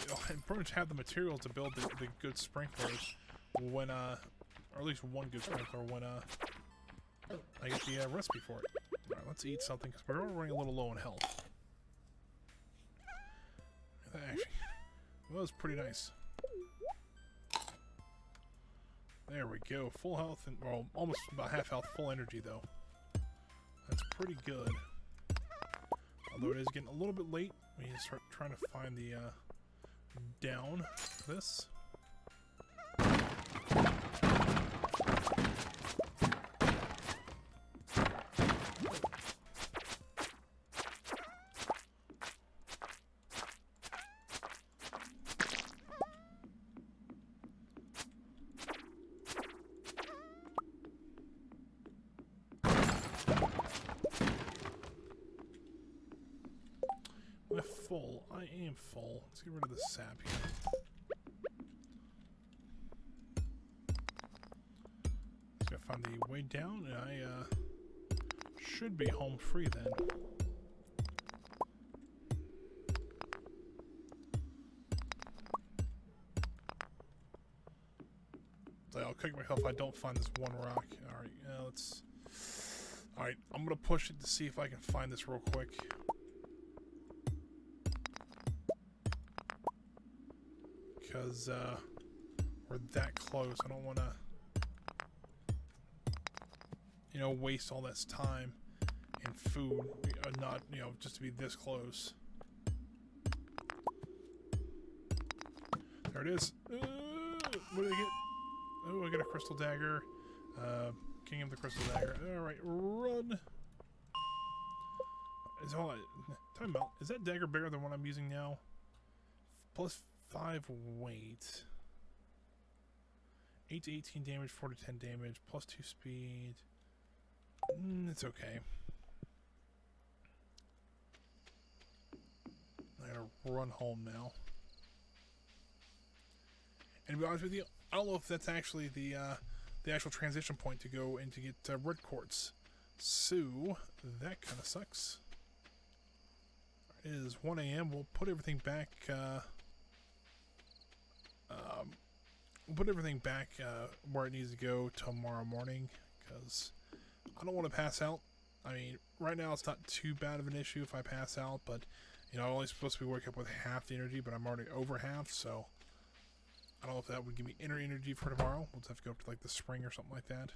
pretty much have the material to build the good sprinklers when, or at least one good sprinkler when, I get the recipe for it. Alright, let's eat something, because we're running a little low on health. That actually was pretty nice. There we go. Full health, and well, almost about half health, full energy, though. That's pretty good. Although it is getting a little bit late, we need to start trying to find the down for this. We're full. I am full. Let's get rid of the sap here. Just gotta find the way down, and I should be home free then. So I'll kick myself if I don't find this one rock. Alright, let's... Alright, I'm gonna push it to see if I can find this real quick. Because we're that close. I don't want to, you know, waste all this time and food, not, you know, just to be this close. There it is. What did I get? Oh, I got a crystal dagger. King of the crystal dagger. Alright, run. Time out. Is that dagger bigger than what I'm using now? Plus 5 weight. 8 to 18 damage, 4 to 10 damage, plus 2 speed. It's okay. I gotta run home now. And to be honest with you, I don't know if that's actually the actual transition point to go and to get red quartz. So that kind of sucks. It is 1 a.m. We'll put everything back. We'll put everything back where it needs to go tomorrow morning, because I don't want to pass out. I mean, right now it's not too bad of an issue if I pass out, but you know, I'm only supposed to be waking up with half the energy, but I'm already over half, so I don't know if that would give me inner energy for tomorrow. We'll just have to go up to like the spring or something like that.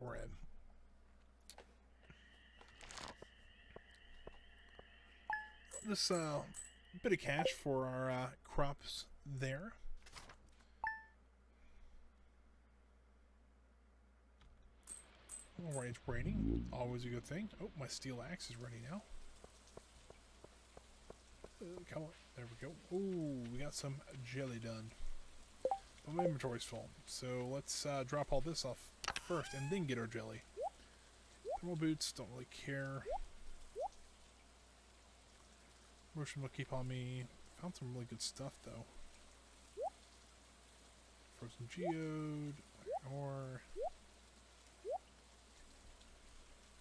Red. This bit of cash for our crops there. Alright, it's raining. Always a good thing. Oh, my steel axe is ready now. Come on. There we go. Ooh, we got some jelly done. But my inventory's full. So let's drop all this off first and then get our jelly. Thermal boots, don't really care. Motion will keep on me. Found some really good stuff though. Frozen geode, ore.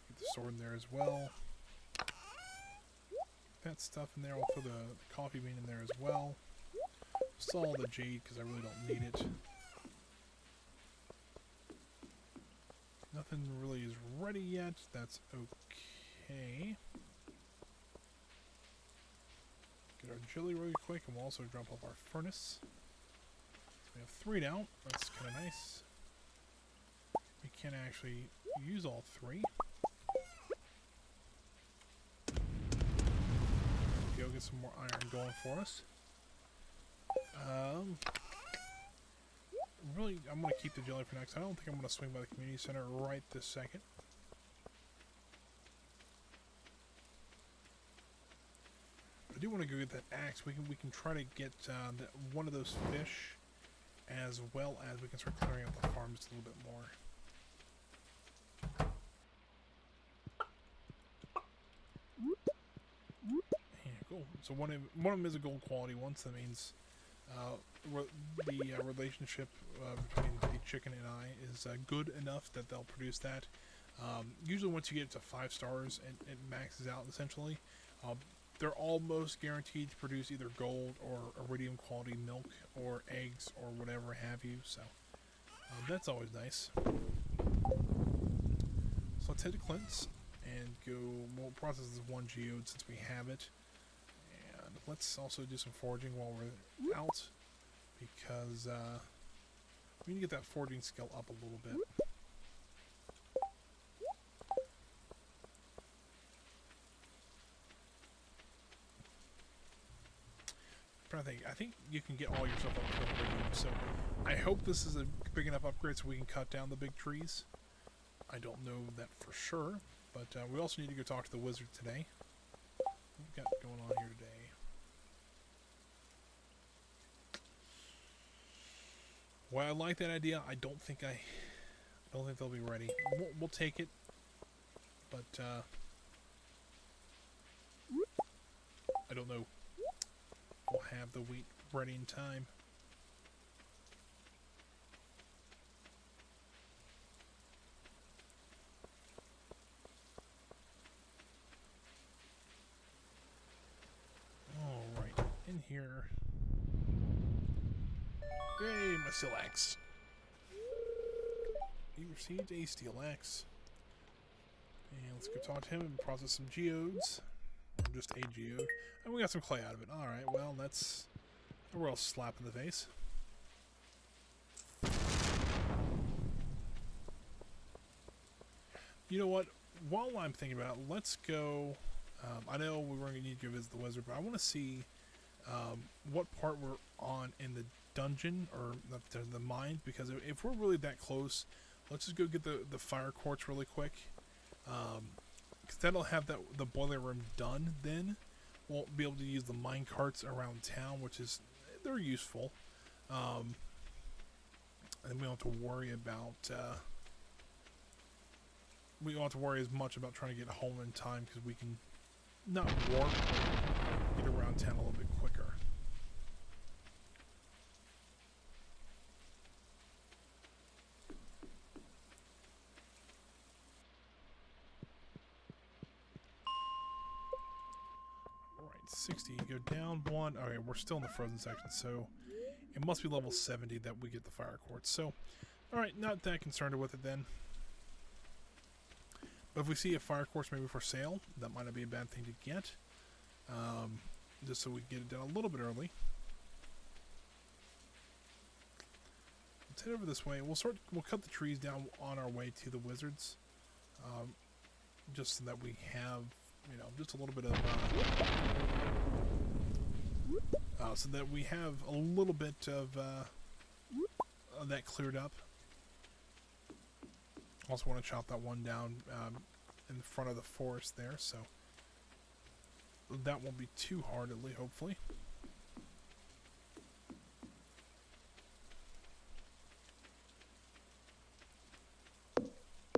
Get the sword in there as well. That stuff in there. I'll throw the coffee bean in there as well. Still all the jade because I really don't need it. Nothing really is ready yet. That's okay. Get our jelly really quick, and we'll also drop off our furnace. So we have 3 now. That's kind of nice. We can actually use all 3. Go get some more iron going for us. Really, I'm going to keep the jelly for next. I don't think I'm going to swing by the community center right this second. I do want to go get that axe. We can try to get one of those fish, as well as we can start clearing out the farm just a little bit more. Yeah, cool. So one of them is a gold quality one, so that means the relationship between the chicken and I is good enough that they'll produce that. Usually once you get to 5 stars, it maxes out essentially. They're almost guaranteed to produce either gold or iridium quality milk or eggs or whatever have you, so that's always nice. So let's head to Clint's and we'll process this 1 geode since we have it. And let's also do some foraging while we're out, because we need to get that foraging skill up a little bit. I think you can get all your stuff up to iridium, so I hope this is a big enough upgrade so we can cut down the big trees. I don't know that for sure, but we also need to go talk to the wizard today. What we got going on here today? Well, I like that idea. I don't think they'll be ready. We'll take it, but I don't know. We'll have the wheat ready in time. Alright, in here. Yay, my steel axe. You received a steel axe. And let's go talk to him and process some geodes. Or just a geode. And we got some clay out of it. Alright, well, that's a real slap in the face. You know what? While I'm thinking about it, let's go... I know we're going to need to go visit the wizard, but I want to see what part we're on in the dungeon or the mine, because if we're really that close, let's just go get the fire quartz really quick, because that'll have the boiler room done. Then we'll be able to use the mine carts around town, which is, they're useful, and we don't have to worry about we don't have to worry as much about trying to get home in time, because we can not warp, but get around town a little bit quicker. Alright, 60, go down one. Okay, we're still in the frozen section, so it must be level 70 that we get the fire quartz. So, alright, not that concerned with it then. But if we see a fire quartz maybe for sale, that might not be a bad thing to get. Just so we get it done a little bit early. Let's head over this way. We'll cut the trees down on our way to the wizards. Just so that we have, you know, just a little bit of so that we have a little bit of that cleared up. Also want to chop that one down in front of the forest there, so that won't be too hard, hopefully.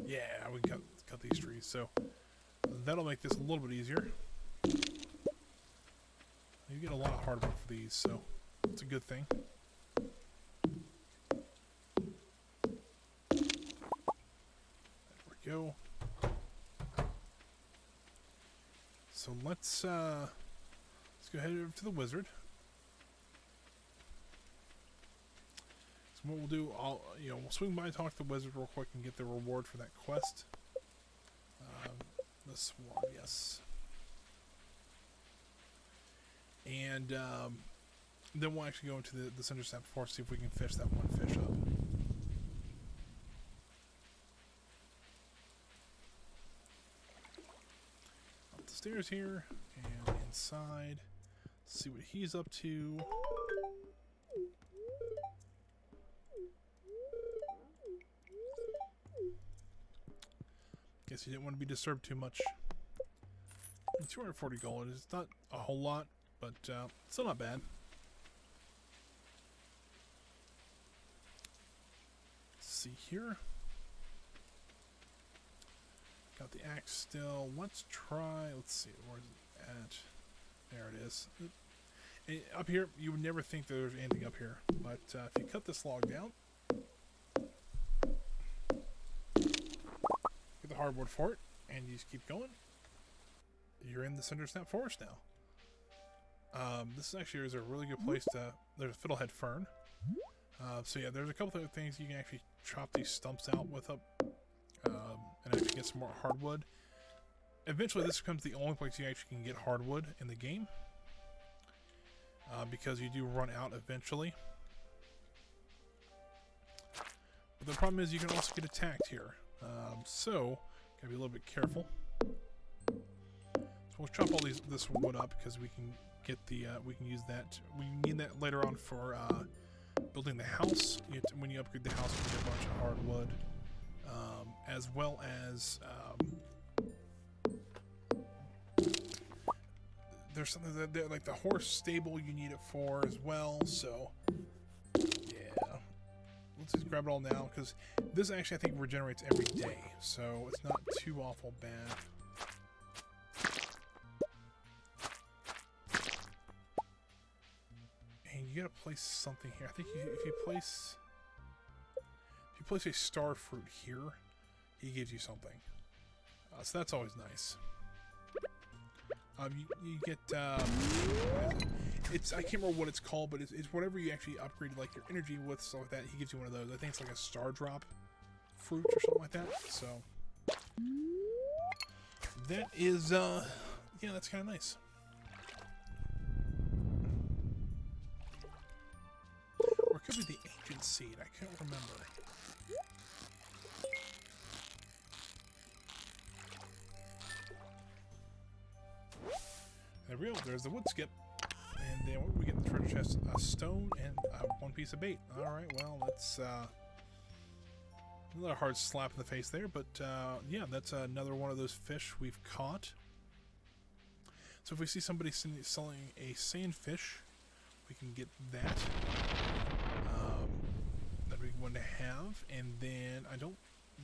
Yeah, we cut these trees, so that'll make this a little bit easier. You get a lot of hardwood for these, so it's a good thing. Go. So let's go ahead over to the wizard. So what we'll do, we'll swing by and talk to the wizard real quick and get the reward for that quest. This one, yes. And then we'll actually go into the Cinder Snap Forest, see if we can fish that one fish up. Stairs here and inside. See what he's up to. Guess he didn't want to be disturbed too much. 240 gold is not a whole lot, but still not bad. Let's see here. Got the axe still. Let's see, where's it at? There it is. Up here, you would never think that there's anything up here, but if you cut this log down, get the hardwood for it, and you just keep going, you're in the Cinder Snap Forest now. This actually is a really good place there's a fiddlehead fern. So yeah, there's a couple of things you can actually chop these stumps out with up. And actually get some more hardwood. Eventually this becomes the only place you actually can get hardwood in the game, because you do run out eventually. But the problem is you can also get attacked here, so gotta be a little bit careful. So we'll chop all this wood up, because we can get we can use that. We need that later on for building the house. When you upgrade the house, you get a bunch of hardwood. As well as there's something that like the horse stable you need it for as well. So yeah, let's just grab it all now, because this actually I think regenerates every day, so it's not too awful bad. And you gotta place something here. I think if you place a star fruit here, he gives you something. So that's always nice. You get I can't remember what it's called, but it's whatever you actually upgrade like your energy with, stuff like that. He gives you one of those. I think it's like a star drop fruit or something like that. So that is yeah, that's kind of nice. Or it could be the ancient seed. I can't remember. There we go. There's the wood skip. And then what we get in the treasure chest? A stone and one piece of bait. Alright, well, that's another hard slap in the face there, but yeah, that's another one of those fish we've caught. So if we see somebody selling a sandfish, we can get that. That we want to have, and then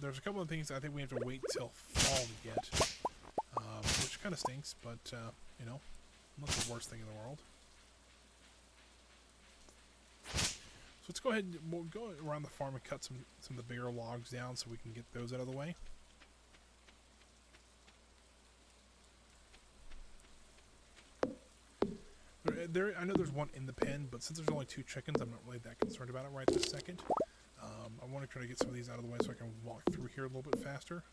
there's a couple of things I think we have to wait till fall to get, which kind of stinks, but you know, not the worst thing in the world. So let's go ahead and we'll go around the farm and cut some of the bigger logs down so we can get those out of the way. I know there's one in the pen, but since there's only 2 chickens, I'm not really that concerned about it right this second. I want to try to get some of these out of the way so I can walk through here a little bit faster.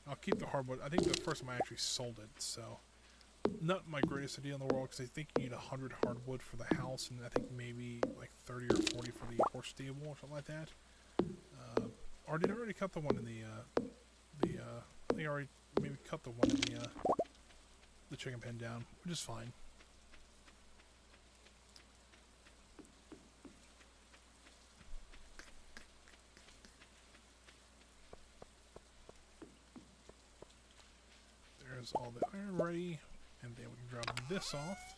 I'll keep the hardwood. I think the first time I actually sold it, so not my greatest idea in the world, because I think you need 100 hardwood for the house, and I think maybe like 30 or 40 for the horse stable or something like that. Or did I already cut the one in I think I already maybe cut the one in the chicken pen down, which is fine. There's all the iron ready, and then we can drop this off.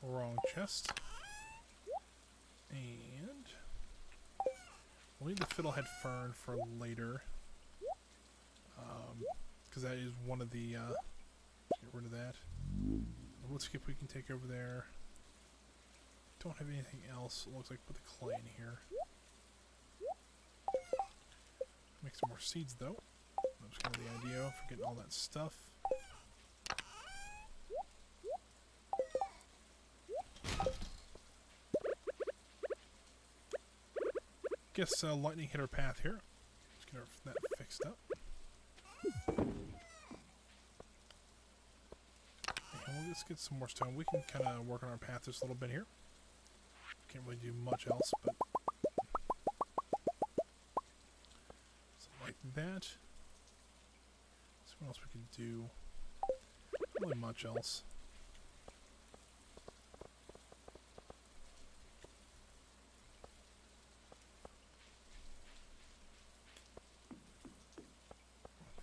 Wrong chest. And we'll need the fiddlehead fern for later, because that is one of the, let's get rid of that. The wood skip we can take over there. Don't have anything else, it looks like, put the clay in here. Make some more seeds, though. That's kind of the idea for getting all that stuff. Guess lightning hit our path here. Let's get that fixed up. And we'll just get some more stone. We can kind of work on our path just a little bit here. Can't really do much else, but something like that. So what else we can do? Not really much else.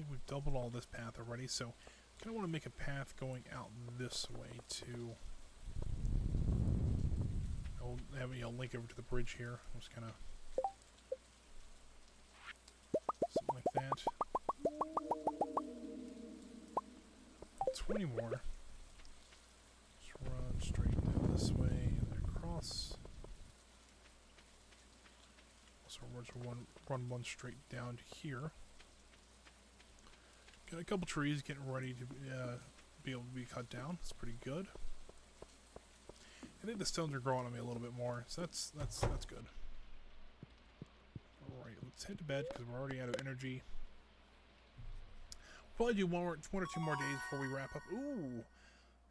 We've doubled all this path already, so kind of want to make a path going out this way too. I'll have a link over to the bridge here. Just kind of something like that. 20 more. Just run straight down this way and then across. So we're just run one straight down to here. Got a couple trees getting ready to be able to be cut down. It's pretty good. I think the stones are growing on me a little bit more, so that's good. All right, let's head to bed because we're already out of energy. Probably do one or 2 more days before we wrap up. Ooh,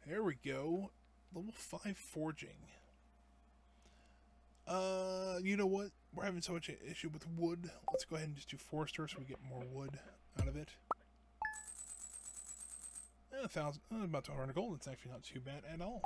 there we go. Level 5 forging. You know what? We're having so much issue with wood. Let's go ahead and just do forester so we get more wood out of it. 1,000, about 200 gold. That's actually not too bad at all.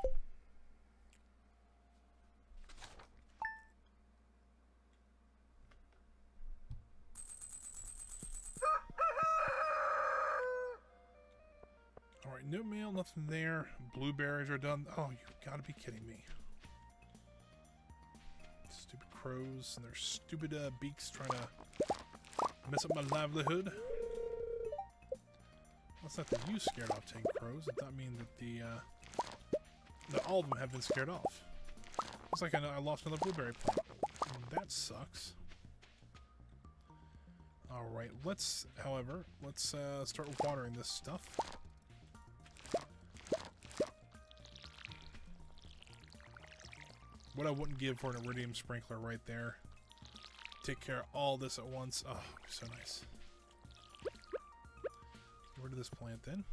Alright, no mail, nothing there. Blueberries are done. Oh, you gotta be kidding me. Stupid crows and their stupid beaks trying to mess up my livelihood. That's not that you scared off 10 crows. It doesn't mean that that all of them have been scared off. Looks like I lost another blueberry plant. That sucks. Alright, however, let's start watering this stuff. What I wouldn't give for an iridium sprinkler right there. Take care of all this at once. Oh, so nice. Get rid of this plant then.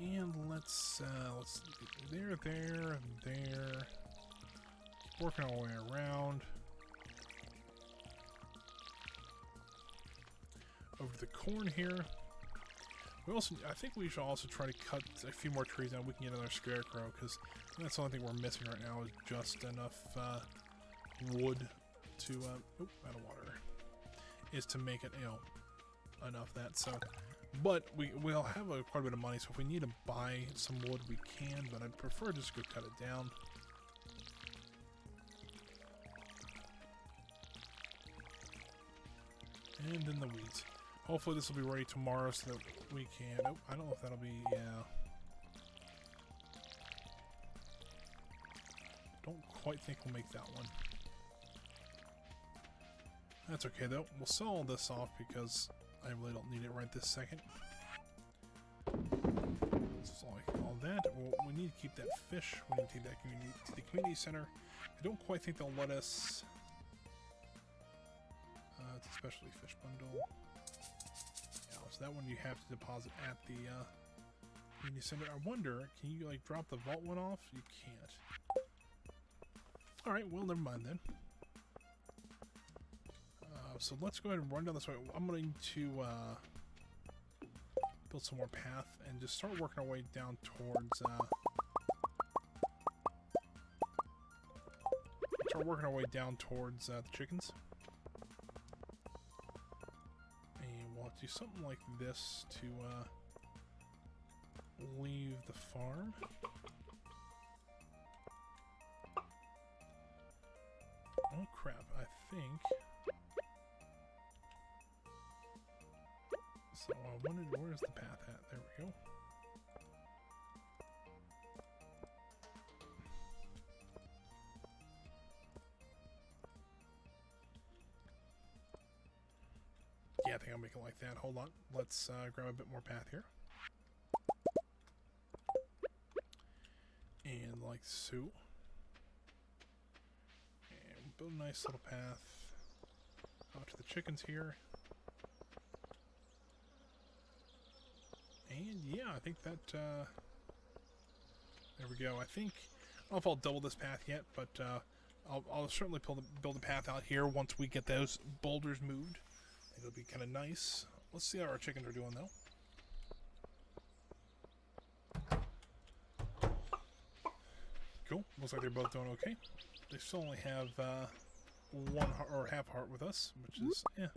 And let's there, there. Working our way around. Over the corn here. We also, I think we should also try to cut a few more trees down. We can get another scarecrow, because that's the only thing we're missing right now is just enough wood to, out of water, is to make it, enough of that. So, but we'll have quite a bit of money, so if we need to buy some wood, we can, but I'd prefer just to go cut it down. And then the wheat. Hopefully this will be ready tomorrow so that we can... Oh, I don't know if that'll be... Yeah. Don't quite think we'll make that one. That's okay though. We'll sell all this off because I really don't need it right this second. So all that. We need to keep that fish. We need to take that to the community center. I don't quite think they'll let us... it's a specialty fish bundle. Yeah, so that one you have to deposit at the community center. I wonder, can you like drop the vault one off? You can't. Alright, well never mind then. So let's go ahead and run down this way. I'm going to build some more path and just start working our way down towards the chickens. And we'll have to do something like this to leave the farm. Oh crap, I think... So I wondered, where's the path at? There we go. Yeah, I think I'll make it like that. Hold on. Let's grab a bit more path here. And like so. And build a nice little path out to the chickens here. And yeah, I think that, there we go. I don't know if I'll double this path yet, but I'll certainly build a path out here once we get those boulders moved. I think it'll be kind of nice. Let's see how our chickens are doing, though. Cool. Looks like they're both doing okay. They still only have one or half heart with us, which is, yeah.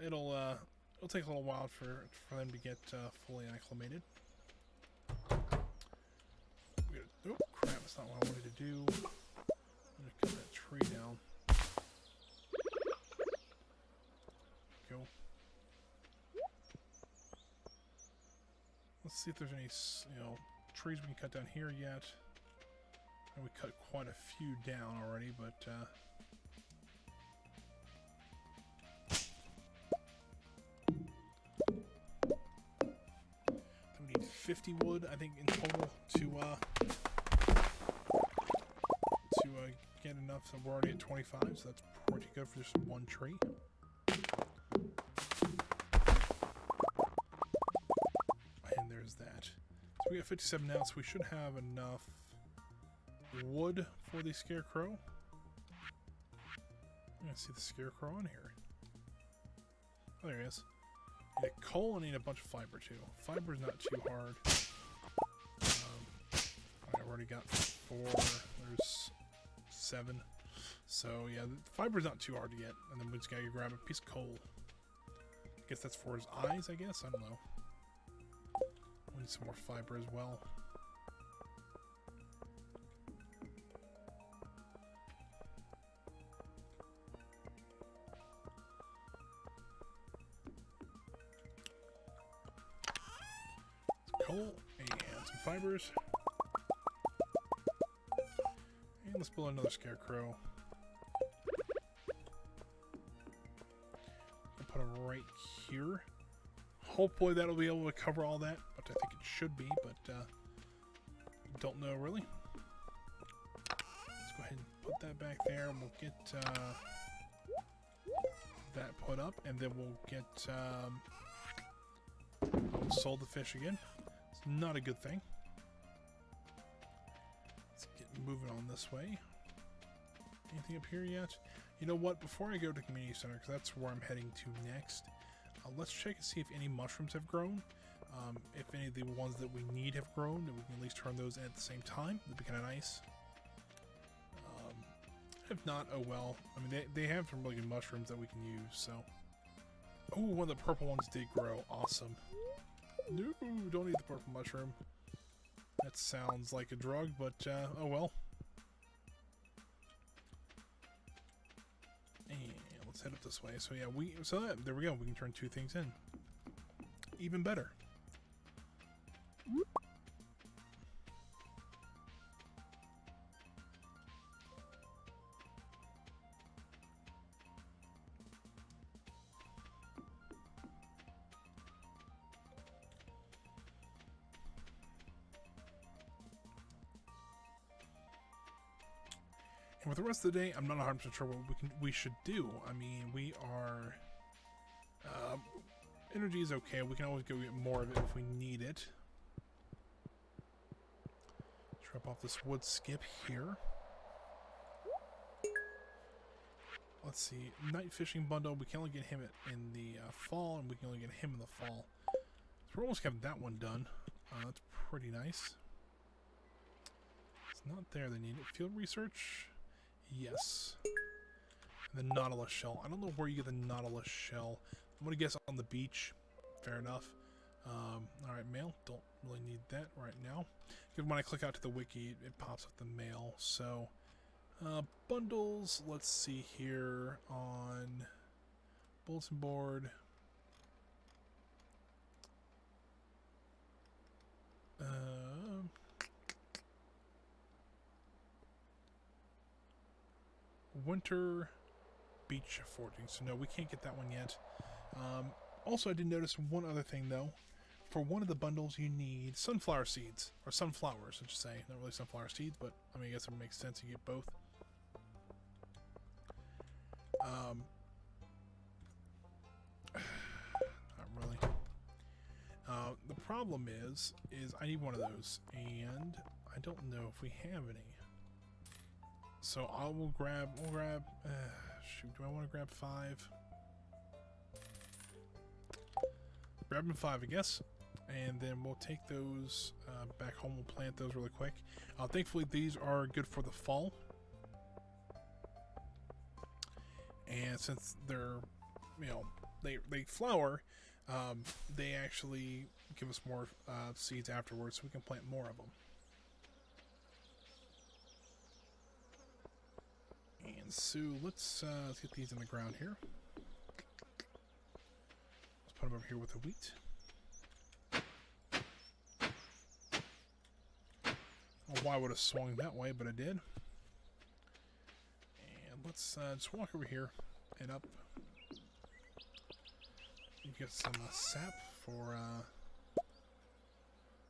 It'll take a little while for them to get fully acclimated. Oh crap, that's not what I wanted to do. I'm going to cut that tree down. Go. Let's see if there's any, trees we can cut down here yet. And we cut quite a few down already, but we need 50 wood, I think, in total to get enough. So we're already at 25, so that's pretty good for just one tree. And there's that. So we got 57 now, so we should have enough wood for the scarecrow. I'm gonna see the scarecrow on here. Oh, there he is. Need a coal and need a bunch of fiber too. Fiber's not too hard. I've already got 4. There's 7. So yeah, the fiber's not too hard to get. And then we just gotta grab a piece of coal. I guess that's for his eyes, I guess? I don't know. We need some more fiber as well. Coal and some fibers. And let's build another scarecrow. I'll put him right here. Hopefully that'll be able to cover all that, but I think it should be, but don't know really. Let's go ahead and put that back there, and we'll get that put up, and then we'll get sold the fish again. not a good thing. Let's get moving on this way. Anything up here yet? You know what? Before I go to the community center, because that's where I'm heading to next, let's check and see if any mushrooms have grown. If any of the ones that we need have grown, then we can at least turn those in at the same time. That'd be kind of nice. If not, oh well. I mean, they have some really good mushrooms that we can use, so. Oh, one of the purple ones did grow. Awesome. No, don't eat the purple mushroom. That sounds like a drug, but oh well. And let's head up this way. So yeah, there we go. We can turn 2 things in. Even better. And with the rest of the day, I'm not 100% sure what we should do. I mean, we are... energy is okay. We can always go get more of it if we need it. Drop off this wood skip here. Let's see. Night fishing bundle. We can only get him in the fall, and we can only get him in the fall. So we're almost having that one done. That's pretty nice. It's not there. They need it. Field research. Yes. And the Nautilus shell. I don't know where you get the Nautilus shell. I'm going to guess on the beach. Fair enough. Alright, mail. Don't really need that right now. Because when I click out to the wiki, it pops up the mail. So, bundles. Let's see here on bulletin board. Winter beach foraging. So no, we can't get that one yet. Also, I did notice one other thing though. For one of the bundles, you need sunflower seeds or sunflowers, I should say. Not really sunflower seeds, but I mean, I guess it makes sense. You get both. Not really. The problem is I need one of those, and I don't know if we have any. So we'll grab, shoot, do I want to grab 5? Grabbing 5, I guess. And then we'll take those back home. We'll plant those really quick. Thankfully, these are good for the fall. And since they're, you know, they flower, they actually give us more seeds afterwards, so we can plant more of them. And so let's get these in the ground here. Let's put them over here with the wheat. Oh, why would have swung that way, but I did. And let's just walk over here and up. You get some sap for.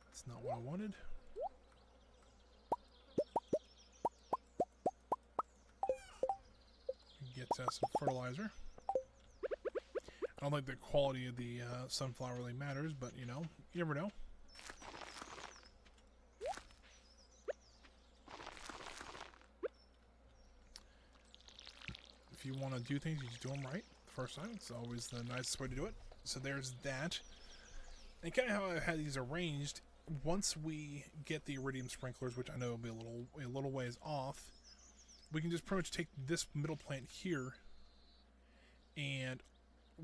That's not what I wanted. Get some fertilizer. I don't think the quality of the sunflower really matters, but you know, you never know. If you want to do things, you just do them right the first time. It's always the nicest way to do it. So there's that. And kind of how I had these arranged. Once we get the iridium sprinklers, which I know will be a little ways off, we can just pretty much take this middle plant here and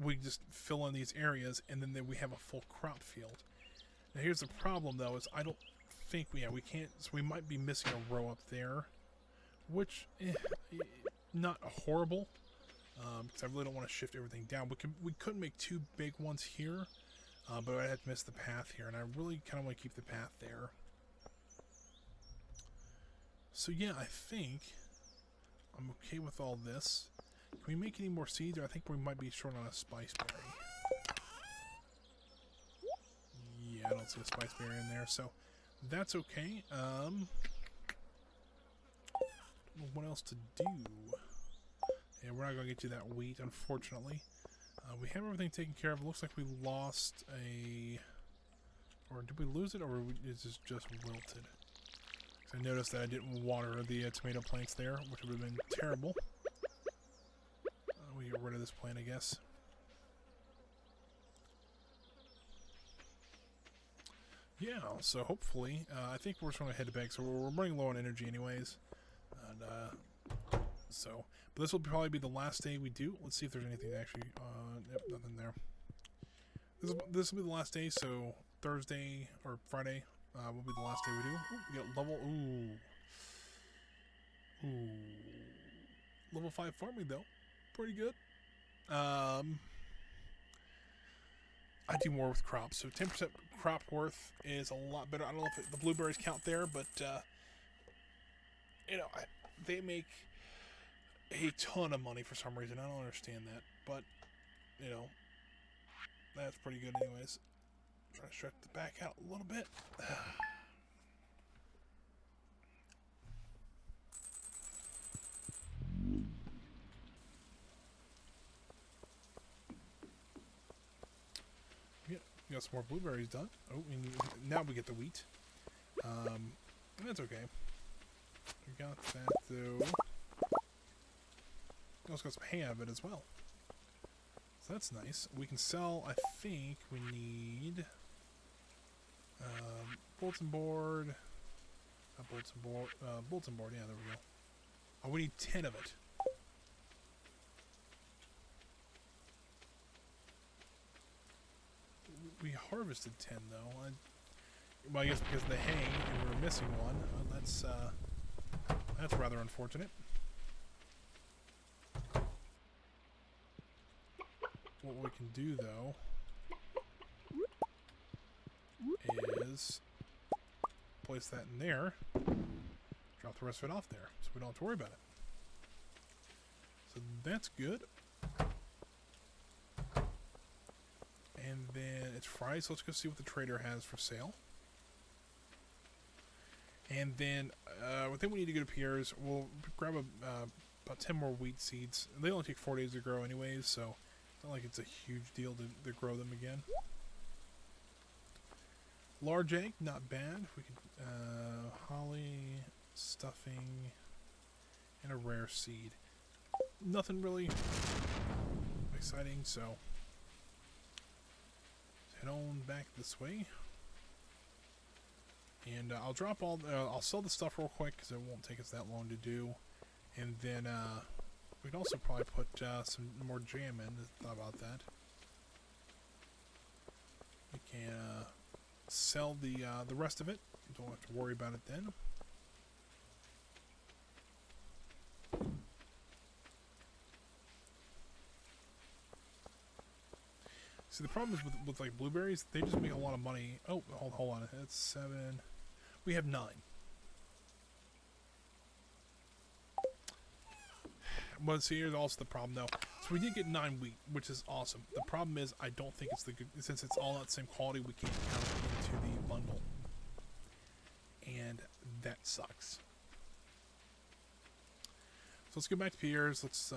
we just fill in these areas, and then we have a full crop field. Now here's the problem though, is I don't think we can't, so we might be missing a row up there, which not horrible, because I really don't want to shift everything down. We could make 2 big ones here, but I'd have to miss the path here, and I really kind of want to keep the path there. So yeah, I think I'm okay with all this. Can we make any more seeds? Or I think we might be short on a spice berry. Yeah, I don't see a spice berry in there, so that's okay. Don't know what else to do. Yeah, we're not going to get you that wheat, unfortunately. We have everything taken care of. It looks like we lost a Or did we lose it, or is this just wilted? Because I noticed that I didn't water the tomato plants there, which would have been terrible. We get rid of this plant, I guess. Yeah, so hopefully, I think we're just going to head back. So we're running low on energy anyways. And, but this will probably be the last day we do. Let's see if there's anything actually, yep, nothing there. This will be the last day, so Thursday or Friday will be the last day we do. Ooh, we got level, ooh. Level 5 farming though. Pretty good. I do more with crops, so 10% crop worth is a lot better. I don't know if the blueberries count there, but you know, they make a ton of money for some reason. I don't understand that, but you know, that's pretty good anyways. Trying to stretch the back out a little bit. We got some more blueberries done. Oh, now we get the wheat. And that's okay. We got that though. We also got some hay out of it as well. So that's nice. We can sell, I think we need bulletin board. Bulletin board, yeah, there we go. Oh, we need 10 of it. We harvested 10 though. Well, I guess because of the hay and we were missing one. That's rather unfortunate. What we can do though is place that in there, drop the rest of it off there, so we don't have to worry about it. So that's good. And then it's Friday, so let's go see what the trader has for sale. And then I think we need to go to Pierre's. We'll grab about 10 more wheat seeds. They only take 4 days to grow anyways, so it's not like it's a huge deal to grow them again. Large egg, not bad. We could holly, stuffing, and a rare seed. Nothing really exciting, so let's head on back this way. And I'll drop I'll sell the stuff real quick because it won't take us that long to do. And then we'd also probably put some more jam in. Thought about that. We can sell the rest of it. Don't have to worry about it then. See, the problem is with like blueberries, they just make a lot of money. Oh, hold on. That's 7. We have 9. But see, here's also the problem though. So we did get 9 wheat, which is awesome. The problem is I don't think it's the good, since it's all that same quality, we can't count it into the bundle. And that sucks. So let's go back to Pierre's. Let's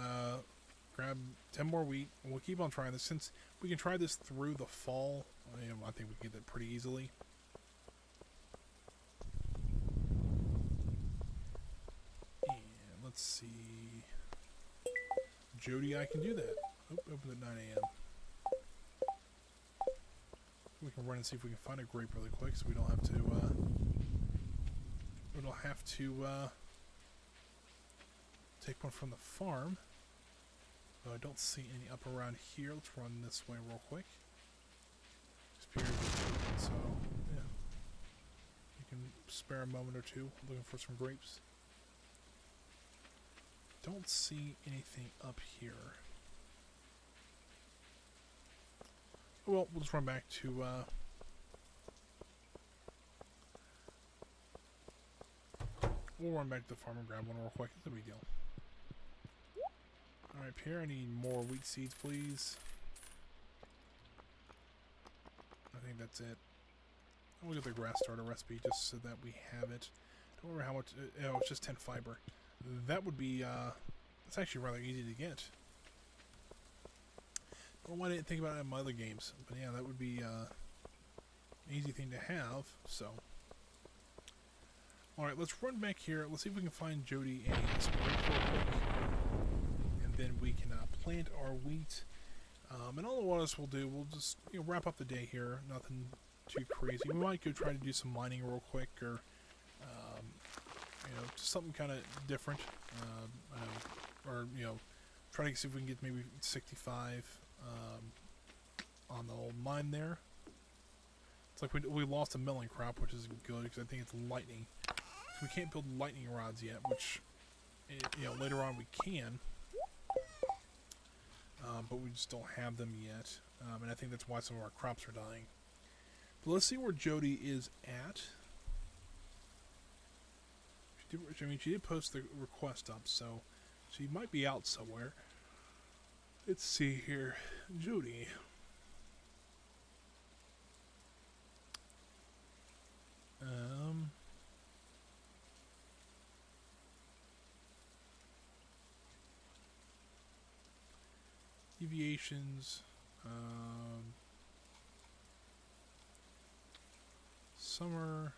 grab 10 more wheat, and we'll keep on trying this. Since we can try this through the fall, I think we can get that pretty easily. And let's see. Jody, I can do that. Oh, open at 9 a.m. We can run and see if we can find a grape really quick, so we don't have to. We don't have to take one from the farm. Though I don't see any up around here. Let's run this way real quick. So yeah, you can spare a moment or two looking for some grapes. Don't see anything up here. Well, we'll just run back to we'll run back to the farm and grab one real quick. It's no big deal. Alright, Pierre, I need more wheat seeds, please. I think that's it. I'll look at the grass starter recipe just so that we have it. Don't remember how much. Oh, it's just 10 fiber. That would be, it's actually rather easy to get. Don't know why I didn't think about it in my other games. But yeah, that would be, easy thing to have. So, all right, let's run back here. Let's see if we can find Jody a spike real quick, and then we can plant our wheat. And all of us will do, we'll just wrap up the day here. Nothing too crazy. We might go try to do some mining real quick, or just something kind of different. Or try to see if we can get maybe 65 on the old mine there. It's like we lost a milling crop, which is good because I think it's lightning. So we can't build lightning rods yet, which later on we can. But we just don't have them yet, and I think that's why some of our crops are dying. But let's see where Jody is at. She did post the request up, so she might be out somewhere. Let's see here, Jody. Deviations, summer.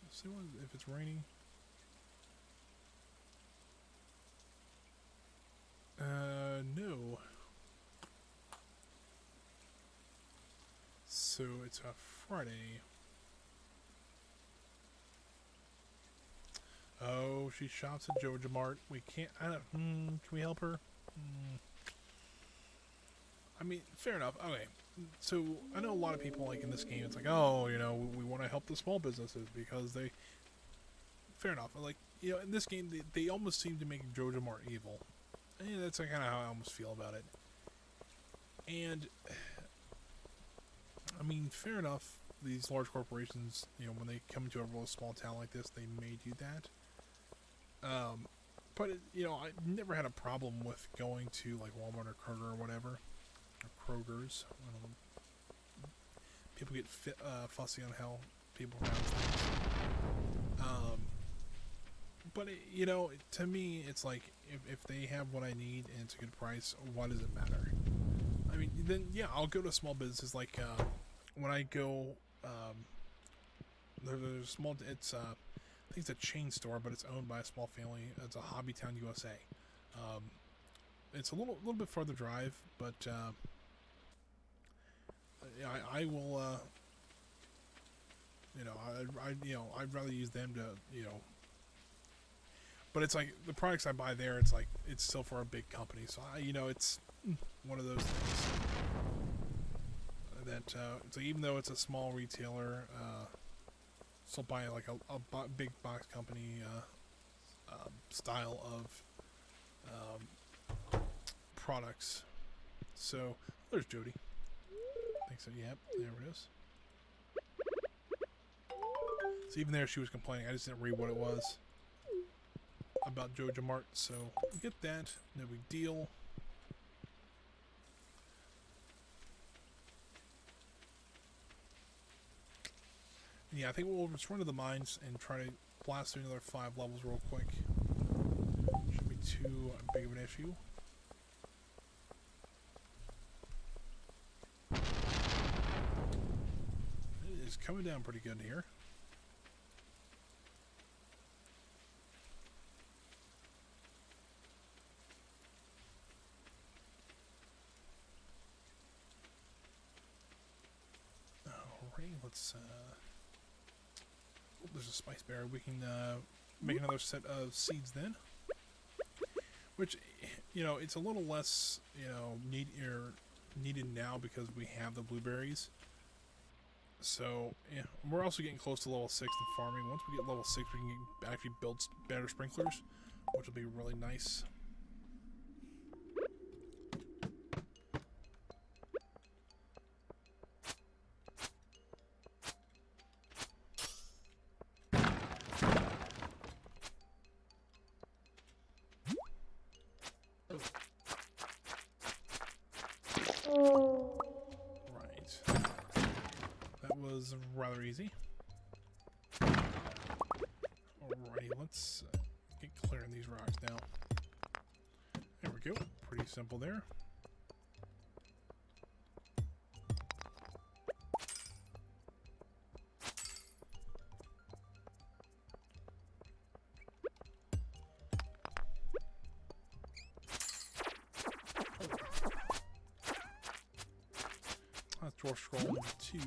Let's see if it's raining. No. So it's a Friday. Oh, she shops at Georgia Mart. We can't. Can we help her? I mean, fair enough. Okay. So I know a lot of people like in this game. It's like, oh, we want to help the small businesses because they. Fair enough. Like, in this game, they almost seem to make Georgia Mart evil. And that's kind of how I almost feel about it. And I mean, fair enough. These large corporations, when they come into a really small town like this, they may do that. But I never had a problem with going to like Walmart or Kroger or whatever, or Kroger's. People get fussy on how people pronounce things. But to me, it's like if they have what I need and it's a good price, why does it matter? I mean, then yeah, I'll go to small businesses like when I go. There's a small. It's I think it's a chain store, but it's owned by a small family. It's a Hobbytown USA. It's a little bit further drive, but I will. I'd rather use them to But it's like the products I buy there. It's like it's still for a big company, so it's one of those things that it's like even though it's a small retailer. Still buy like a big box company style of products. So there's Jody. Thanks. So yep, there it is. So even there, she was complaining. I just didn't read what it was about Georgia Mart. So get that. No big deal. Yeah, I think we'll just run to the mines and try to blast through another 5 levels real quick. Shouldn't be too big of an issue. It is coming down pretty good here. Alright, let's there's a spice berry. We can make another set of seeds then. Which, it's a little less, needed now because we have the blueberries. So, yeah, we're also getting close to level 6 in farming. Once we get level 6, we can actually build better sprinklers, which will be really nice. Rather easy. Alrighty, let's get clearing these rocks now. There we go. Pretty simple there. resource scroll number 2.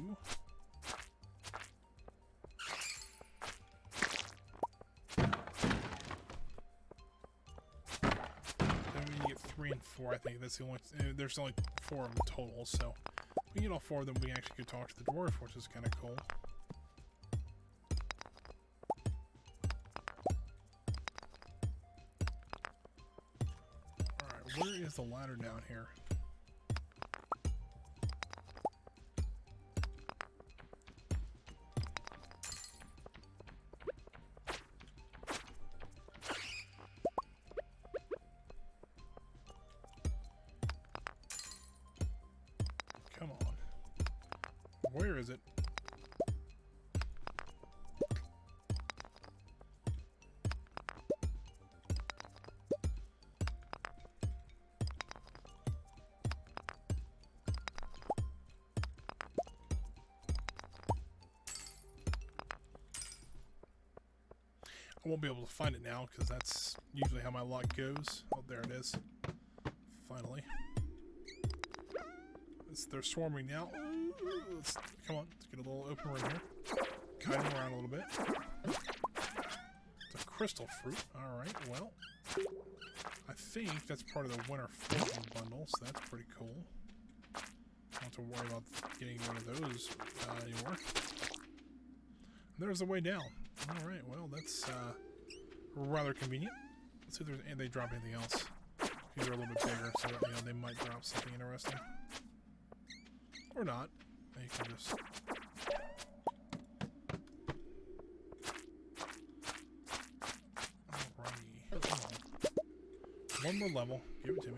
Then we get 3 and 4. I think that's the only. There's only 4 of them total, so if we get all 4 of them, we actually could talk to the dwarf, which is kind of cool. Alright, where is the ladder down here? Come on. Where is it? I won't be able to find it now because that's usually how my luck goes. Oh, there it is. Finally. They're swarming now. Come on, let's get a little open right here. Kiting around a little bit. It's a crystal fruit. Alright, well. I think that's part of the winter fortune bundle, so that's pretty cool. Don't have to worry about getting rid of those anymore. And there's the way down. Alright, well, that's rather convenient. Let's see if there's, and they drop anything else. These are a little bit bigger, so you know, they might drop something interesting. Or not. You can just... Alrighty. Come on. One more level. Give it to me.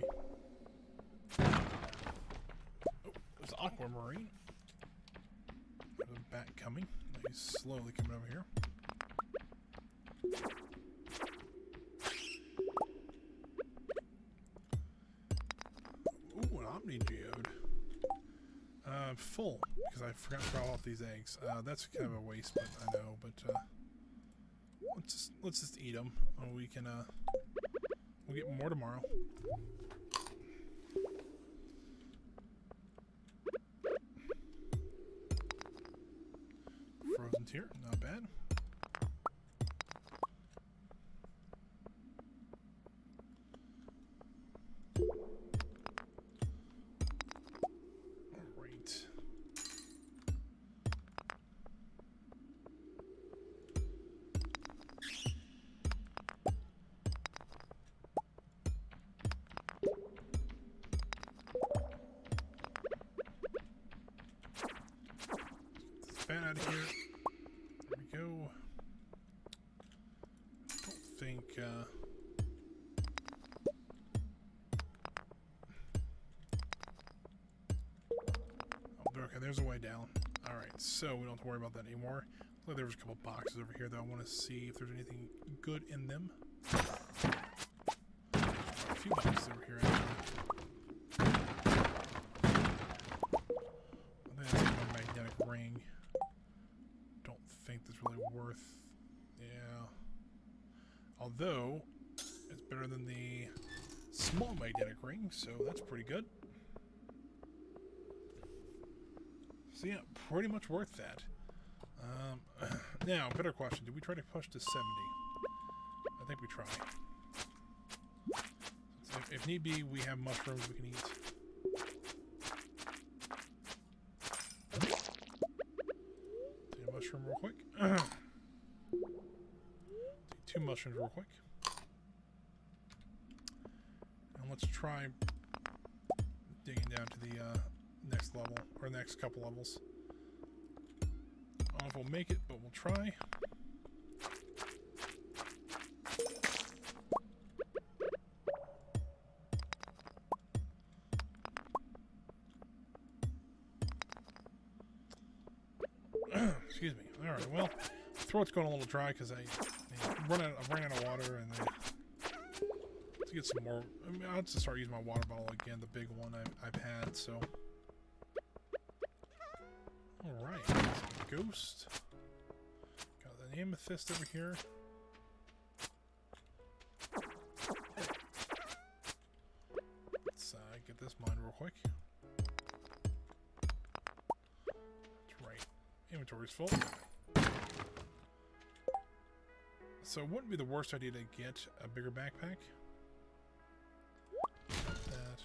Oh, there's aquamarine. There's a bat coming. He's slowly coming over here. Ooh, an Omni Geode. Full, because I forgot to draw off these eggs. That's kind of a waste, but I know. But let's just eat them, and we can we'll get more tomorrow. Frozen tear, not bad. Fan out of here. There we go. Don't think oh, okay, there's a way down. Alright, so we don't have to worry about that anymore. Looks like there was a couple boxes over here that I want to see if there's anything good in them. A few boxes over here actually. I think that's a magnetic ring. Think that's really worth, yeah. Although it's better than the small magnetic ring, so that's pretty good. So yeah, pretty much worth that. Now, better question: did we try to push to 70? I think we try. So if need be, we have mushrooms we can eat. Mushroom real quick. Take 2 mushrooms real quick. And let's try digging down to the next level, or next couple levels. I don't know if we'll make it, but we'll try. Excuse me. All right. Well, throat's going a little dry because I ran out of water, and to get some more. I mean, I'll have to start using my water bottle again, the big one I've had. So, all right. Ghost. Got the amethyst over here. Let's get this mine real quick. inventory's full. So it wouldn't be the worst idea to get a bigger backpack. That.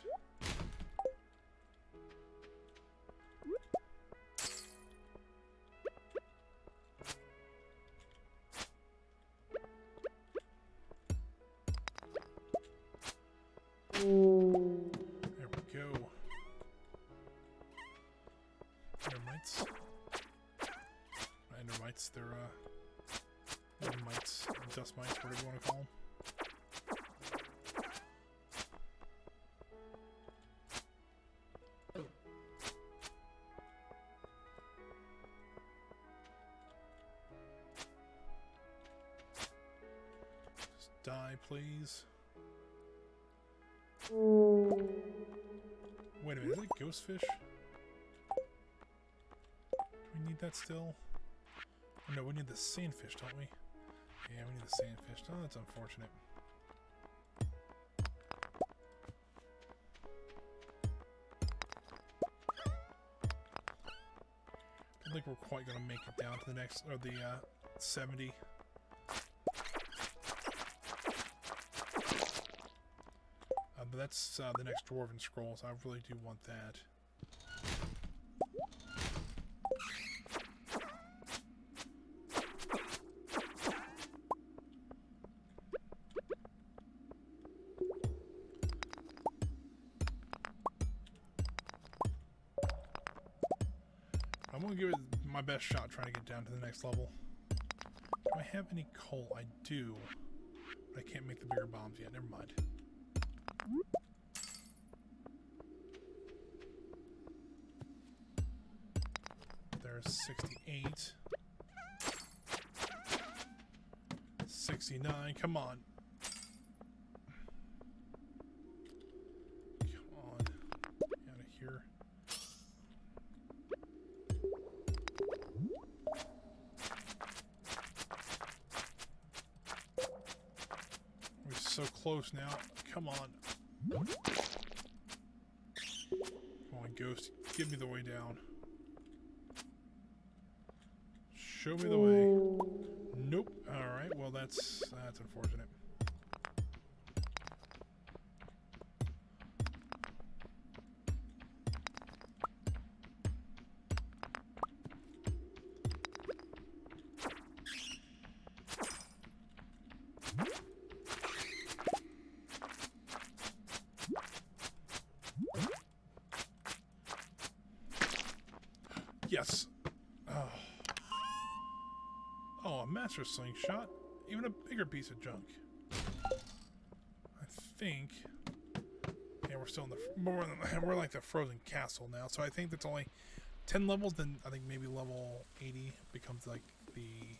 There we go. Endermites. Endermites, they're mites, dust mites, whatever you want to call them. Just die, please. Wait a minute, is that ghost fish? Do we need that still? Oh, no, we need the sandfish, don't we? Yeah, we need the sandfish. Oh, that's unfortunate. I don't think we're quite going to make it down to the next, or the 70. But that's the next Dwarven Scroll, so I really do want that. I'm going to give it my best shot trying to get down to the next level. Do I have any coal? I do. But I can't make the bigger bombs yet. Never mind. There's 68. 69. Come on. Come on. Get out of here. We're so close now. Come on. Come on, Ghost. Give me the way down. Show me the way. Nope. Alright, well that's unfortunate. Yes. Oh. Oh, a master slingshot. Even a bigger piece of junk. I think. Yeah, we're still in the. We're like the frozen castle now, so I think that's only 10 levels. Then I think maybe level 80 becomes like the.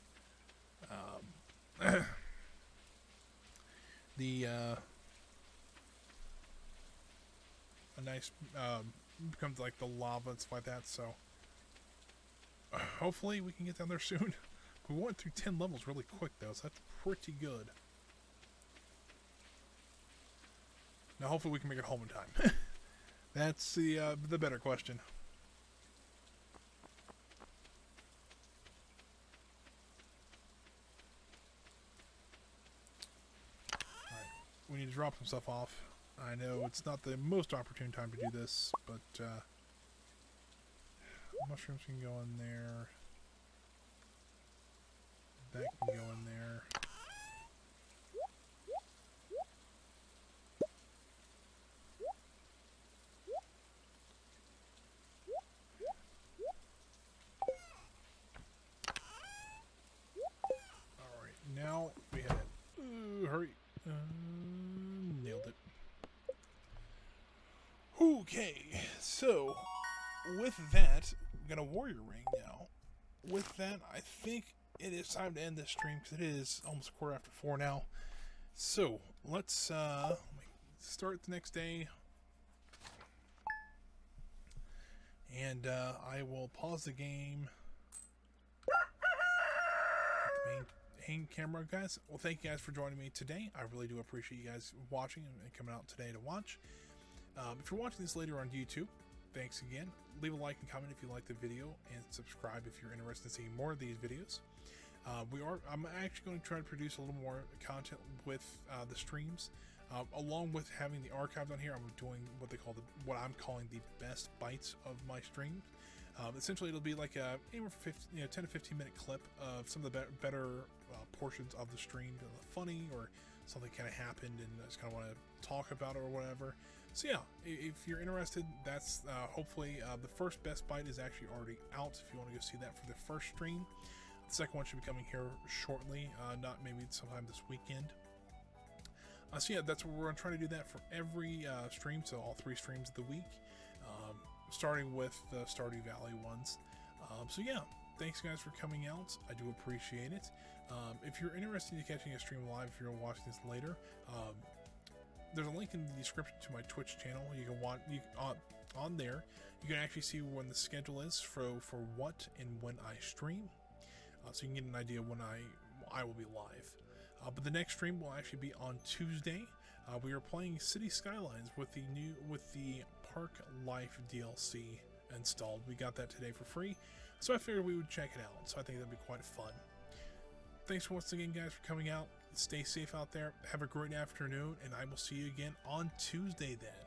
A nice becomes like the lava and stuff like that. So hopefully we can get down there soon. We went through 10 levels really quick though, so that's pretty good. Now hopefully we can make it home in time. That's the better question. Alright, we need to drop some stuff off. I know it's not the most opportune time to do this, but mushrooms can go in there. That can go in there. Alright, now we hit it. Hurry. Nailed it. Okay, so with that, we got a warrior ring now. With that, I think it is time to end this stream because it is almost 4:15 now. So let's start the next day, and I will pause the game. The main camera, guys. Well, thank you guys for joining me today. I really do appreciate you guys watching and coming out today to watch. If you're watching this later on YouTube, thanks again. Leave a like and comment if you like the video, and subscribe if you're interested in seeing more of these videos. I'm actually going to try to produce a little more content with the streams. Along with having the archives on here, I'm doing what I'm calling the best bites of my stream. Essentially, it'll be like anywhere from 10 to 15 minute clip of some of the better portions of the stream, funny or something kind of happened and I just kind of want to talk about it or whatever. So yeah, if you're interested, that's hopefully the first best bite is actually already out. If you want to go see that for the first stream, the second one should be coming here shortly, not maybe sometime this weekend. So yeah, that's what we're going to try to do that for every stream, so all 3 streams of the week, starting with the Stardew Valley ones. So yeah, thanks guys for coming out. I do appreciate it. If you're interested in catching a stream live, if you're watching this later, there's a link in the description to my Twitch channel. You can watch on there. You can actually see when the schedule is for what and when I stream, so you can get an idea when I will be live. But the next stream will actually be on Tuesday. We are playing City Skylines with the Park Life DLC installed. We got that today for free, so I figured we would check it out. So I think that'd be quite fun. Thanks once again, guys, for coming out. Stay safe out there. Have a great afternoon, and I will see you again on Tuesday then.